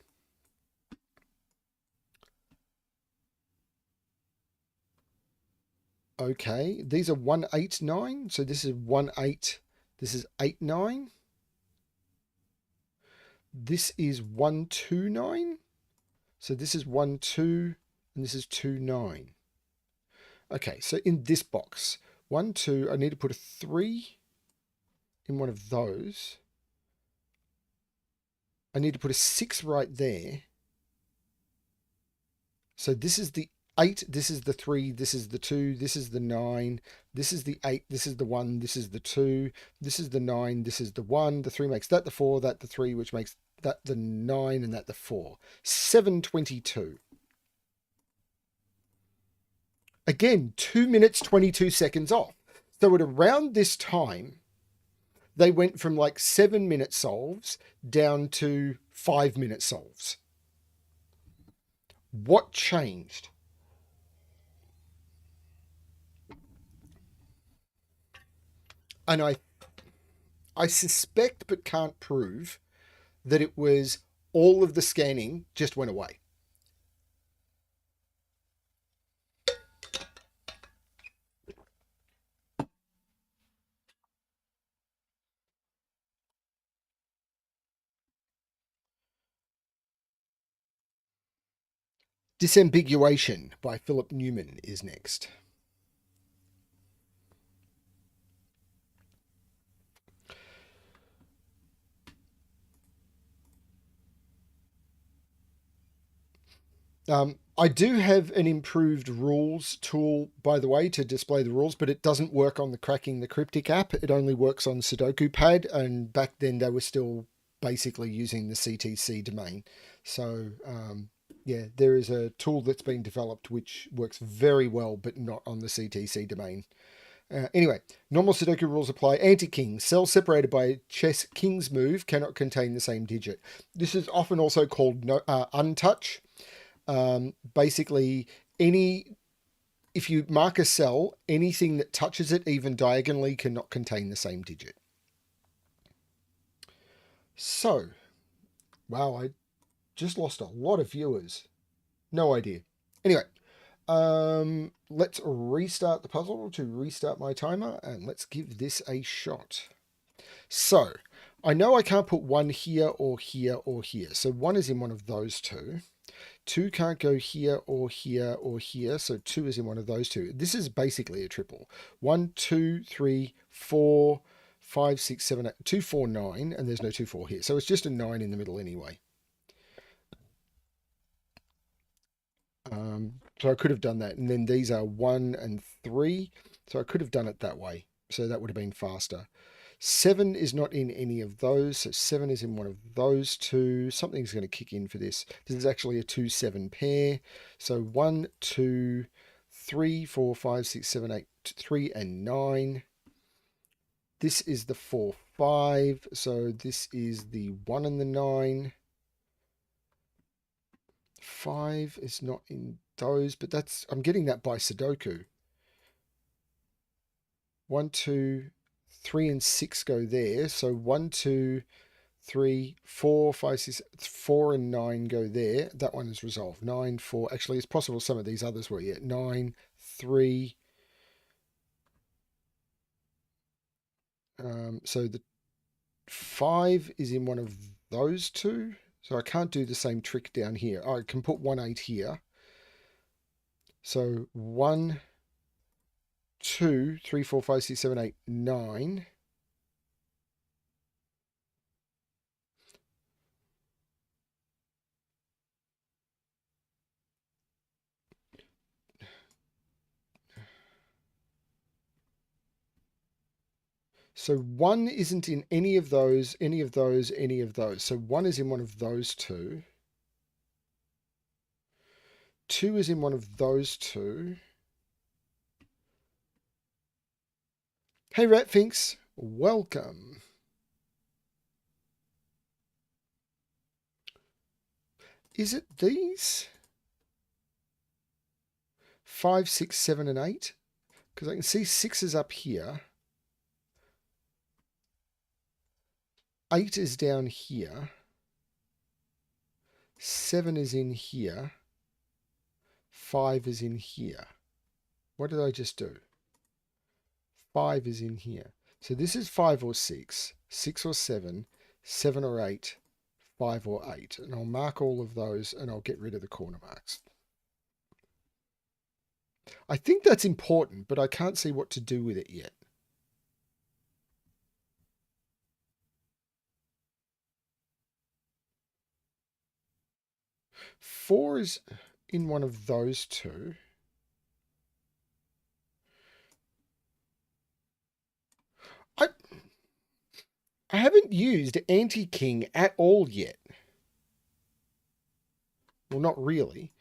Okay, these are 1, 8, 9. So this is 1, 8. This is 8, 9. This is 1, 2, 9. So this is 1, 2, and this is 2, 9. Okay, so in this box, 1, 2, I need to put a 3 in one of those. I need to put a 6 right there. So this is the 8, this is the 3, this is the 2, this is the 9, this is the 8, this is the 1, this is the 2, this is the 9, this is the 1, the 3 makes that the 4, that the 3, which makes that the 9, and that the 4. 722. Again, 2 minutes, 22 seconds off. So at around this time, they went from like 7-minute solves down to 5-minute solves. What changed? And I suspect but can't prove that it was all of the scanning just went away. Disambiguation by Philip Newman is next. I do have an improved rules tool, by the way, to display the rules, but it doesn't work on the Cracking the Cryptic app. It only works on Sudoku Pad, and back then they were still basically using the CTC domain. So, yeah, there is a tool that's been developed which works very well, but not on the CTC domain. Anyway, normal Sudoku rules apply. Anti-king. Cells separated by a chess king's move cannot contain the same digit. This is often also called untouch. Basically, if you mark a cell, anything that touches it, even diagonally, cannot contain the same digit. So, wow, I just lost a lot of viewers. No idea. Anyway, let's restart the puzzle to restart my timer, and let's give this a shot. So, I know I can't put 1 here or here or here. So 1 is in one of those two. 2 can't go here or here or here, so 2 is in one of those two. This is basically a triple. 1, 2, 3, 4, 5, 6, 7, 8, 2, 4, 9, and there's no 2, 4 here. So it's just a 9 in the middle anyway. So I could have done that. And then these are 1 and 3. So I could have done it that way. So that would have been faster. 7 is not in any of those. So 7 is in one of those two. Something's going to kick in for this. This is actually a 2-7 pair. So 1, 2, 3, 4, 5, 6, 7, 8, 3, and 9. This is the 4, 5. So this is the 1 and the 9. 5 is not in those, but that's, I'm getting that by Sudoku. 1, 2, 3, and 6 go there. So 1, 2, 3, 4, 5, 6, 4, and 9 go there. That one is resolved. 9, 4. Actually, it's possible some of these others were yet. 9, 3. So the 5 is in one of those two. So I can't do the same trick down here. I can put 1, 8 here. So 1, 2, 3, 4, 5, 6, 7, 8, 9. So 1 isn't in any of those, any of those, any of those. So 1 is in one of those two. 2 is in one of those two. Hey, Ratfinks, welcome. Is it these? 5, 6, 7, and 8? Because I can see 6 is up here. 8 is down here. 7 is in here. 5 is in here. What did I just do? 5 is in here. So this is 5 or 6, 6 or 7, 7 or 8, 5 or 8. And I'll mark all of those and I'll get rid of the corner marks. I think that's important, but I can't see what to do with it yet. Four is in one of those two. I haven't used anti-king at all yet. Well, not really.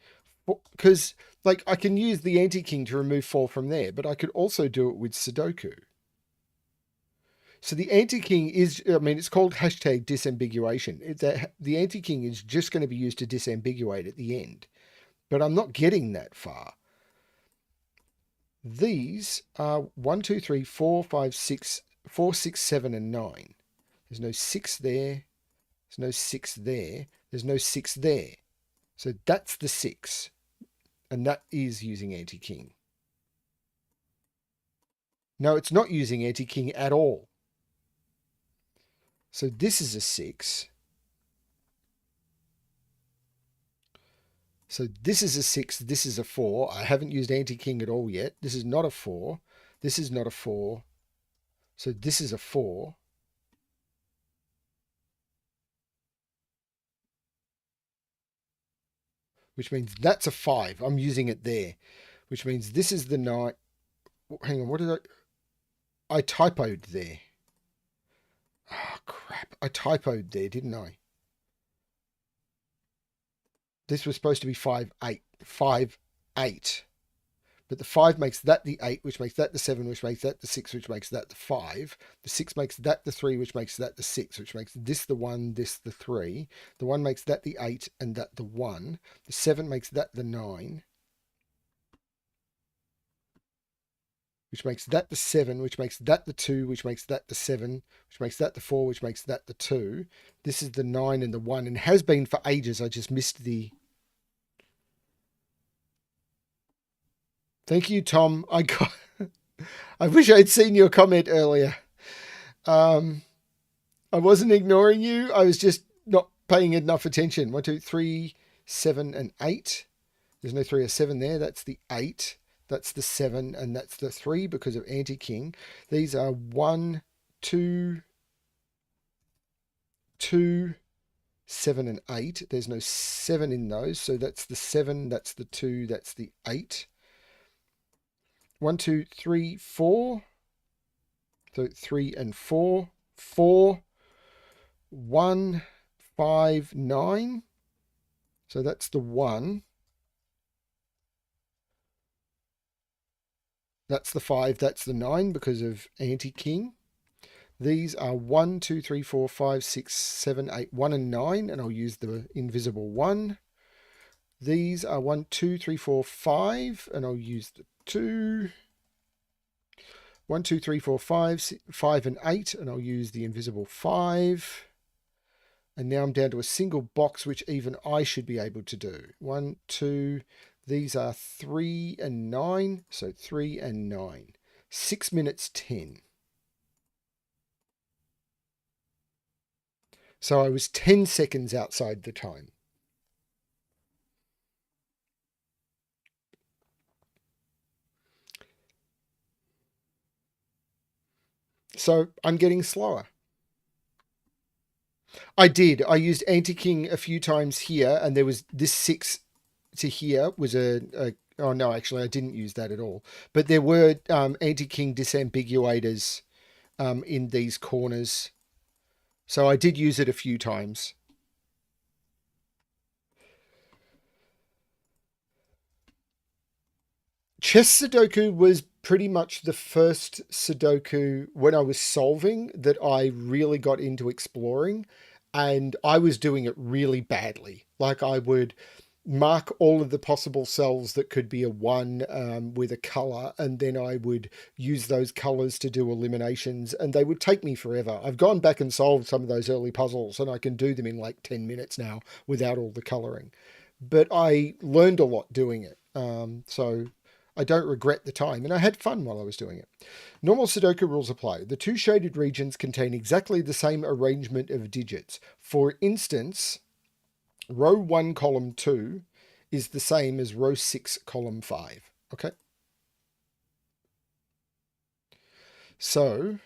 Because, like, I can use the anti-king to remove 4 from there, but I could also do it with Sudoku. So the anti-king is, I mean, it's called hashtag disambiguation. The anti-king is just going to be used to disambiguate at the end. But I'm not getting that far. These are 1, 2, 3, 4, 5, 6, 4, 6, 7, and 9. There's no 6 there. There's no 6 there. There's no 6 there. So that's the 6. And that is using anti-king. No, it's not using anti-king at all. So this is a 6. So this is a 6. This is a 4. I haven't used anti-king at all yet. This is not a 4. This is not a 4. So this is a 4. Which means that's a 5. I'm using it there. Which means this is the 9. Hang on, what did I typoed there. Oh, crap. I typoed there, didn't I? This was supposed to be 5, 8. 5, 8. But the 5 makes that the 8, which makes that the 7, which makes that the 6, which makes that the 5. The 6 makes that the 3, which makes that the 6, which makes this the 1, this the 3. The 1 makes that the 8 and that the 1. The 7 makes that the 9. Which makes that the 7, which makes that the 2, which makes that the 7, which makes that the 4, which makes that the 2. This is the 9 and the 1, and has been for ages. I just missed the... Thank you, Tom. I wish I'd seen your comment earlier. I wasn't ignoring you. I was just not paying enough attention. 1, 2, 3, 7, and 8. There's no 3 or 7 there. That's the 8. That's the 7, and that's the 3 because of anti-king. These are 1, 2, 2, 7, and 8. There's no 7 in those, so that's the 7, that's the 2, that's the 8. 1, 2, 3, 4. So 3 and 4. 4, 1, 5, 9. So that's the 1. That's the 5, that's the 9 because of anti-king. These are 1, 2, 3, 4, 5, 6, 7, 8, 1 and 9, and I'll use the invisible 1. These are 1, 2, 3, 4, 5, and I'll use the 2. 1, 2, 3, 4, 5, 5 and 8, and I'll use the invisible 5. And now I'm down to a single box, which even I should be able to do. 1, 2, these are 3 and 9, so 3 and 9. 6 minutes 10. So I was 10 seconds outside the time. So I'm getting slower. I did. I used anti-king a few times here, and there was this 6 to here was oh no, actually I didn't use that at all. But there were anti-king disambiguators in these corners. So I did use it a few times. Chess Sudoku was pretty much the first Sudoku when I was solving that I really got into exploring. And I was doing it really badly. Like I would mark all of the possible cells that could be a 1 with a color, and then I would use those colors to do eliminations, and they would take me forever. I've gone back and solved some of those early puzzles, and I can do them in like 10 minutes now without all the coloring. But I learned a lot doing it. So I don't regret the time, and I had fun while I was doing it. Normal Sudoku rules apply. The two shaded regions contain exactly the same arrangement of digits. For instance, row 1, column 2 is the same as row 6, column 5. Okay? So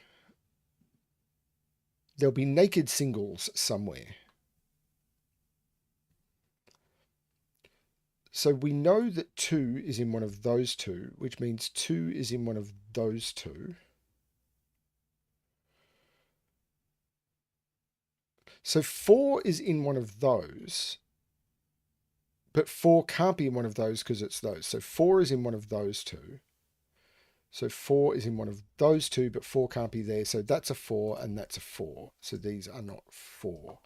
there'll be naked singles somewhere. So we know that 2 is in one of those two, which means 2 is in one of those two. So 4 is in one of those, but 4 can't be in one of those because it's those. So 4 is in one of those two. So 4 is in one of those two, but 4 can't be there. So that's a 4 and that's a 4. So these are not 4.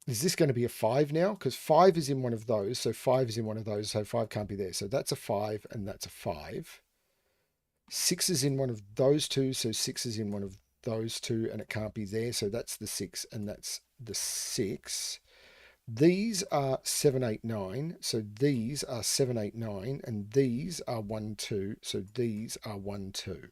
Is this going to be a 5 now? Because 5 is in one of those. So 5 is in one of those. So 5 can't be there. So that's a 5 and that's a 5. 6 is in one of those two. So 6 is in one of those two and it can't be there. So that's the 6 and that's the 6. These are 7, 8, 9. So these are 7, 8, 9. And these are 1, 2. So these are 1, 2.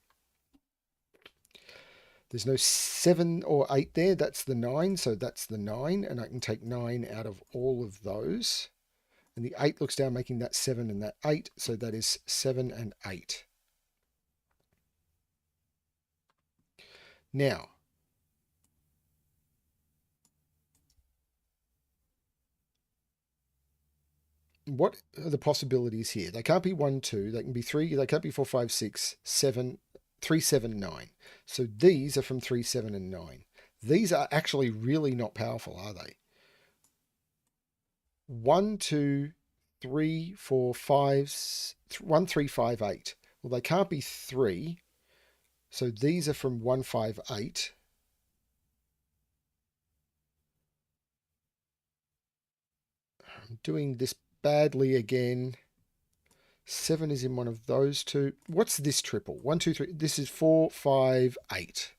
There's no 7 or 8 there. That's the 9. So that's the 9. And I can take 9 out of all of those. And the 8 looks down, making that 7 and that 8. So that is 7 and 8. Now, what are the possibilities here? They can't be 1, 2. They can be 3. They can't be 4, 5, 6, 7, 3, 7, 9. So these are from 3, 7, and 9. These are actually really not powerful, are they? 1, 2, 3, 4, 5, 1, 3, 5, 8. Well, they can't be 3. So these are from 1, 5, 8. I'm doing this badly again. 7 is in one of those two. What's this triple? 1, 2, 3. This is 4, 5, 8.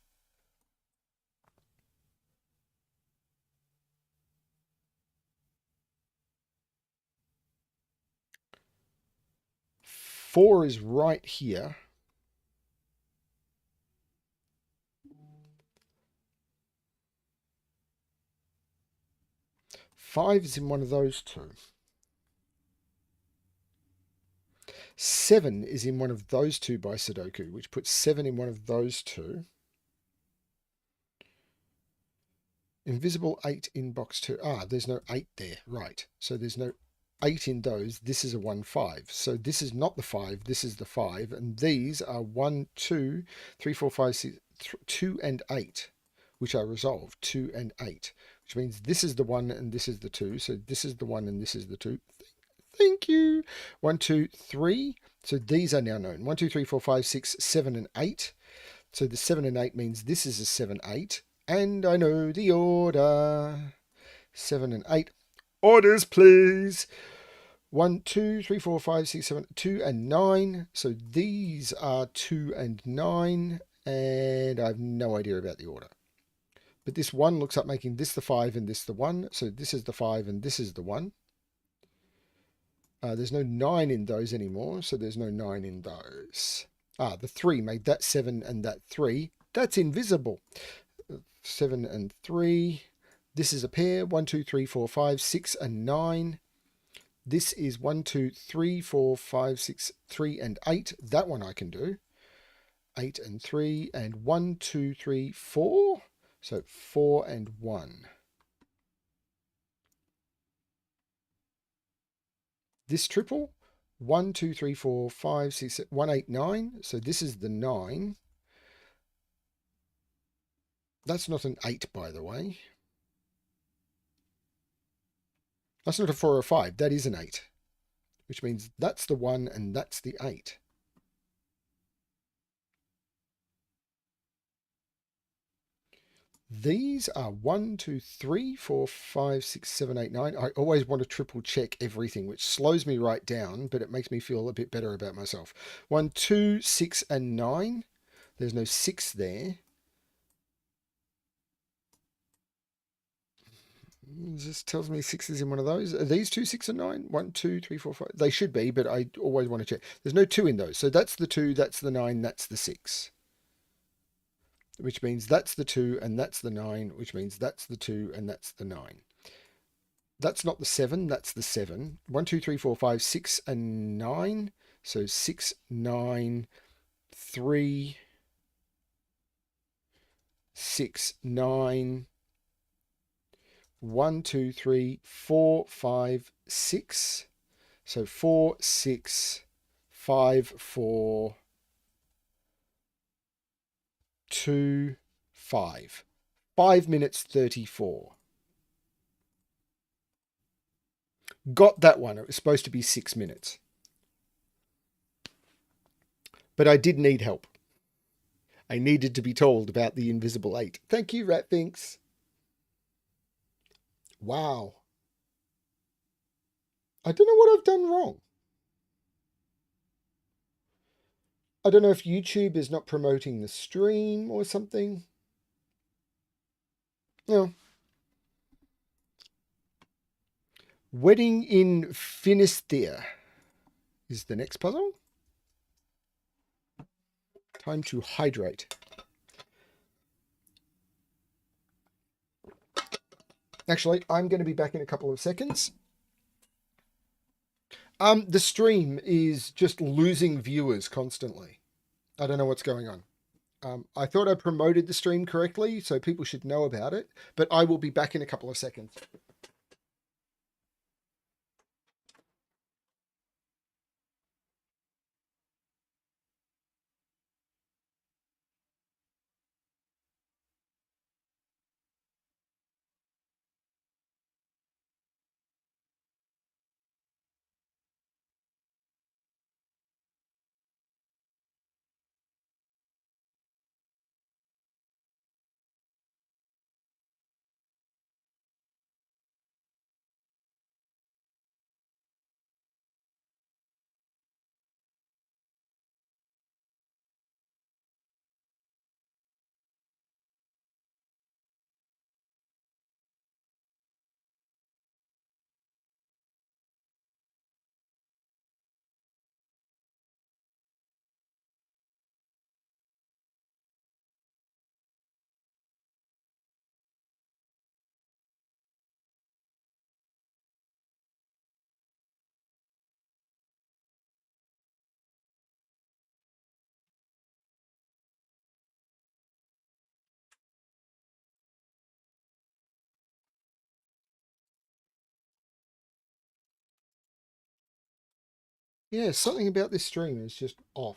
Four is right here. Five is in one of those two. 7 is in one of those two by Sudoku, which puts 7 in one of those two. Invisible 8 in box 2. Ah, there's no 8 there. Right. So there's no 8 in those. This is a 1, 5. So this is not the 5. This is the 5. And these are 1, 2, 3, 4, 5, 6, 2 and 8, which are resolved. 2 and 8, which means this is the 1 and this is the 2. So this is the 1 and this is the 2. Thank you. 1, 2, 3. So these are now known. 1, 2, 3, 4, 5, 6, 7, and 8. So the 7 and 8 means this is a 7, 8. And I know the order. 7 and 8. Orders, please. 1, 2, 3, 4, 5, 6, 7, 2 and 9. So these are 2 and 9. And I have no idea about the order. But this 1 looks like making this the 5 and this the 1. So this is the 5 and this is the 1. There's no 9 in those anymore, so there's no 9 in those. The 3 made that 7 and that 3. That's invisible. 7 and 3. This is a pair. 1, 2, 3, 4, 5, 6, and 9. This is 1, 2, 3, 4, 5, 6, 3, and 8. That one I can do. 8 and 3, and 1, 2, 3, 4. So 4 and 1. This triple, 1, 2, 3, 4, 5, 6, 1, 8, 9. So this is the 9. That's not an 8, by the way. That's not a 4 or 5. That is an 8, which means that's the 1 and that's the 8. These are 1, 2, 3, 4, 5, 6, 7, 8, 9. I always want to triple check everything, which slows me right down, but it makes me feel a bit better about myself. 1, 2, 6, and 9. There's no 6 there. This tells me 6 is in one of those. Are these two 6 and 9? 1, 2, 3, 4, 5. They should be, but I always want to check. There's no 2 in those. So that's the 2, that's the 9, that's the 6. Which means that's the 2 and that's the 9, which means that's the 2 and that's the 9. That's not the 7, that's the 7. 1, 2, 3, 4, 5, 6, and 9. So 6, 9, 3, 6, 9. 1, 2, 3, 4, 5, 6. So 4, 6, 5, 4, 2, 5. 5 minutes 34. Got that one. It was supposed to be 6 minutes. But I did need help. I needed to be told about the invisible 8. Thank you, Ratfinks. Wow. I don't know what I've done wrong. I don't know if YouTube is not promoting the stream or something. No. Wedding in Finisterre is the next puzzle. Time to hydrate. Actually, I'm going to be back in a couple of seconds. The stream is just losing viewers constantly. I don't know what's going on. I thought I promoted the stream correctly, so people should know about it, but I will be back in a couple of seconds. Yeah, something about this stream is just off.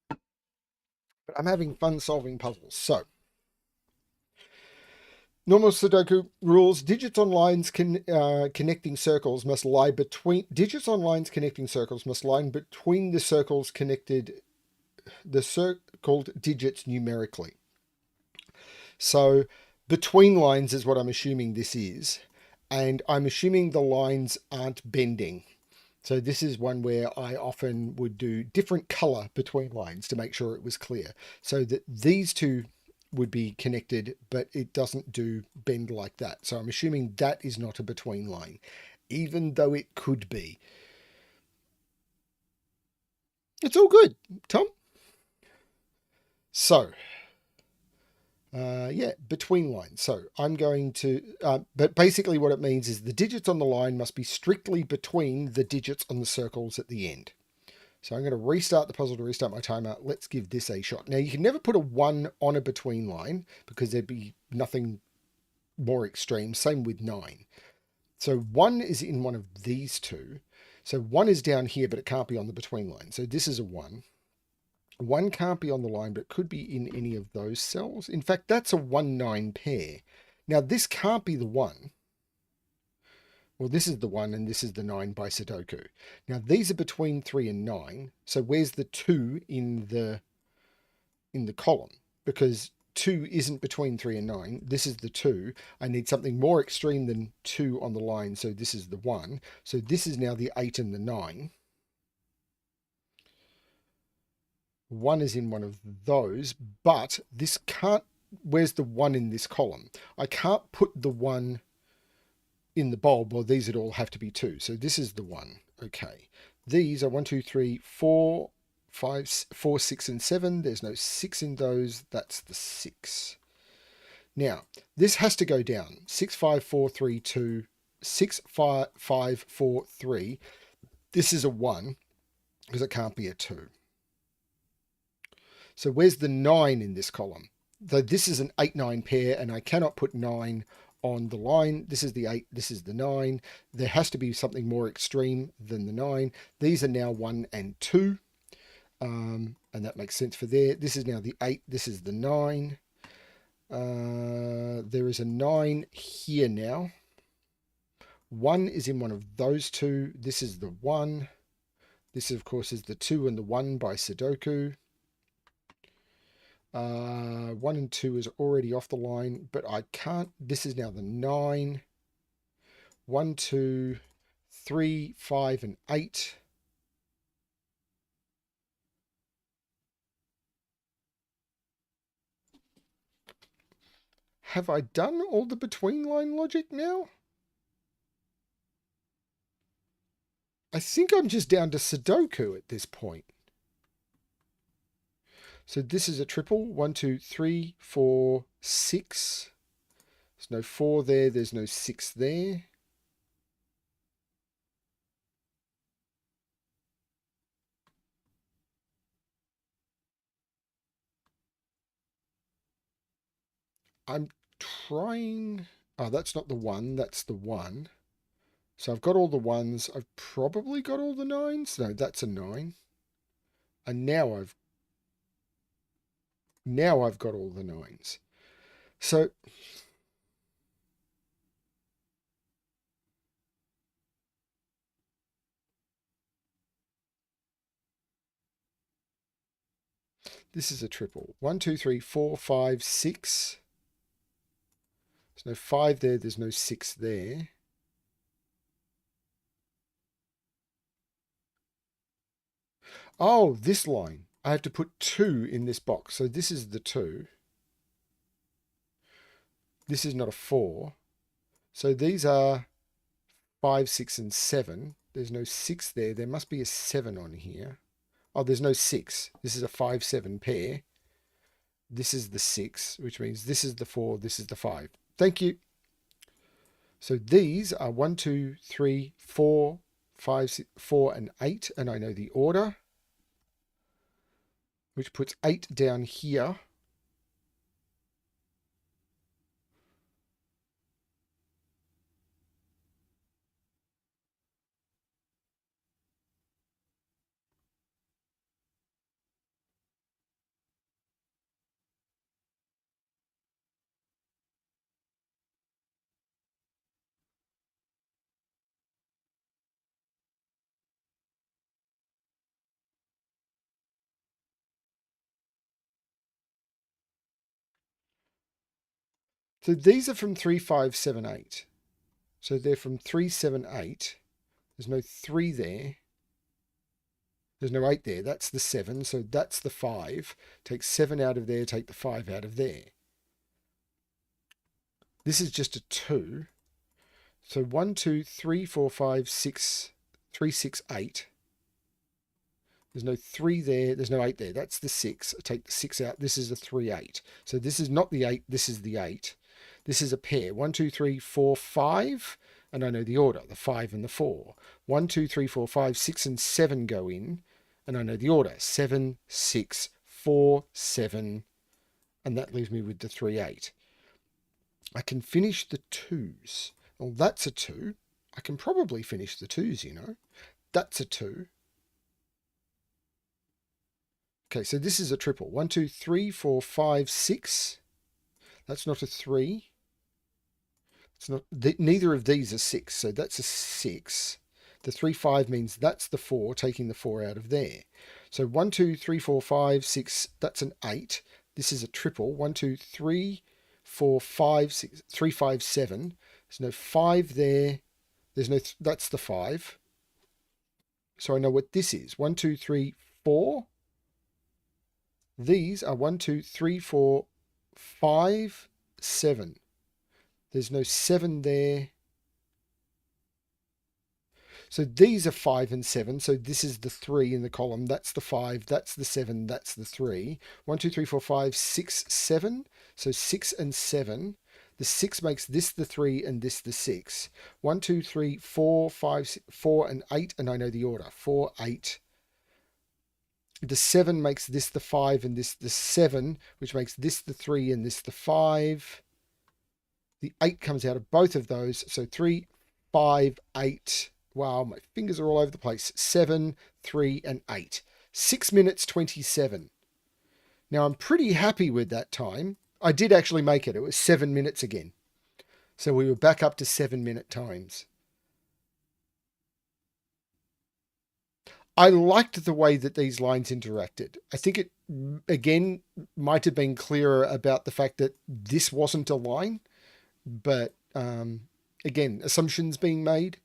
But I'm having fun solving puzzles. So, normal Sudoku rules: digits on lines connecting circles must lie between the circles connected the circled digits numerically. So between lines is what I'm assuming this is, and I'm assuming the lines aren't bending. So this is one where I often would do different color between lines to make sure it was clear, so that these two would be connected, but it doesn't do bend like that. So I'm assuming that is not a between line, even though it could be. It's all good, Tom. So, yeah, between lines. So I'm going to, but basically what it means is the digits on the line must be strictly between the digits on the circles at the end. So I'm going to restart the puzzle to restart my timer. Let's give this a shot. Now, you can never put a 1 on a between line because there'd be nothing more extreme. Same with 9. So 1 is in one of these two. So 1 is down here, but it can't be on the between line. So this is a 1. 1 can't be on the line, but it could be in any of those cells. In fact, that's a 1-9 pair. Now, this can't be the 1 Well, this is the 1 and this is the 9 by Sudoku. Now, these are between 3 and 9. So where's the 2 in the column? Because 2 isn't between 3 and 9. This is the 2. I need something more extreme than 2 on the line, so this is the 1. So this is now the 8 and the 9. 1 is in one of those, but this can't... Where's the 1 in this column? I can't put the 1 in the bulb, or these would all have to be 2. So this is the 1. Okay. These are 1, 2, 3, 4, 5, 4, 6, and 7. There's no 6 in those. That's the 6. Now, this has to go down. 6, 5, 4, 3, 2, 6, 5, 5, 4, 3. This is a 1 because it can't be a 2. So where's the 9 in this column? Though this is an 8-9 pair, and I cannot put 9 on the line. This is the 8, this is the 9. There has to be something more extreme than the 9. These are now 1 and 2. And that makes sense for there. This is now the 8, this is the 9. There is a 9 here now. 1 is in one of those two. This is the 1. This, of course, is the 2 and the 1 by Sudoku. 1 and 2 is already off the line, but I can't. This is now the 9. 1, 2, 3, 5, and 8. Have I done all the between line logic now? I think I'm just down to Sudoku at this point. So this is a triple. 1, 2, 3, 4, 6. There's no 4 there. There's no 6 there. I'm trying... Oh, that's not the 1. That's the 1. So I've got all the 1s. I've probably got all the 9s. No, that's a 9. And now I've got all the 9s. So this is a triple. 1, 2, 3, 4, 5, 6. There's no 5 there. There's no 6 there. Oh, this line. I have to put 2 in this box. So this is the 2. This is not a 4. So these are 5, 6, and 7. There's no 6 there. There must be a 7 on here. Oh, there's no 6. This is a 5, 7 pair. This is the 6, which means this is the 4, this is the 5. Thank you. So these are 1, 2, 3, 4, 5, 6, 4, and 8. And I know the order, which puts 8 down here. So these are from 3, 5, 7, 8. So they're from 3, 7, 8. There's no 3 there. There's no 8 there. That's the 7. So that's the 5. Take 7 out of there. Take the 5 out of there. This is just a 2. So 1, 2, 3, 4, 5, 6, 3, 6, 8. There's no 3 there. There's no 8 there. That's the 6. I take the 6 out. This is a 3, 8. So this is not the 8. This is the 8. This is a pair. 1, 2, 3, 4, 5. And I know the order, the 5 and the 4. 1, 2, 3, 4, 5, 6, and 7 go in. And I know the order. 7, 6, 4, 7. And that leaves me with the 3, 8. I can finish the 2s. Well, that's a 2. I can probably finish the 2s, you know. That's a 2. Okay, so this is a triple. 1, 2, 3, 4, 5, 6. That's not a 3. It's not, neither of these are 6, so that's a 6. The 3, 5 means that's the 4, taking the 4 out of there. So 1, 2, 3, 4, 5, 6, that's an 8. This is a triple. 1, 2, 3, 4, 5, 6, 3, 5, 7. There's no 5 there. There's no, that's the 5. So I know what this is. 1, 2, 3, 4. These are 1, 2, 3, 4, 5, 7. There's no 7 there. So these are 5 and 7. So this is the 3 in the column. That's the 5. That's the 7. That's the 3. 1, 2, 3, 4, 5, 6, 7. So 6 and 7. The 6 makes this the 3 and this the 6. 1, 2, 3, 4, 5, 6, 4 and 8. And I know the order. 4, 8. The 7 makes this the 5 and this the 7, which makes this the 3 and this the 5. The 8 comes out of both of those. So 3, 5, 8. Wow, my fingers are all over the place. 7, 3, and 8. 6 minutes 27. Now, I'm pretty happy with that time. I did actually make it. It was 7 minutes again. So we were back up to 7-minute times. I liked the way that these lines interacted. I think it, again, might have been clearer about the fact that this wasn't a line. But, again, assumptions being made.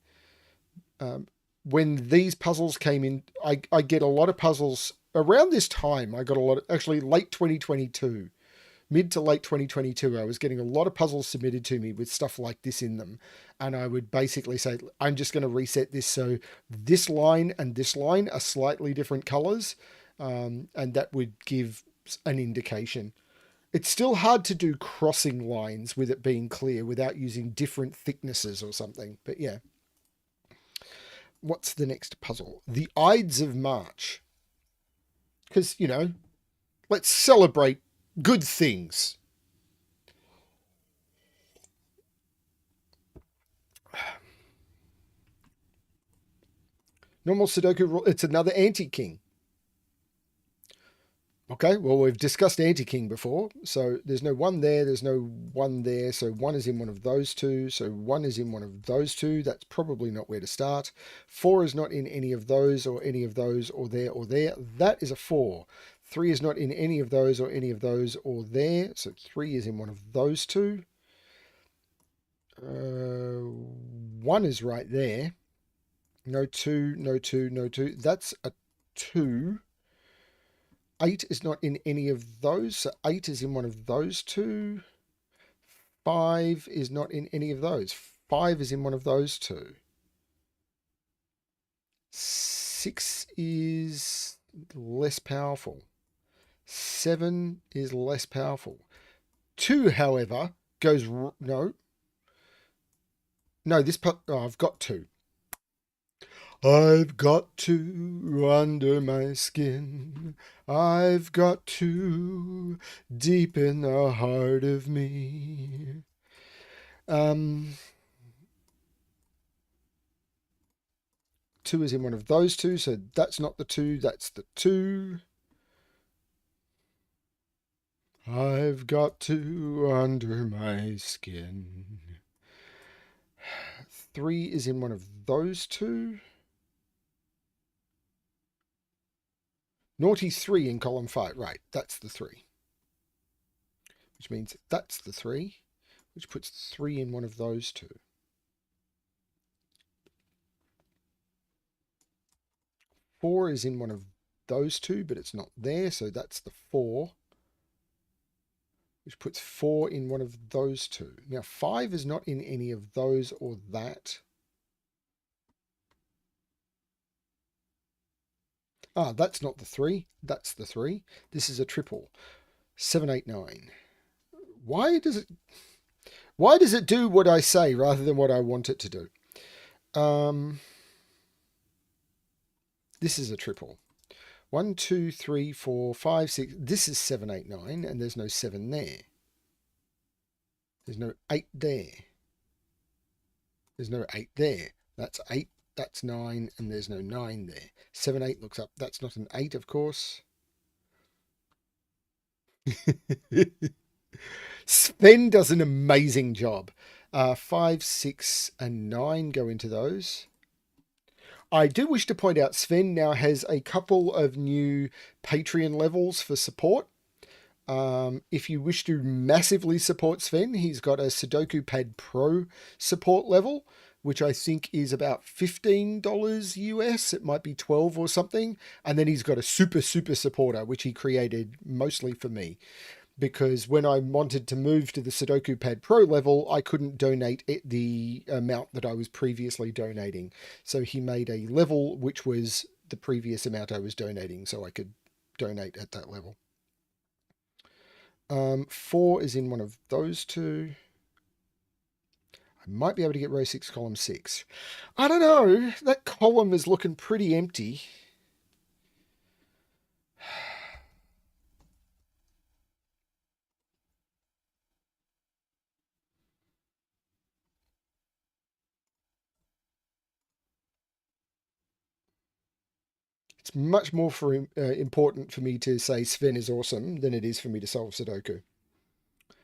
When these puzzles came in, I get a lot of puzzles around this time. I got a lot of, actually late 2022, mid to late 2022, I was getting a lot of puzzles submitted to me with stuff like this in them. And I would basically say, I'm just going to reset this so this line and this line are slightly different colors. And that would give an indication. It's still hard to do crossing lines with it being clear without using different thicknesses or something. But yeah. What's the next puzzle? The Ides of March. Because, you know, let's celebrate good things. Normal Sudoku rule. It's another anti-king. Okay, well, we've discussed anti-king before. So there's no 1 there. There's no 1 there. So 1 is in one of those two. So 1 is in one of those two. That's probably not where to start. 4 is not in any of those or any of those or there or there. That is a 4. 3 is not in any of those or any of those or there. So 3 is in one of those two. 1 is right there. No 2, no 2, no 2. That's a 2. 8 is not in any of those, so 8 is in one of those two. 5 is not in any of those. 5 is in one of those two. 6 is less powerful. 7 is less powerful. 2, however, goes... No. No, this... Oh, I've got 2. I've got 2 under my skin. I've got 2 deep in the heart of me. 2 is in one of those two, so that's not the 2, that's the 2. I've got 2 under my skin. 3 is in one of those two. Naughty 3 in column 5. Right, that's the 3. Which means that's the 3, which puts 3 in one of those two. 4 is in one of those two, but it's not there, so that's the 4, which puts 4 in one of those two. Now, 5 is not in any of those or that. Ah, that's not the 3. That's the 3. This is a triple. 7, 8, 9. Why does it do what I say rather than what I want it to do? This is a triple. 1, 2, 3, 4, 5, 6. This is 7, 8, 9, and there's no 7 there. There's no 8 there. There's no 8 there. That's 8. That's 9, and there's no 9 there. 7, 8 looks up. That's not an 8, of course. Sven does an amazing job. 5, 6, and 9 go into those. I do wish to point out Sven now has a couple of new Patreon levels for support. If you wish to massively support Sven, he's got a Sudoku Pad Pro support level, which I think is about $15 US. It might be 12 or something. And then he's got a super supporter, which he created mostly for me. Because when I wanted to move to the Sudoku Pad Pro level, I couldn't donate the amount that I was previously donating. So he made a level which was the previous amount I was donating, so I could donate at that level. 4 is in one of those two. I might be able to get row 6, column 6. I don't know. That column is looking pretty empty. It's much more important for me to say Sven is awesome than it is for me to solve Sudoku.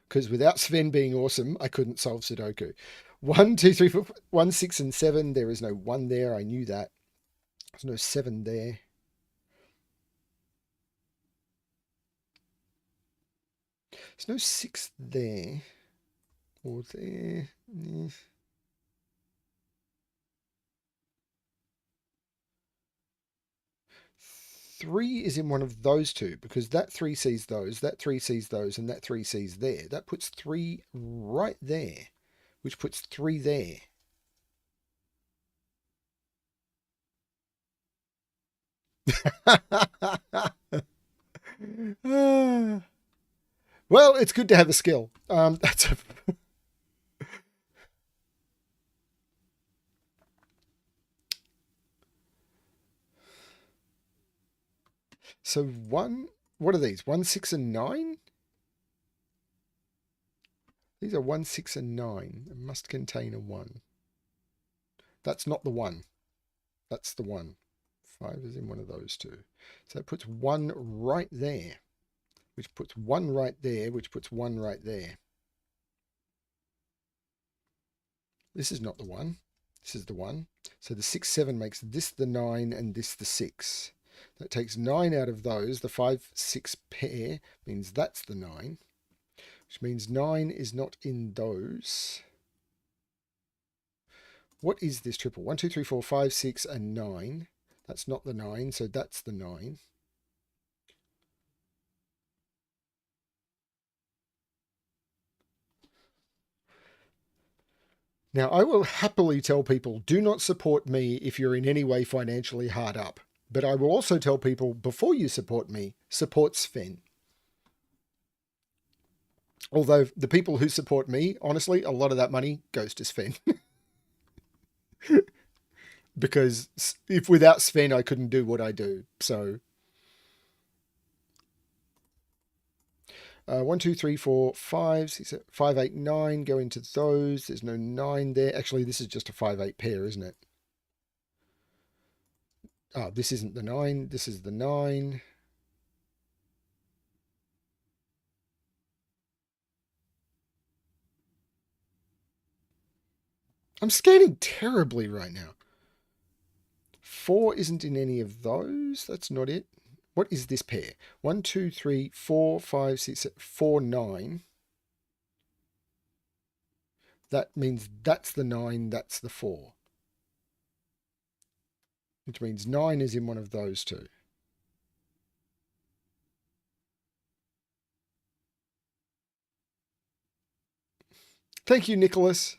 Because without Sven being awesome, I couldn't solve Sudoku. 1, 2, 3, 4, 1, 6, and 7. There is no 1 there. I knew that. There's no 7 there. There's no 6 there. Or there. 3 is in one of those two, because that 3 sees those, that 3 sees those, and that 3 sees there. That puts 3 right there, which puts 3 there. Well, it's good to have a skill. So what are these? 1, 6, and 9? These are 1, 6, and 9. It must contain a 1. That's not the 1. That's the 1. 5 is in one of those two. So it puts 1 right there, which puts 1 right there, which puts 1 right there. This is not the 1. This is the 1. So the 6, 7 makes this the 9 and this the 6. That takes 9 out of those. The 5, 6 pair means that's the 9, which means 9 is not in those. What is this triple? 1, 2, 3, 4, 5, 6, and 9. That's not the 9, so that's the 9. Now, I will happily tell people, do not support me if you're in any way financially hard up. But I will also tell people, before you support me, support Sven. Although the people who support me, honestly, a lot of that money goes to Sven. Because if without Sven, I couldn't do what I do. So 1, 2, 3, 4, 5, 6, 5, 8, 9 go into those. There's no 9 there. Actually, this is just a 5, 8 pair, isn't it? Oh, this isn't the 9. This is the 9. I'm scanning terribly right now. 4 isn't in any of those. That's not it. What is this pair? 1, 2, 3, 4, 5, 6, 4, 9. That means that's the 9, that's the 4. Which means 9 is in one of those two. Thank you, Nicholas.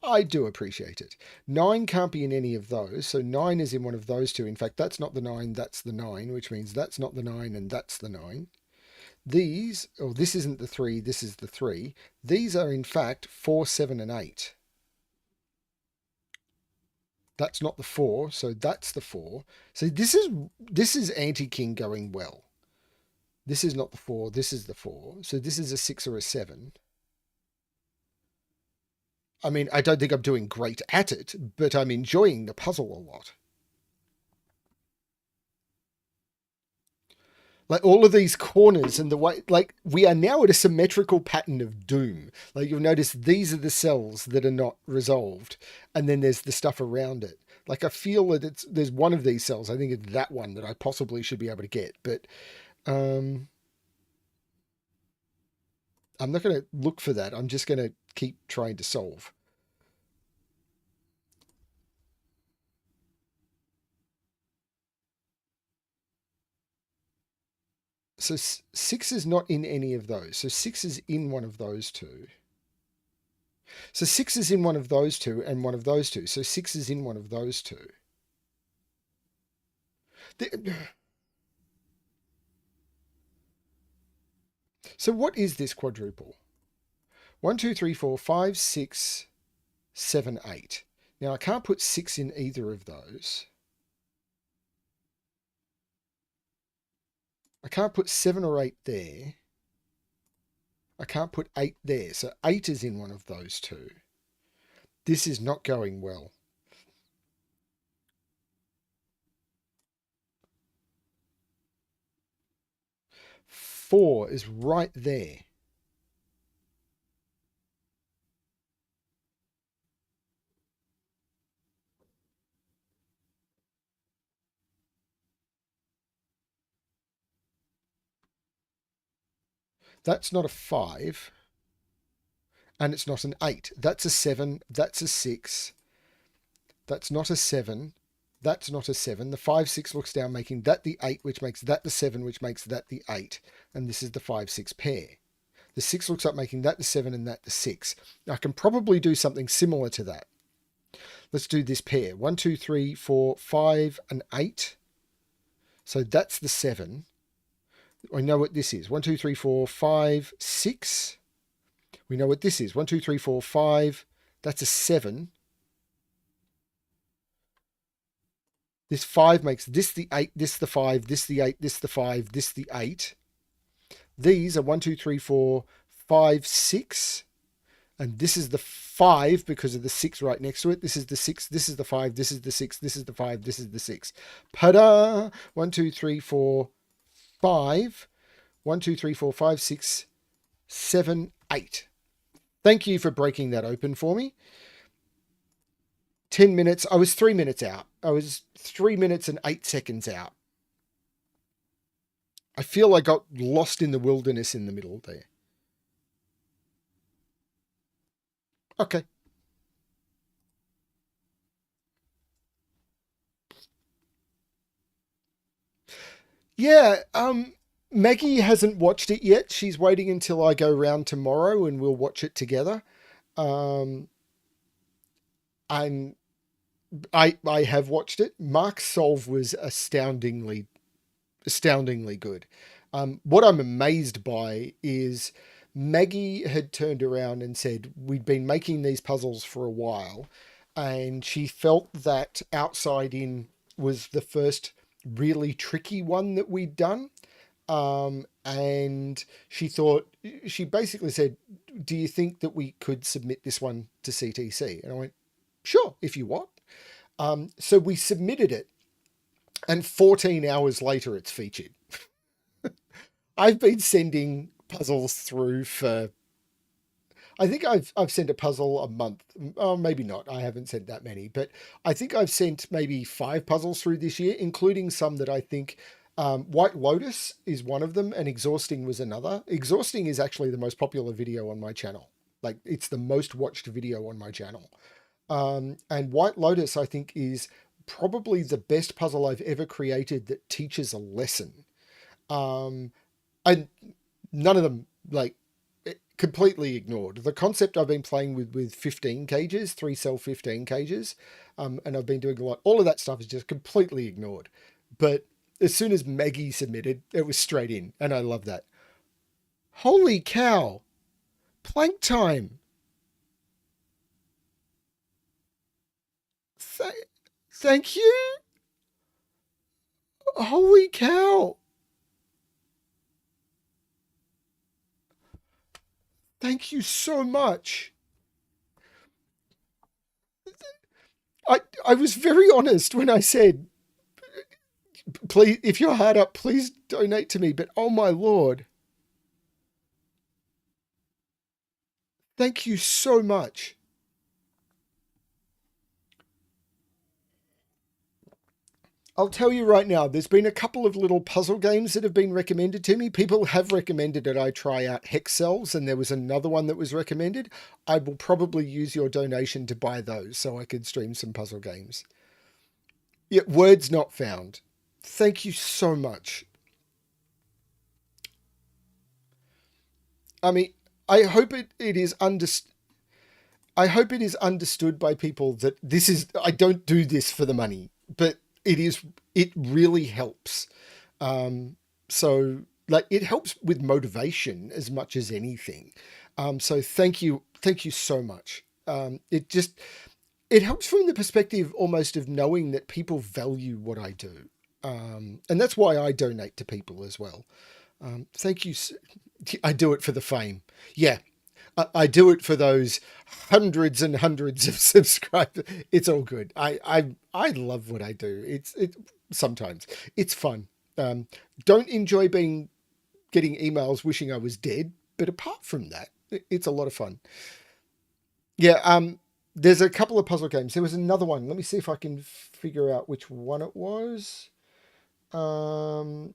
I do appreciate it. 9 can't be in any of those, so 9 is in one of those two. In fact, that's not the 9, that's the 9, which means that's not the 9 and that's the 9. These, this isn't the 3, this is the 3. These are in fact 4, 7, and 8. That's not the 4, so that's the 4. So this is anti-king going well. This is not the 4, this is the 4. So this is a 6 or a 7. I mean, I don't think I'm doing great at it, but I'm enjoying the puzzle a lot. Like all of these corners and the way, like we are now at a symmetrical pattern of doom. Like you'll notice these are the cells that are not resolved, and then there's the stuff around it. Like I feel that there's one of these cells. I think it's that one that I possibly should be able to get, but um, I'm not going to look for that. I'm just going to keep trying to solve. So 6 is not in any of those. So 6 is in one of those two. So 6 is in one of those two and one of those two. So 6 is in one of those two. So what is this quadruple? 1, 2, 3, 4, 5, 6, 7, 8. Now I can't put 6 in either of those. I can't put 7 or 8 there. I can't put 8 there. So 8 is in one of those two. This is not going well. Four is right there. That's not a 5. And it's not an 8. That's a 7. That's a 6. That's not a 7. That's not a 7. The 5, 6 looks down, making that the 8, which makes that the 7, which makes that the 8. And this is the 5, 6 pair. The 6 looks up, making that the 7 and that the 6. I can probably do something similar to that. Let's do this pair. 1, 2, 3, 4, 5, and 8. So that's the 7. I know what this is. 1, 2, 3, 4, 5, 6. We know what this is. 1, 2, 3, 4, 5. That's a 7. This 5 makes this the 8, this the 5, this the 8, this the 5, this the 8. These are 1, 2, 3, 4, 5, 6. And this is the 5 because of the 6 right next to it. This is the 6, this is the 5, this is the 6, this is the 5, this is the 6. Ta-da! 1, 2, 3, 4, 5. 1, 2, 3, 4, 5, 6, 7, 8. Thank you for breaking that open for me. 10 minutes. I was 3 minutes out. I was 3 minutes and 8 seconds out. I feel I got lost in the wilderness in the middle there. Okay. Yeah, Maggie hasn't watched it yet. She's waiting until I go round tomorrow and we'll watch it together. Um, I'm I have watched it. Mark's solve was astoundingly good. What I'm amazed by is Maggie had turned around and said we'd been making these puzzles for a while, and she felt that Outside In was the first really tricky one that we'd done. And she basically said, do you think that we could submit this one to CTC? And I went, sure, if you want. So we submitted it, and 14 hours later it's featured. I've been sending puzzles through for, I think I've sent a puzzle a month. Oh, maybe not. I haven't sent that many, but I think I've sent maybe 5 puzzles through this year, including some that I think White Lotus is one of them, and Exhausting was another. Exhausting is actually the most popular video on my channel. Like, it's the most watched video on my channel. And White Lotus, I think, is probably the best puzzle I've ever created that teaches a lesson. And none of them, like, completely ignored. The concept I've been playing with 15 cages, 3-cell 15 cages, and I've been doing a lot. All of that stuff is just completely ignored. But as soon as Maggie submitted, it was straight in, and I love that. Holy cow! Plank time! Thank you! Holy cow! Thank you so much. I was very honest when I said, Please, if you're hard up, please donate to me. But oh my lord, thank you so much. I'll tell you right now, there's been a couple of little puzzle games that have been recommended to me. People have recommended that I try out Hex Cells, and there was another one that was recommended. I will probably use your donation to buy those so I can stream some puzzle games. Yeah, words not found. Thank you so much. I mean, I hope it is I hope it is understood by people that this is, I don't do this for the money, but it really helps. So like it helps with motivation as much as anything. So thank you so much. It helps from the perspective almost of knowing that people value what I do. And that's why I donate to people as well. Thank you. I do it for the fame. Yeah, I do it for those hundreds and hundreds of subscribers. It's all good. I love what I do. It sometimes it's fun. Don't enjoy getting emails wishing I was dead, but apart from that, it's a lot of fun. Yeah. There's a couple of puzzle games. There was another one. Let me see if I can figure out which one it was. Um,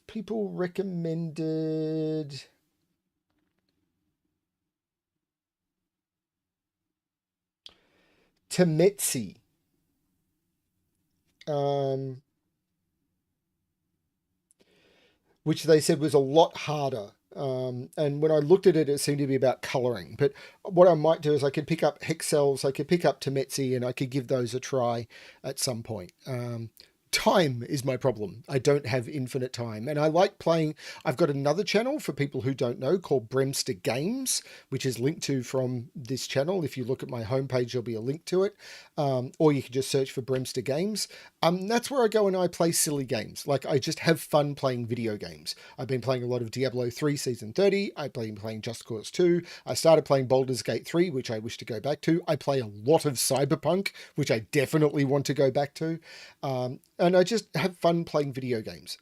People recommended. Temetsi, um, which they said was a lot harder. And when I looked at it, it seemed to be about colouring. But what I might do is I could pick up Hex Cells, I could pick up Temetsi, and I could give those a try at some point. Time is my problem. I don't have infinite time. And I like playing. I've got another channel for people who don't know called BremSter Games, which is linked to from this channel. If you look at my homepage, there'll be a link to it. Or you can just search for BremSter Games. That's where I go and I play silly games. Like I just have fun playing video games. I've been playing a lot of Diablo 3 Season 30. I've been playing Just Cause 2. I started playing Baldur's Gate 3, which I wish to go back to. I play a lot of Cyberpunk, which I definitely want to go back to. And I just have fun playing video games.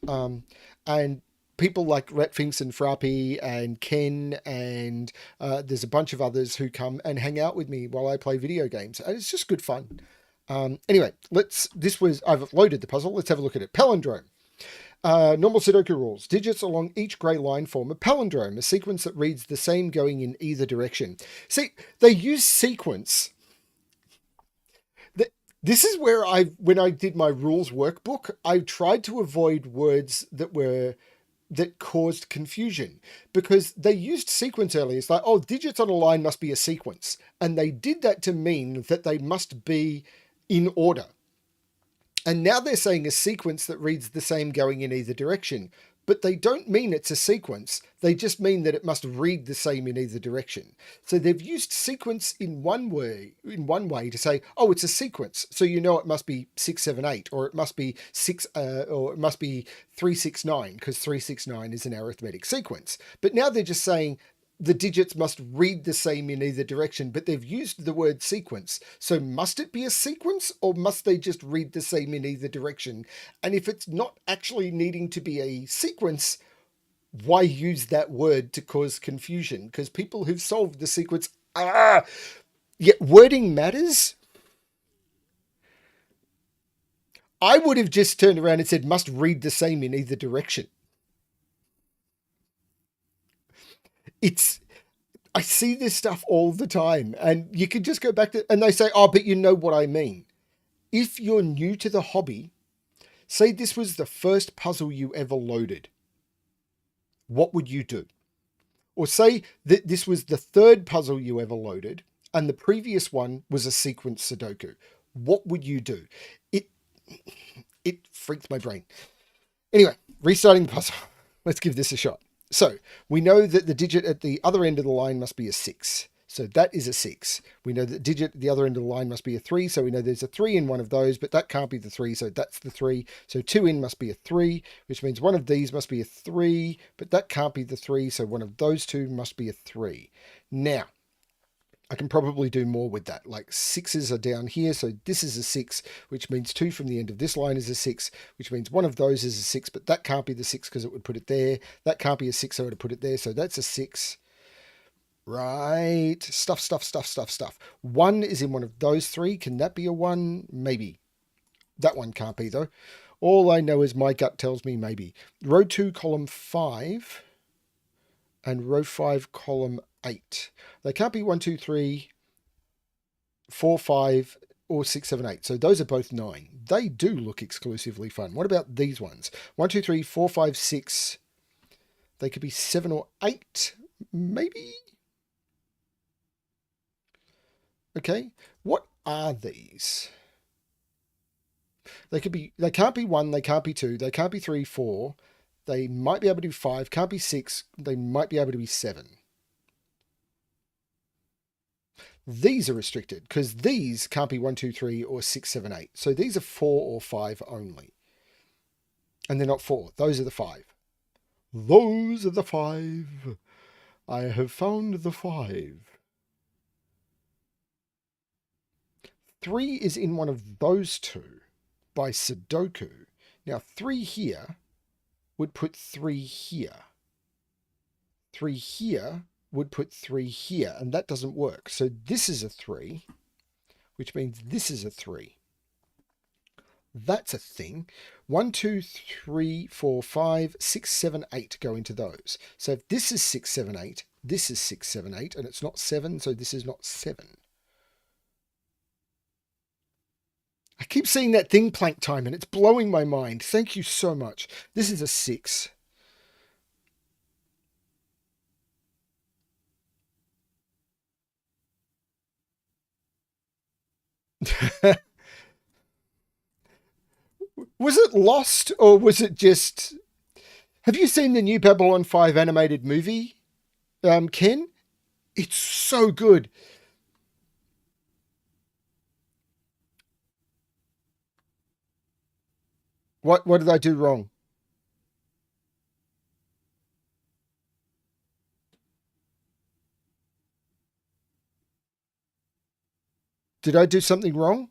And people like Ratfinks and Frappy and Ken and there's a bunch of others who come and hang out with me while I play video games. And it's just good fun. Anyway, I've uploaded the puzzle. Let's have a look at it. Palindrome. Normal Sudoku rules. Digits along each grey line form a palindrome, a sequence that reads the same going in either direction. See, they use sequence. This is where when I did my rules workbook, I tried to avoid words that caused confusion because they used sequence earlier. It's like, oh, digits on a line must be a sequence. And they did that to mean that they must be in order. And now they're saying a sequence that reads the same going in either direction. But they don't mean it's a sequence. They just mean that it must read the same in either direction. So they've used sequence in one way to say, oh, it's a sequence. So you know it must be 678, or it must be 369, because 369 is an arithmetic sequence. But now they're just saying the digits must read the same in either direction, but they've used the word sequence. So must it be a sequence, or must they just read the same in either direction? And if it's not actually needing to be a sequence, why use that word to cause confusion? Because people who've solved the sequence, wording matters. I would have just turned around and said, must read the same in either direction. I see this stuff all the time, and you could just go back to, and they say, oh, but you know what I mean. If you're new to the hobby, say this was the first puzzle you ever loaded, what would you do? Or say that this was the third puzzle you ever loaded, and the previous one was a sequence Sudoku. What would you do? It freaks my brain. Anyway, restarting the puzzle. Let's give this a shot. So we know that the digit at the other end of the line must be a 6. So that is a 6. We know that the digit at the other end of the line must be a 3. So we know there's a 3 in one of those, but that can't be the 3. So that's the 3. So 2 in must be a 3, which means one of these must be a 3, but that can't be the 3. So one of those two must be a 3. Now, I can probably do more with that. Like 6s are down here, so this is a 6, which means 2 from the end of this line is a 6, which means one of those is a 6, but that can't be the 6 because it would put it there. That can't be a 6, so it would put it there, so that's a 6. Right. Stuff. 1 is in one of those 3. Can that be a 1? Maybe. That one can't be, though. All I know is my gut tells me maybe. Row 2, column 5, and row 5, column 8. They can't be 1, 2, 3, 4, 5, or 6, 7, 8. So those are both 9. They do look exclusively fun. What about these ones? 1, 2, 3, 4, 5, 6. They could be 7 or 8, maybe? Okay. What are these? They can't be 1, they can't be 2, they can't be 3, 4. They might be able to do 5, can't be 6, they might be able to be 7. These are restricted because these can't be 1, 2, 3, or 6, 7, 8. So these are 4 or 5 only. And they're not 4. Those are the 5. Those are the 5. I have found the 5. 3 is in one of those two by Sudoku. Now 3 here would put 3 here. 3 here would put 3 here, and that doesn't work. So this is a 3, which means this is a 3. That's a thing. 1, 2, 3, 4, 5, 6, 7, 8 go into those. So if this is 6, 7, 8, this is 6, 7, 8, and it's not 7, so this is not 7. I keep seeing that thing plank time, and it's blowing my mind. Thank you so much. This is a 6. Was it lost, or was it just... Have you seen the new Babylon 5 animated movie, Ken? It's so good. What did I do wrong? Did I do something wrong?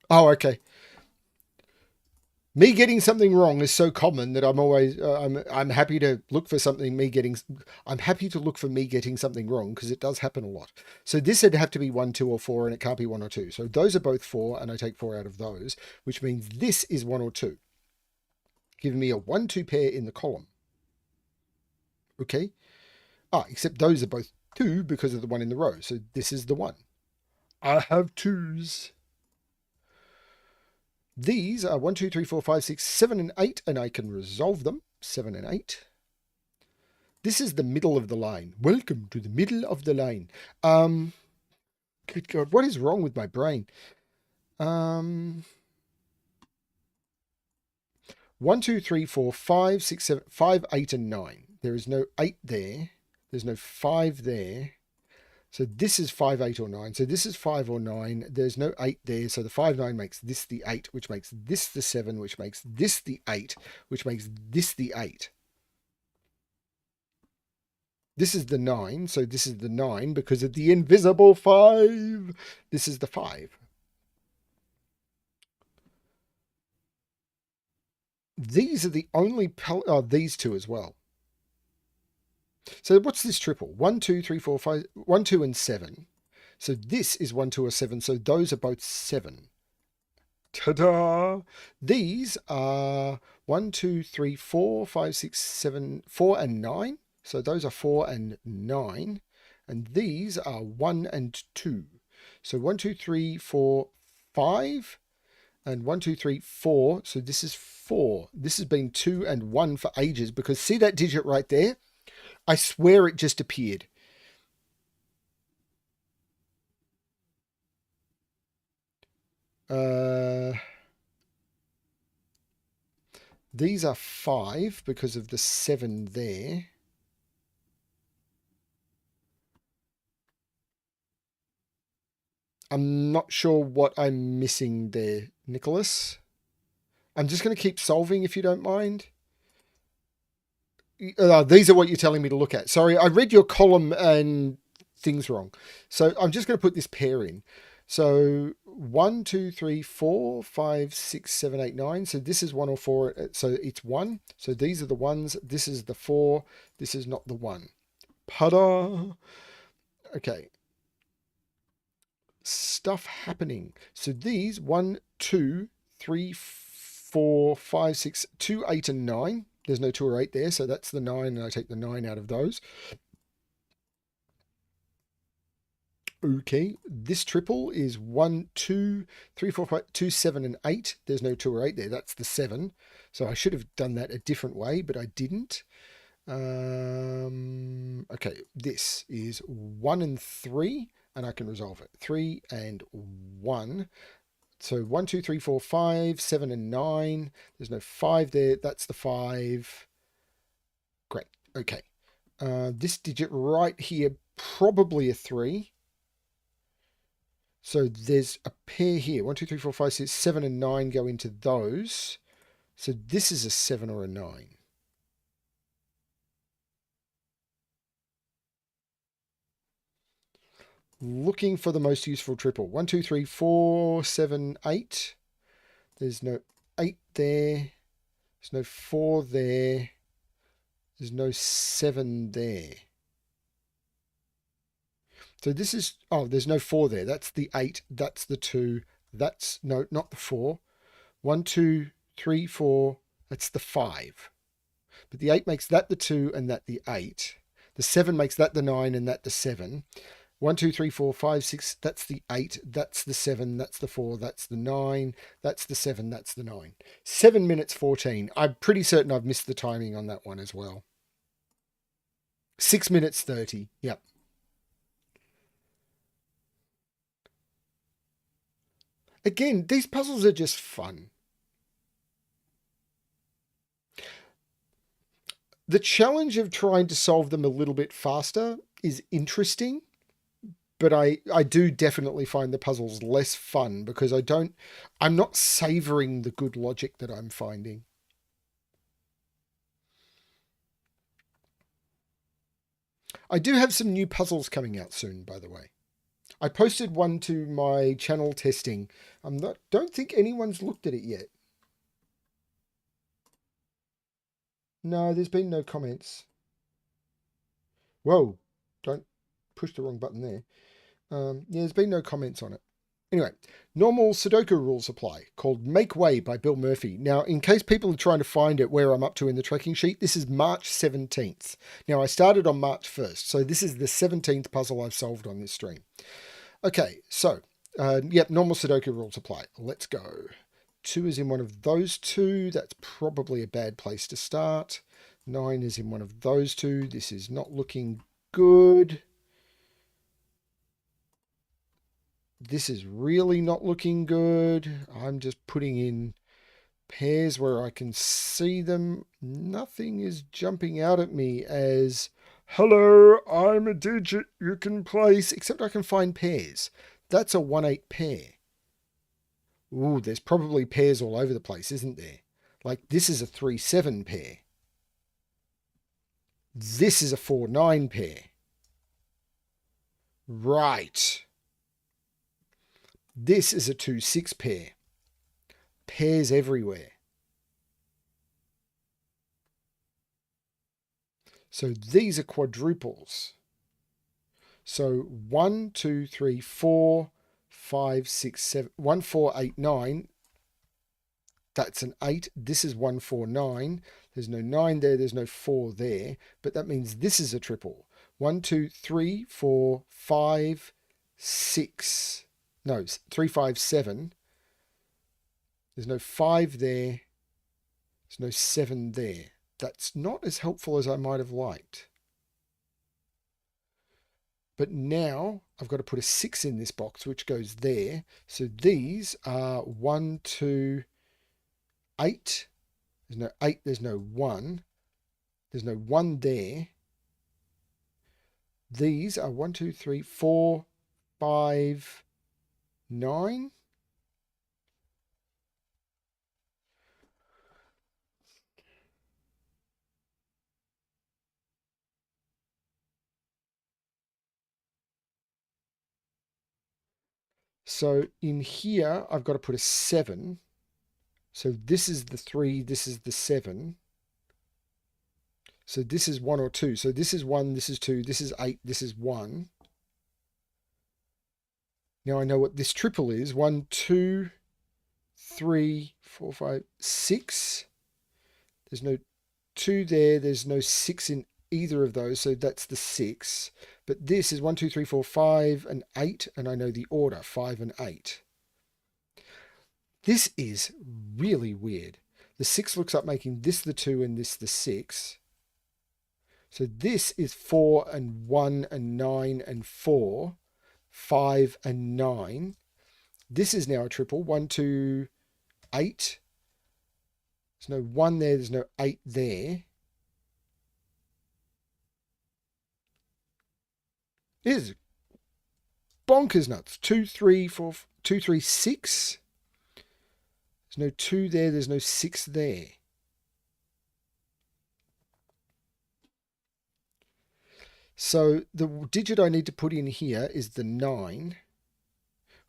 Oh, okay. Me getting something wrong is so common that I'm always I'm happy to look for something I'm happy to look for me getting something wrong because it does happen a lot. So this would have to be 1, 2, or 4, and it can't be 1 or 2. So those are both 4, and I take 4 out of those, which means this is 1 or 2, giving me a 1, 2 pair in the column. Okay. Except those are both 2 because of the one in the row. So this is the 1. I have 2s. These are 1, 2, 3, 4, 5, 6, 7, and 8, and I can resolve them. 7 and 8. This is the middle of the line. Welcome to the middle of the line. Good God, what is wrong with my brain? 1, 2, 3, 4, 5, 6, 7, 5, 8, and 9. There is no 8 there. There's no 5 there. So this is 5, 8, or 9. So this is 5 or 9. There's no 8 there. So the 5, 9 makes this the 8, which makes this the 7, which makes this the 8, which makes this the 8. This is the 9. So this is the 9 because of the invisible 5. This is the 5. These are the only... these two as well. So what's this triple? 1, 2, 3, 4, 5, 1, 2, and 7. So this is 1, 2, or 7. So those are both 7. Ta-da! These are 1, 2, 3, 4, 5, 6, 7, 4, and 9. So those are 4 and 9. And these are 1 and 2. So 1, 2, 3, 4, 5. And 1, 2, 3, 4. So this is 4. This has been 2 and 1 for ages because see that digit right there? I swear it just appeared. These are 5 because of the 7 there. I'm not sure what I'm missing there, Nicholas. I'm just going to keep solving if you don't mind. These are what you're telling me to look at. Sorry, I read your column and things wrong. So I'm just going to put this pair in. So 1, 2, 3, 4, 5, 6, 7, 8, 9. So this is 1 or 4. So it's 1. So these are the ones. This is the 4. This is not the 1. Pada. Okay. Stuff happening. So these 1, 2, 3, 4, 5, 6, 2, 8, and 9. There's no 2 or 8 there, so that's the 9, and I take the 9 out of those. Okay, this triple is 1, 2, 3, 4, 5, 2, 7, and 8. There's no 2 or 8 there, that's the 7. So I should have done that a different way, but I didn't. Okay, this is 1 and 3, and I can resolve it. 3 and 1. So 1, 2, 3, 4, 5, 7, and 9. There's no 5 there. That's the 5. Great. Okay. This digit right here, probably a 3. So there's a pair here. 1, 2, 3, 4, 5, 6, 7, and 9 go into those. So this is a 7 or a 9. Looking for the most useful triple. 1, 2, 3, 4, 7, 8. There's no 8 there. There's no 4 there. There's no 7 there. So this is, oh, there's no 4 there. That's the 8. That's the 2. That's, no, not the 4. 1, 2, 3, 4. That's the 5. But the 8 makes that the 2 and that the 8. The 7 makes that the 9 and that the 7. 1, 2, 3, 4, 5, 6. That's the 8. That's the 7. That's the 4. That's the 9. That's the 7. That's the 9. 7 minutes 14. I'm pretty certain I've missed the timing on that one as well. 6 minutes 30. Yep. Again, these puzzles are just fun. The challenge of trying to solve them a little bit faster is interesting, but I do definitely find the puzzles less fun because I'm not savoring the good logic that I'm finding. I do have some new puzzles coming out soon, by the way. I posted one to my channel testing. Don't think anyone's looked at it yet. No, there's been no comments. Whoa, don't push the wrong button there. Yeah, there's been no comments on it. Anyway, normal Sudoku rules apply, called Make Way by Bill Murphy. Now, in case people are trying to find it where I'm up to in the tracking sheet, this is March 17th. Now, I started on March 1st, so this is the 17th puzzle I've solved on this stream. Okay, so, yep, normal Sudoku rules apply. Let's go. 2 is in one of those two. That's probably a bad place to start. 9 is in one of those two. This is not looking good. This is really not looking good. I'm just putting in pairs where I can see them. Nothing is jumping out at me as, hello, I'm a digit you can place, except I can find pairs. That's a 1-8 pair. Ooh, there's probably pairs all over the place, isn't there? Like this is a 3-7 pair. This is a 4-9 pair. Right. This is a 2-6 pair. Pairs everywhere. So these are quadruples. So 1, 2, 3, 4, 5, 6, 7, 1, 4, 8, 9. That's an 8. This is 1, 4, 9. There's no 9 there. There's no 4 there. But that means this is a triple. 1, 2, 3, 4, 5, 6. No, 3, 5, 7. There's no 5 there. There's no 7 there. That's not as helpful as I might have liked. But now I've got to put a 6 in this box, which goes there. So these are 1, 2, 8. There's no 8, there's no 1. There's no 1 there. These are 1, 2, 3, 4, 5, 9. So in here, I've got to put a 7. So this is the 3, this is the 7. So this is 1 or 2. So this is 1, this is 2, this is 8, this is 1. Now I know what this triple is. 1, 2, 3, 4, 5, 6. There's no 2 there. There's no 6 in either of those. So that's the 6. But this is 1, 2, 3, 4, 5, and 8. And I know the order, 5 and 8. This is really weird. The 6 looks like making this the 2 and this the 6. So this is 4 and 1 and 9 and 4. 5 and 9. This is now a triple. 1, 2, 8. There's no 1 there. There's no 8 there. It is bonkers nuts. 2, 3, 4, 2, 3, 6. There's no 2 there. There's no 6 there. So the digit I need to put in here is the 9,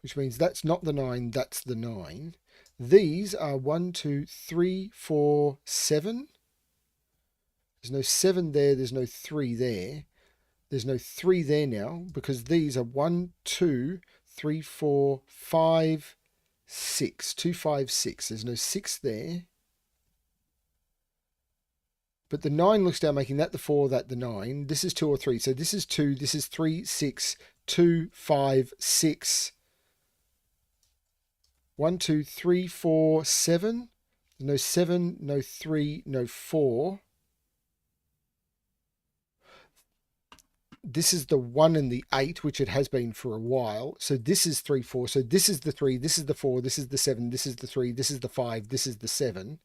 which means that's not the 9, that's the 9. These are 1, 2, 3, 4, 7. There's no 7 there, there's no 3 there. There's no 3 there now because these are 1, 2, 3, 4, 5, 6. 2, 5, 6. There's no 6 there. But the 9 looks down, making that the 4, that the 9. This is 2 or 3. So this is 2, this is 3, 6, 2, 5, 6. 1, 2, 3, 4, 7. There's no 7, no 3, no 4. This is the 1 and the 8, which it has been for a while. So this is 3, 4. So this is the 3, this is the 4, this is the 7, this is the 3, this is the 5, this is the 7.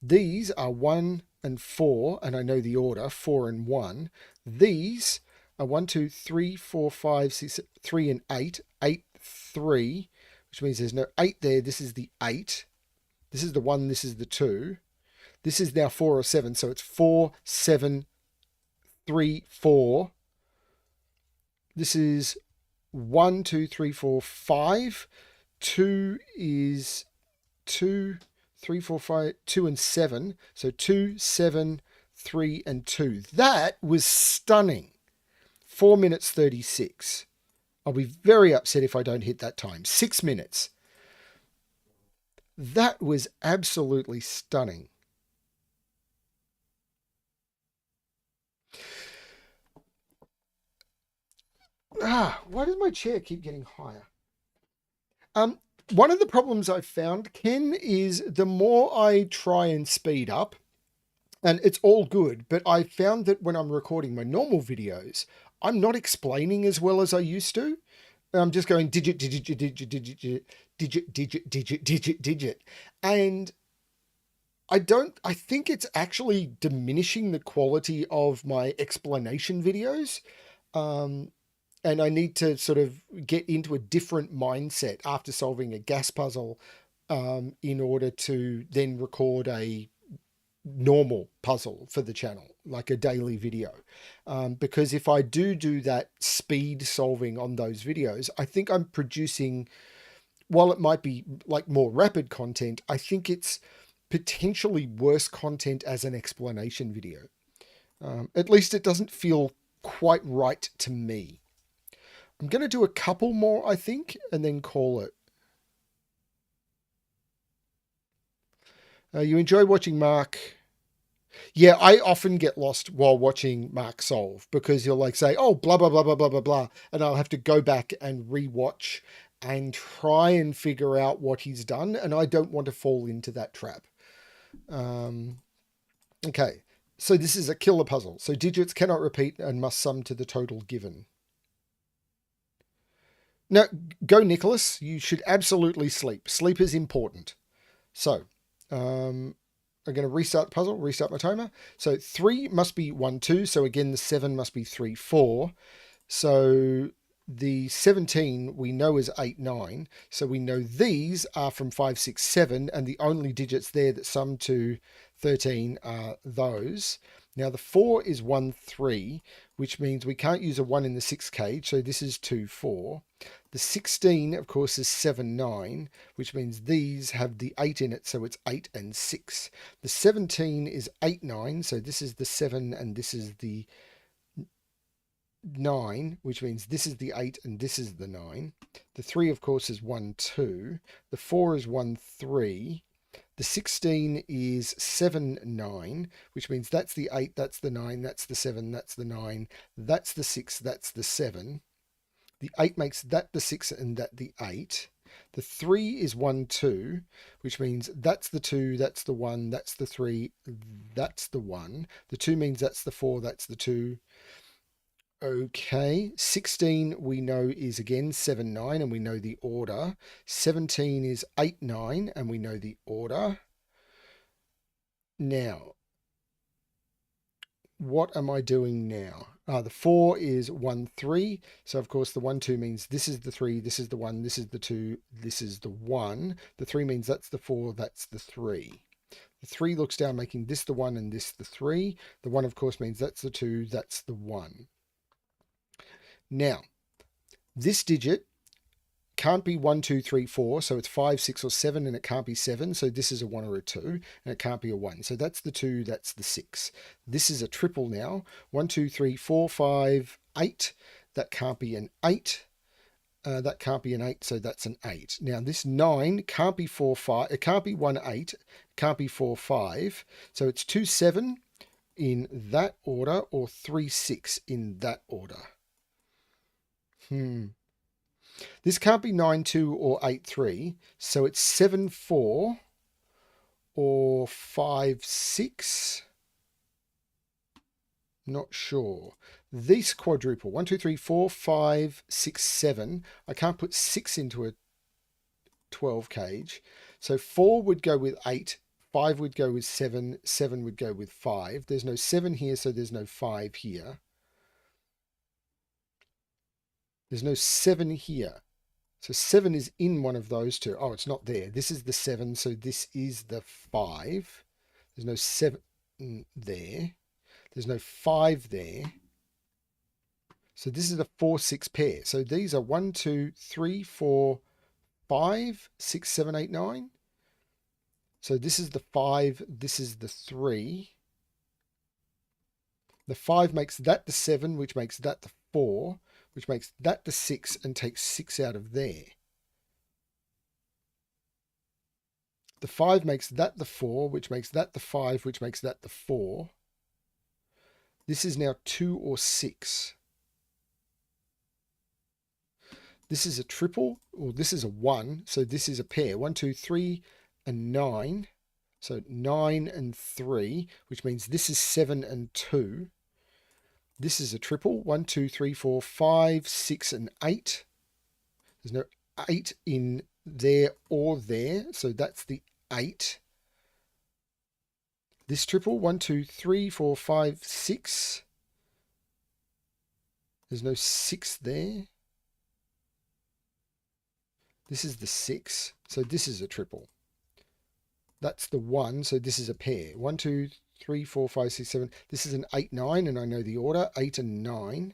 These are 1 and 4, and I know the order, 4 and 1. These are 1, 2, 3, 4, 5, 6, 3 and 8. 8, 3, which means there's no 8 there. This is the 8. This is the 1, this is the 2. This is now 4 or 7, so it's 4, 7, 3, 4. This is 1, 2, 3, 4, 5. 2 is 2, 3, 4, 5, 2 and 7. So 2, 7, 3 and 2. That was stunning. 4 minutes 36. I'll be very upset if I don't hit that time. 6 minutes. That was absolutely stunning. Why does my chair keep getting higher? One of the problems I've found, Ken, is the more I try and speed up, and it's all good, but I found that when I'm recording my normal videos, I'm not explaining as well as I used to. I'm just going digit, digit, digit, digit, digit, digit, digit, digit, digit, digit. And I think it's actually diminishing the quality of my explanation videos. And I need to sort of get into a different mindset after solving a gas puzzle in order to then record a normal puzzle for the channel, like a daily video. Because if I do that speed solving on those videos, I think I'm producing, while it might be like more rapid content, I think it's potentially worse content as an explanation video. At least it doesn't feel quite right to me. I'm going to do a couple more, I think, and then call it. You enjoy watching Mark? Yeah, I often get lost while watching Mark solve because he'll like say, oh, blah, blah, blah, blah, blah, blah, blah. And I'll have to go back and rewatch and try and figure out what he's done. And I don't want to fall into that trap. Okay, so this is a killer puzzle. So digits cannot repeat and must sum to the total given. Now, go Nicholas. You should absolutely sleep. Sleep is important. So, I'm going to restart the puzzle, restart my timer. So 3 must be 1, 2. So again, the 7 must be 3, 4. So the 17 we know is 8, 9. So we know these are from 5, 6, 7. And the only digits there that sum to 13 are those. Now the 4 is 1, 3, which means we can't use a 1 in the 6 cage. So this is 2, 4. The 16, of course, is 7, 9, which means these have the 8 in it, so it's 8 and 6. The 17 is 8, 9, so this is the 7 and this is the 9, which means this is the 8 and this is the 9. The 3, of course, is 1, 2. The 4 is 1, 3. The 16 is 7, 9, which means that's the 8, that's the 9, that's the 7, that's the 9, that's the 6, that's the 7. The 8 makes that the 6 and that the 8. The 3 is 1, 2, which means that's the 2, that's the 1, that's the 3, that's the 1. The 2 means that's the 4, that's the 2. Okay, 16 we know is again 7, 9, and we know the order. 17 is 8, 9, and we know the order. Now, what am I doing now? The 4 is 1, 3. So, of course, the 1, 2 means this is the 3, this is the 1, this is the 2, this is the 1. The 3 means that's the 4, that's the 3. The 3 looks down, making this the 1 and this the 3. The 1, of course, means that's the 2, that's the 1. Now, this digit can't be 1, 2, 3, 4, so it's 5, 6, or 7, and it can't be 7, so this is a 1 or a 2, and it can't be a 1. So that's the 2, that's the 6. This is a triple now. 1, 2, 3, 4, 5, 8. That can't be an 8. That can't be an 8, so that's an 8. Now this 9 can't be 4, 5. It can't be 1, 8. It can't be 4, 5. So it's 2, 7 in that order, or 3, 6 in that order. This can't be 9, 2 or 8, 3. So it's 7, 4 or 5, 6. Not sure. This quadruple, 1, 2, 3, 4, 5, 6, 7. I can't put 6 into a 12 cage. So 4 would go with 8. 5 would go with 7. 7 would go with 5. There's no 7 here, so there's no 5 here. There's no 7 here. So 7 is in one of those two. Oh, it's not there. This is the 7, so this is the 5. There's no 7 there. There's no 5 there. So this is a 4, 6 pair. So these are 1, 2, 3, 4, 5, 6, 7, 8, 9. So this is the 5. This is the 3. The 5 makes that the 7, which makes that the 4, which makes that the 6, and takes 6 out of there. The 5 makes that the 4, which makes that the 5, which makes that the 4. This is now 2 or 6. This is a triple, or this is a 1, so this is a pair. 1, 2, 3, and 9. So 9 and 3, which means this is 7 and 2. This is a triple. 1, 2, 3, 4, 5, 6, and 8. There's no 8 in there or there, so that's the 8. This triple, 1, 2, 3, 4, 5, 6. There's no 6 there. This is the 6, so this is a triple. That's the 1, so this is a pair. 1, 2, 3, 4, 5, 6, 7. This is an 8, 9, and I know the order, 8 and 9.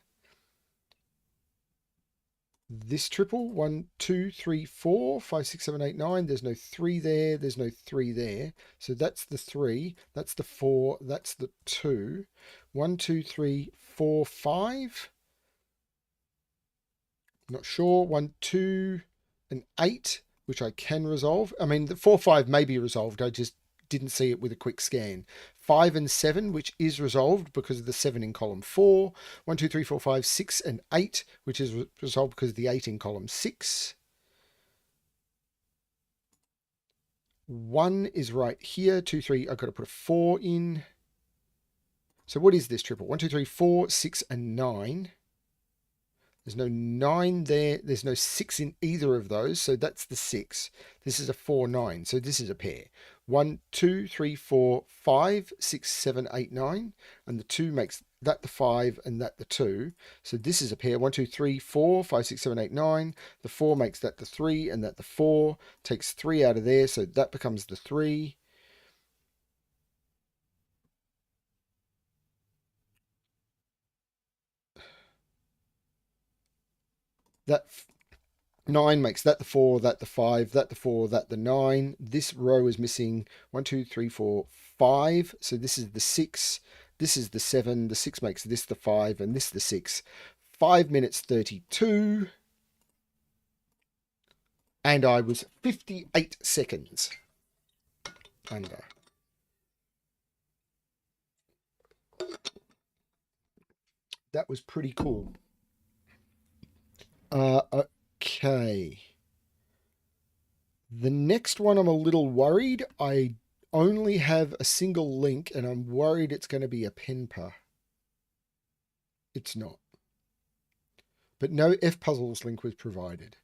This triple, 1, 2, 3, 4, 5, 6, 7, 8, 9. There's no 3 there. There's no 3 there. So that's the 3. That's the 4. That's the 2. 1, 2, 3, 4, 5. Not sure. 1, 2, and 8, which I can resolve. I mean, the 4, 5 may be resolved. I just didn't see it with a quick scan. 5 and 7, which is resolved because of the 7 in column 4. 1, 2, 3, 4, 5, 6, and 8, which is resolved because of the 8 in column 6. 1 is right here. 2, 3, I've got to put a 4 in. So what is this triple? 1, 2, 3, 4, 6, and 9. There's no 9 there. There's no 6 in either of those. So that's the 6. This is a 4, 9. So this is a pair. 1, 2, 3, 4, 5, 6, 7, 8, 9. And the 2 makes that the 5 and that the 2. So this is a pair. 1, 2, 3, 4, 5, 6, 7, 8, 9. The 4 makes that the 3 and that the 4. Takes 3 out of there. So that becomes the 3. That 9 makes that the 4, that the 5, that the 4, that the 9. This row is missing 1, 2, 3, 4, 5. So this is the 6. This is the 7. The 6 makes this the 5 and this the 6. 5 minutes 32. And I was 58 seconds under. That was pretty cool. Okay. The next one I'm a little worried. I only have a single link and I'm worried it's going to be a penpa. It's not. But no F puzzles link was provided.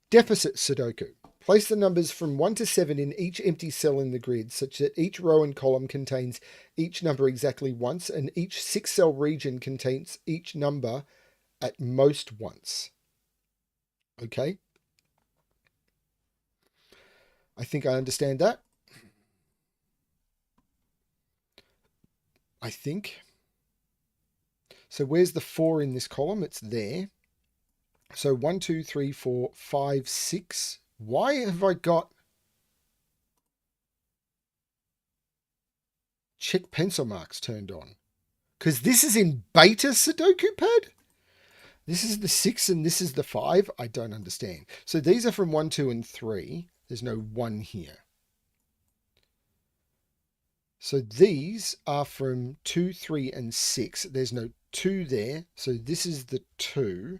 Deficit Sudoku. Place the numbers from 1 to 7 in each empty cell in the grid such that each row and column contains each number exactly once and each 6-cell region contains each number at most once. Okay? I think I understand that. I think. So where's the 4 in this column? It's there. So 1, 2, 3, 4, 5, 6. Why have I got check pencil marks turned on? Because this is in beta Sudoku pad? This is the 6 and this is the 5? I don't understand. So these are from 1, 2, and 3. There's no 1 here. So these are from 2, 3, and 6. There's no 2 there. So this is the 2.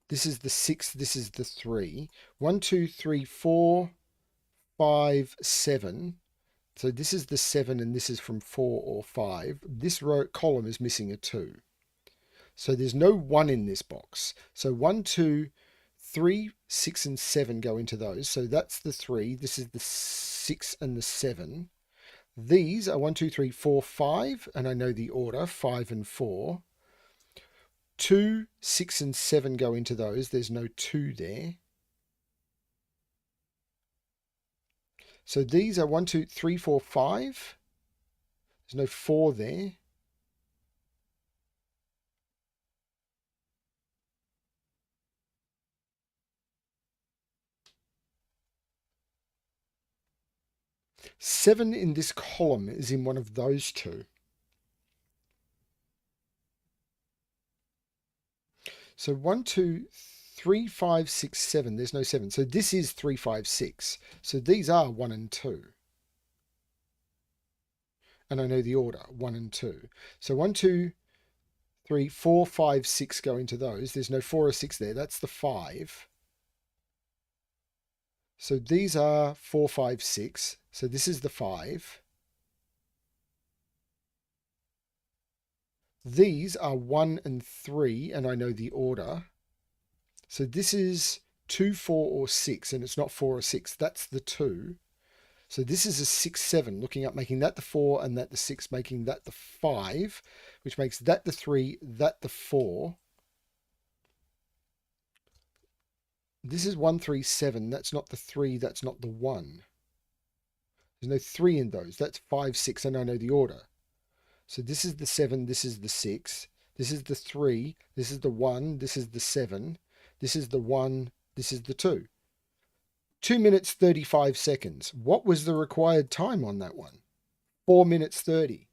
This is the 6. This is the 3. 1, 2, 3, 4, 5, 7. So this is the 7 and this is from 4 or 5. This row column is missing a 2. So there's no 1 in this box. So 1, 2, 3, 6, and 7 go into those. So that's the 3. This is the 6 and the 7. These are 1, 2, 3, 4, 5. And I know the order, 5 and 4. 2, 6, and 7 go into those. There's no 2 there. So these are 1, 2, 3, 4, 5. There's no 4 there. Seven in this column is in one of those two. So 1, 2, 3, 5, 6, 7. There's no 7. So this is 3, 5, 6. So these are 1 and 2. And I know the order, 1 and 2. So 1, 2, 3, 4, 5, 6 go into those. There's no 4 or 6 there. That's the 5. So these are 4, 5, 6. So this is the 5. These are 1 and 3, and I know the order. So this is 2, 4, or 6, and it's not 4 or 6. That's the 2. So this is a 6, 7, looking up, making that the 4, and that the 6, making that the 5, which makes that the 3, that the 4. This is 1, 3, 7. That's not the 3, that's not the 1. There's no 3 in those. That's 5, 6, and I know the order. So this is the 7, this is the 6. This is the 3, this is the 1, this is the 7. This is the 1, this is the 2. 2 minutes 35 seconds. What was the required time on that one? 4 minutes 30.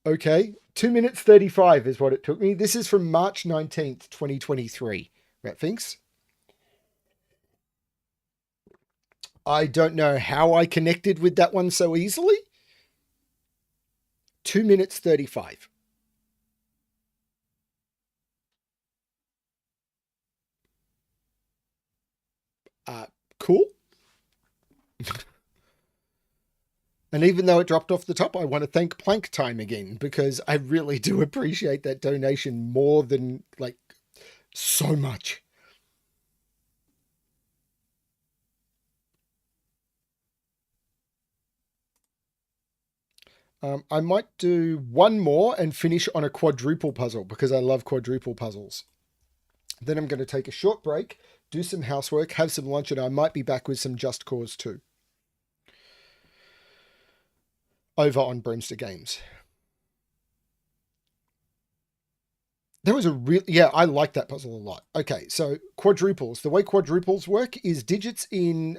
Okay, 2 minutes 35 is what it took me. This is from March 19th, 2023. Rat thinks. I don't know how I connected with that one so easily. 2 minutes 35. Cool. And even though it dropped off the top, I want to thank Plank Time again, because I really do appreciate that donation more than, like, so much. I might do one more and finish on a quadruple puzzle because I love quadruple puzzles. Then I'm going to take a short break, do some housework, have some lunch, and I might be back with some Just Cause 2 over on BremSter Games. There was a real, yeah, I like that puzzle a lot. Okay, so quadruples. The way quadruples work is digits in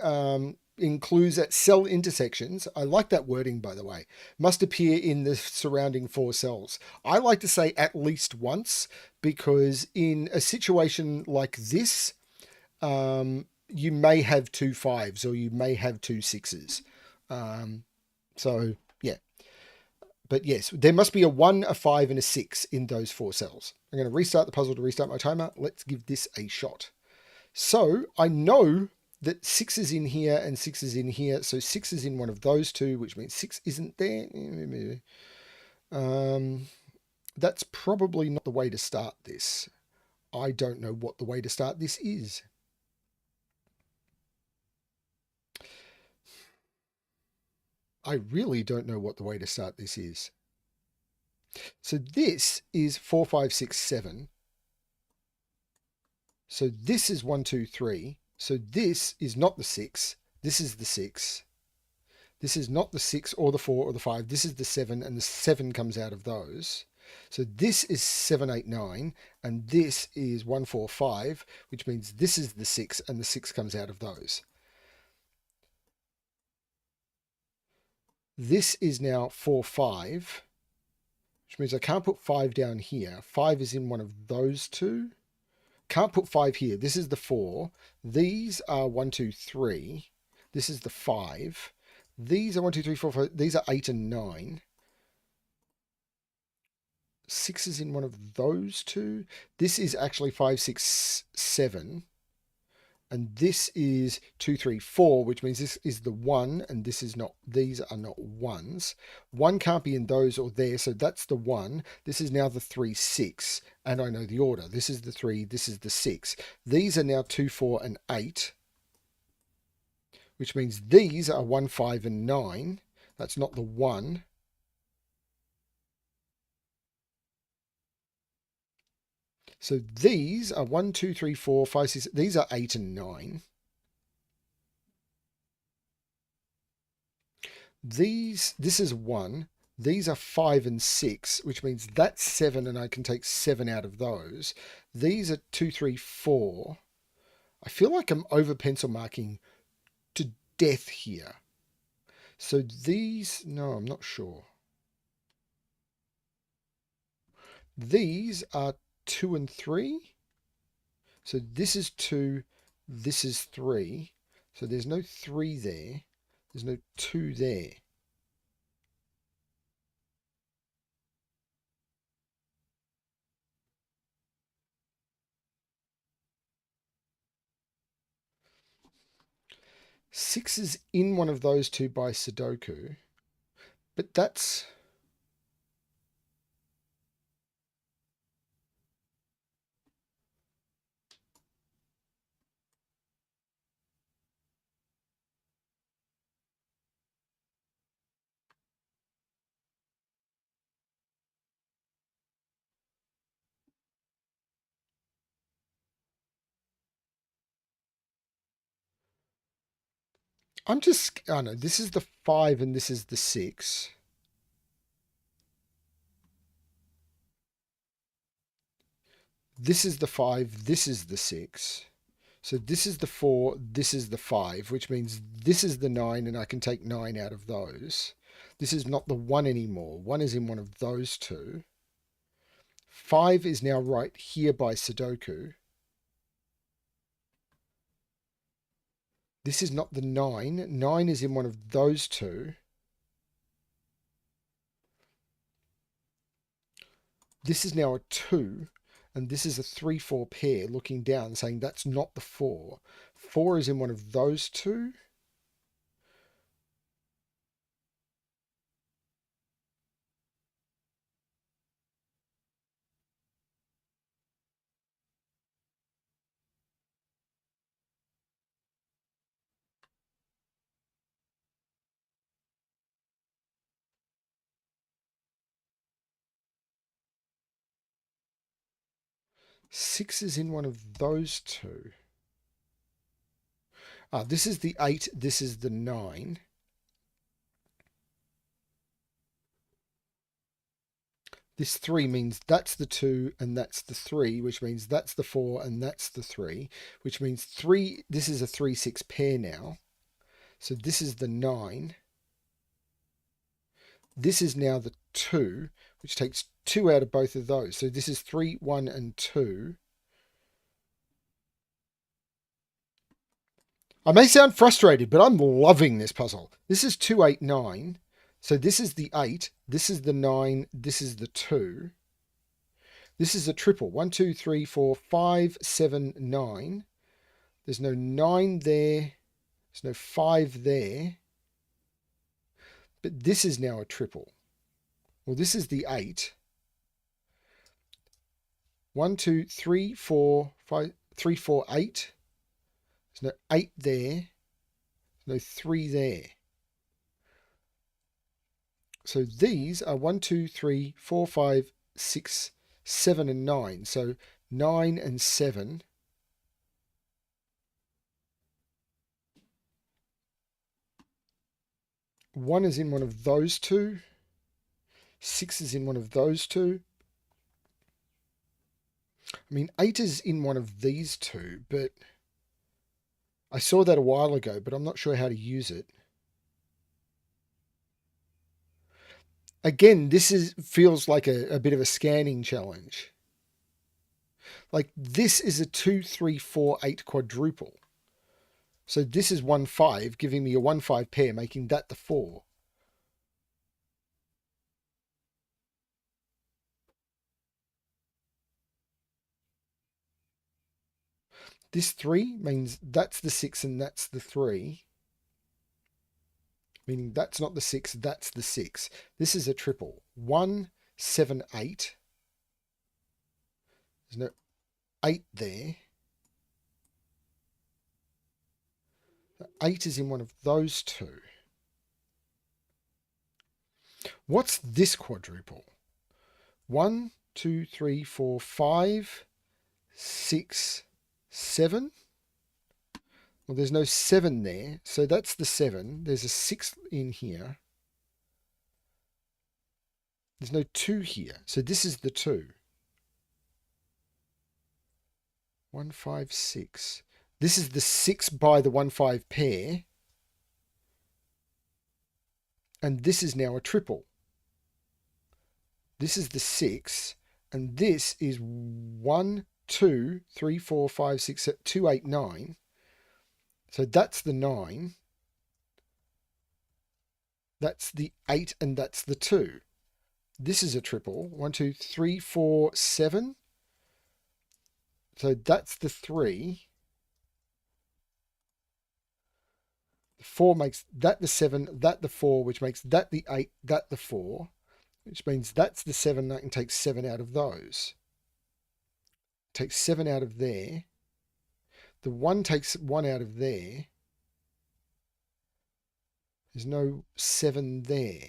clues at cell intersections. I like that wording, by the way. Must appear in the surrounding 4 cells. I like to say at least once because in a situation like this, you may have 2 5s or you may have 2 6s. So yeah, but yes, there must be a 1, a 5, and a 6 in those 4 cells. I'm going to restart the puzzle to restart my timer. Let's give this a shot. So I know that 6 is in here and 6 is in here. So 6 is in one of those 2, which means 6 isn't there. That's probably not the way to start this. I don't know what the way to start this is. I really don't know what the way to start this is. So this is 4, 5, 6, 7. So this is 1, 2, 3. So this is not the 6. This is the 6. This is not the 6 or the 4 or the 5. This is the 7, and the 7 comes out of those. So this is 7, 8, 9, and this is 1, 4, 5, which means this is the 6, and the 6 comes out of those. This is now 4, 5, which means I can't put 5 down here. 5 is in one of those 2. Can't put 5 here. This is the 4. These are 1, 2, 3. This is the 5. These are 1, 2, 3, 4, 5. These are 8 and 9. 6 is in one of those 2. This is actually 5, 6, 7. And this is 2, 3, 4, which means this is the 1, and this is not, these are not 1s. 1 can't be in those or there, so that's the 1. This is now the 3, 6, and I know the order. This is the 3, this is the 6. These are now 2, 4, and 8, which means these are 1, 5, and 9. That's not the 1. So these are 1, 2, 3, 4, 5, 6. These are 8 and 9. This is 1. These are 5 and 6, which means that's 7, and I can take 7 out of those. These are 2, 3, 4. I feel like I'm over pencil marking to death here. So these, no, I'm not sure. These are 2 and 3. So this is 2, this is 3. So there's no 3 there. There's no 2 there. Six is in one of those 2 by Sudoku, but that's... I'm just, oh no, this is the 5 and this is the 6. This is the 5, this is the 6. So this is the 4, this is the 5, which means this is the 9, and I can take 9 out of those. This is not the 1 anymore. 1 is in one of those 2. 5 is now right here by Sudoku. This is not the 9. 9 is in one of those 2. This is now a 2, and this is a 3, 4 pair looking down saying that's not the 4. 4 is in one of those 2. 6 is in one of those two. This is the 8, this is the 9. This 3 means that's the 2 and that's the 3, which means that's the 4 and that's the 3, which means 3, this is a 3-6 pair now. So this is the 9. This is now the 2, which takes 2 out of both of those. So this is 3, 1 and 2. I may sound frustrated, but I'm loving this puzzle. This is 2, 8, 9. So this is the 8, this is the 9, this is the 2. This is a triple. 1, 2, 3, 4, 5, 7, 9. There's no 9 there. There's no 5 there. But this is now a triple. Well, this is the 8. 1, 2, 3, 4, 5, 3, 4, 8. There's no 8 there. There's no 3 there. So these are 1, 2, 3, 4, 5, 6, 7 and 9. So 9 and 7. One is in one of those two. 6 is in one of those two. I mean, 8 is in one of these two, but I saw that a while ago, but I'm not sure how to use it. Again, this feels like a bit of a scanning challenge. Like this is a 2, 3, 4, 8 quadruple. So this is 1, 5, giving me a 1, 5 pair, making that the 4. This 3 means that's the 6 and that's the 3. Meaning that's not the 6, that's the 6. This is a triple. 1, 7, 8. There's no 8 there. 8 is in one of those two. What's this quadruple? 1, 2, 3, 4, 5, 6, 7. Well, there's no 7 there, so that's the 7. There's a 6 in here. There's no 2 here, so this is the 2. 1, 5, 6. This is the 6 by the 1, 5 pair. And this is now a triple. This is the 6, and this is 1, 2, 3, 4, 5, 6, 7, 2, 8, 9. So that's the 9. That's the 8, and that's the 2. This is a triple. 1, 2, 3, 4, 7. So that's the 3. The 4 makes that the 7, that the 4, which makes that the 8, that the 4. Which means that's the 7. I can take 7 out of those. Take 7 out of there. The 1 takes 1 out of there. There's no 7 there.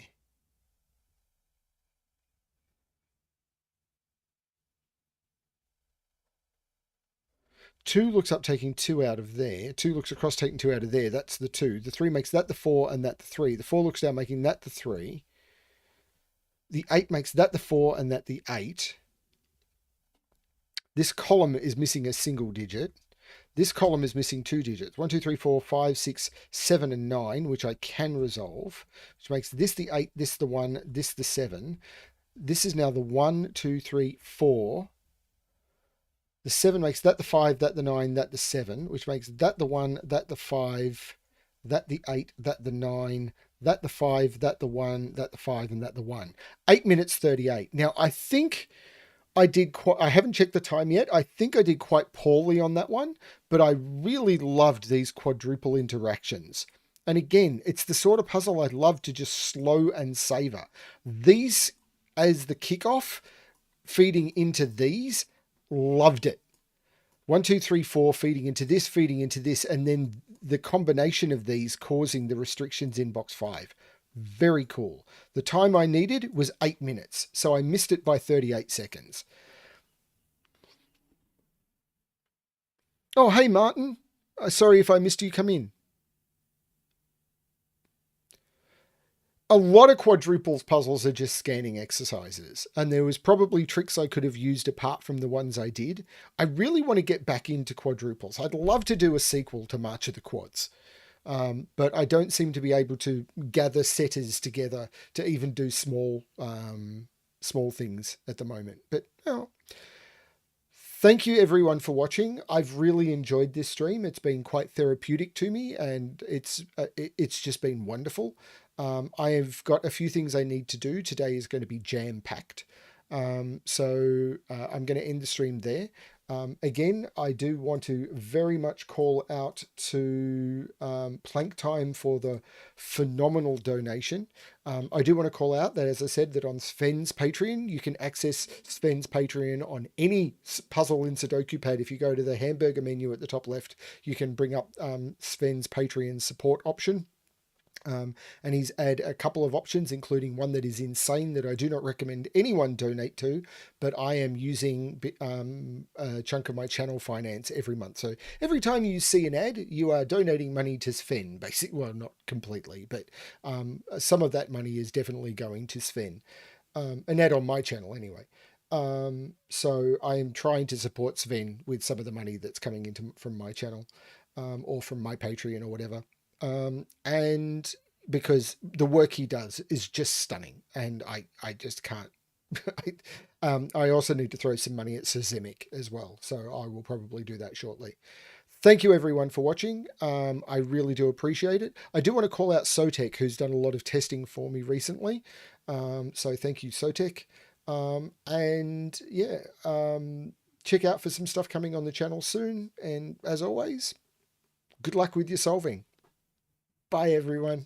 Two looks up taking 2 out of there. 2 looks across taking 2 out of there. That's the 2. The 3 makes that the 4 and that the 3. The 4 looks down making that the 3. The 8 makes that the 4 and that the 8. This column is missing a single digit. This column is missing 2 digits. 1, 2, 3, 4, 5, 6, 7, and 9, which I can resolve, which makes this the 8, this the 1, this the 7. This is now the 1, 2, 3, 4. The 7 makes that the 5, that the 9, that the 7, which makes that the 1, that the 5, that the 8, that the 9, that the 5, that the 1, that the 5, and that the 1. 8 minutes 38. Now, I think I haven't checked the time yet. I think I did quite poorly on that one, but I really loved these quadruple interactions. And again, it's the sort of puzzle I'd love to just slow and savor. These, as the kickoff, feeding into these, loved it. 1, 2, 3, 4, feeding into this, and then the combination of these causing the restrictions in box 5. Very cool. The time I needed was 8 minutes, so I missed it by 38 seconds. Oh, hey, Martin. Sorry if I missed you come in. A lot of quadruples puzzles are just scanning exercises, and there was probably tricks I could have used apart from the ones I did. I really want to get back into quadruples. I'd love to do a sequel to March of the Quads, but I don't seem to be able to gather setters together to even do small things at the moment. But oh, thank you everyone for watching. I've really enjoyed this stream. It's been quite therapeutic to me, and it's just been wonderful. I've got a few things I need to do. Today is going to be jam packed, so I'm going to end the stream there. Again, I do want to very much call out to Plank Time for the phenomenal donation. I do want to call out that, as I said, that on Sven's Patreon, you can access Sven's Patreon on any puzzle in Sudoku pad. If you go to the hamburger menu at the top left, you can bring up Sven's Patreon support option. And he's add a couple of options, including one that is insane that I do not recommend anyone donate to, but I am using a chunk of my channel finance every month. So every time you see an ad, you are donating money to Sven, basically. Well, not completely, but some of that money is definitely going to Sven. An ad on my channel anyway. So I am trying to support Sven with some of the money that's coming into from my channel, or from my Patreon or whatever. And because the work he does is just stunning, and I just can't. I also need to throw some money at Sazimic as well, so I will probably do that shortly. Thank you everyone for watching. I really do appreciate it. I do want to call out Sotek, who's done a lot of testing for me recently. So thank you, Sotek. And yeah, check out for some stuff coming on the channel soon. And as always, good luck with your solving. Bye, everyone.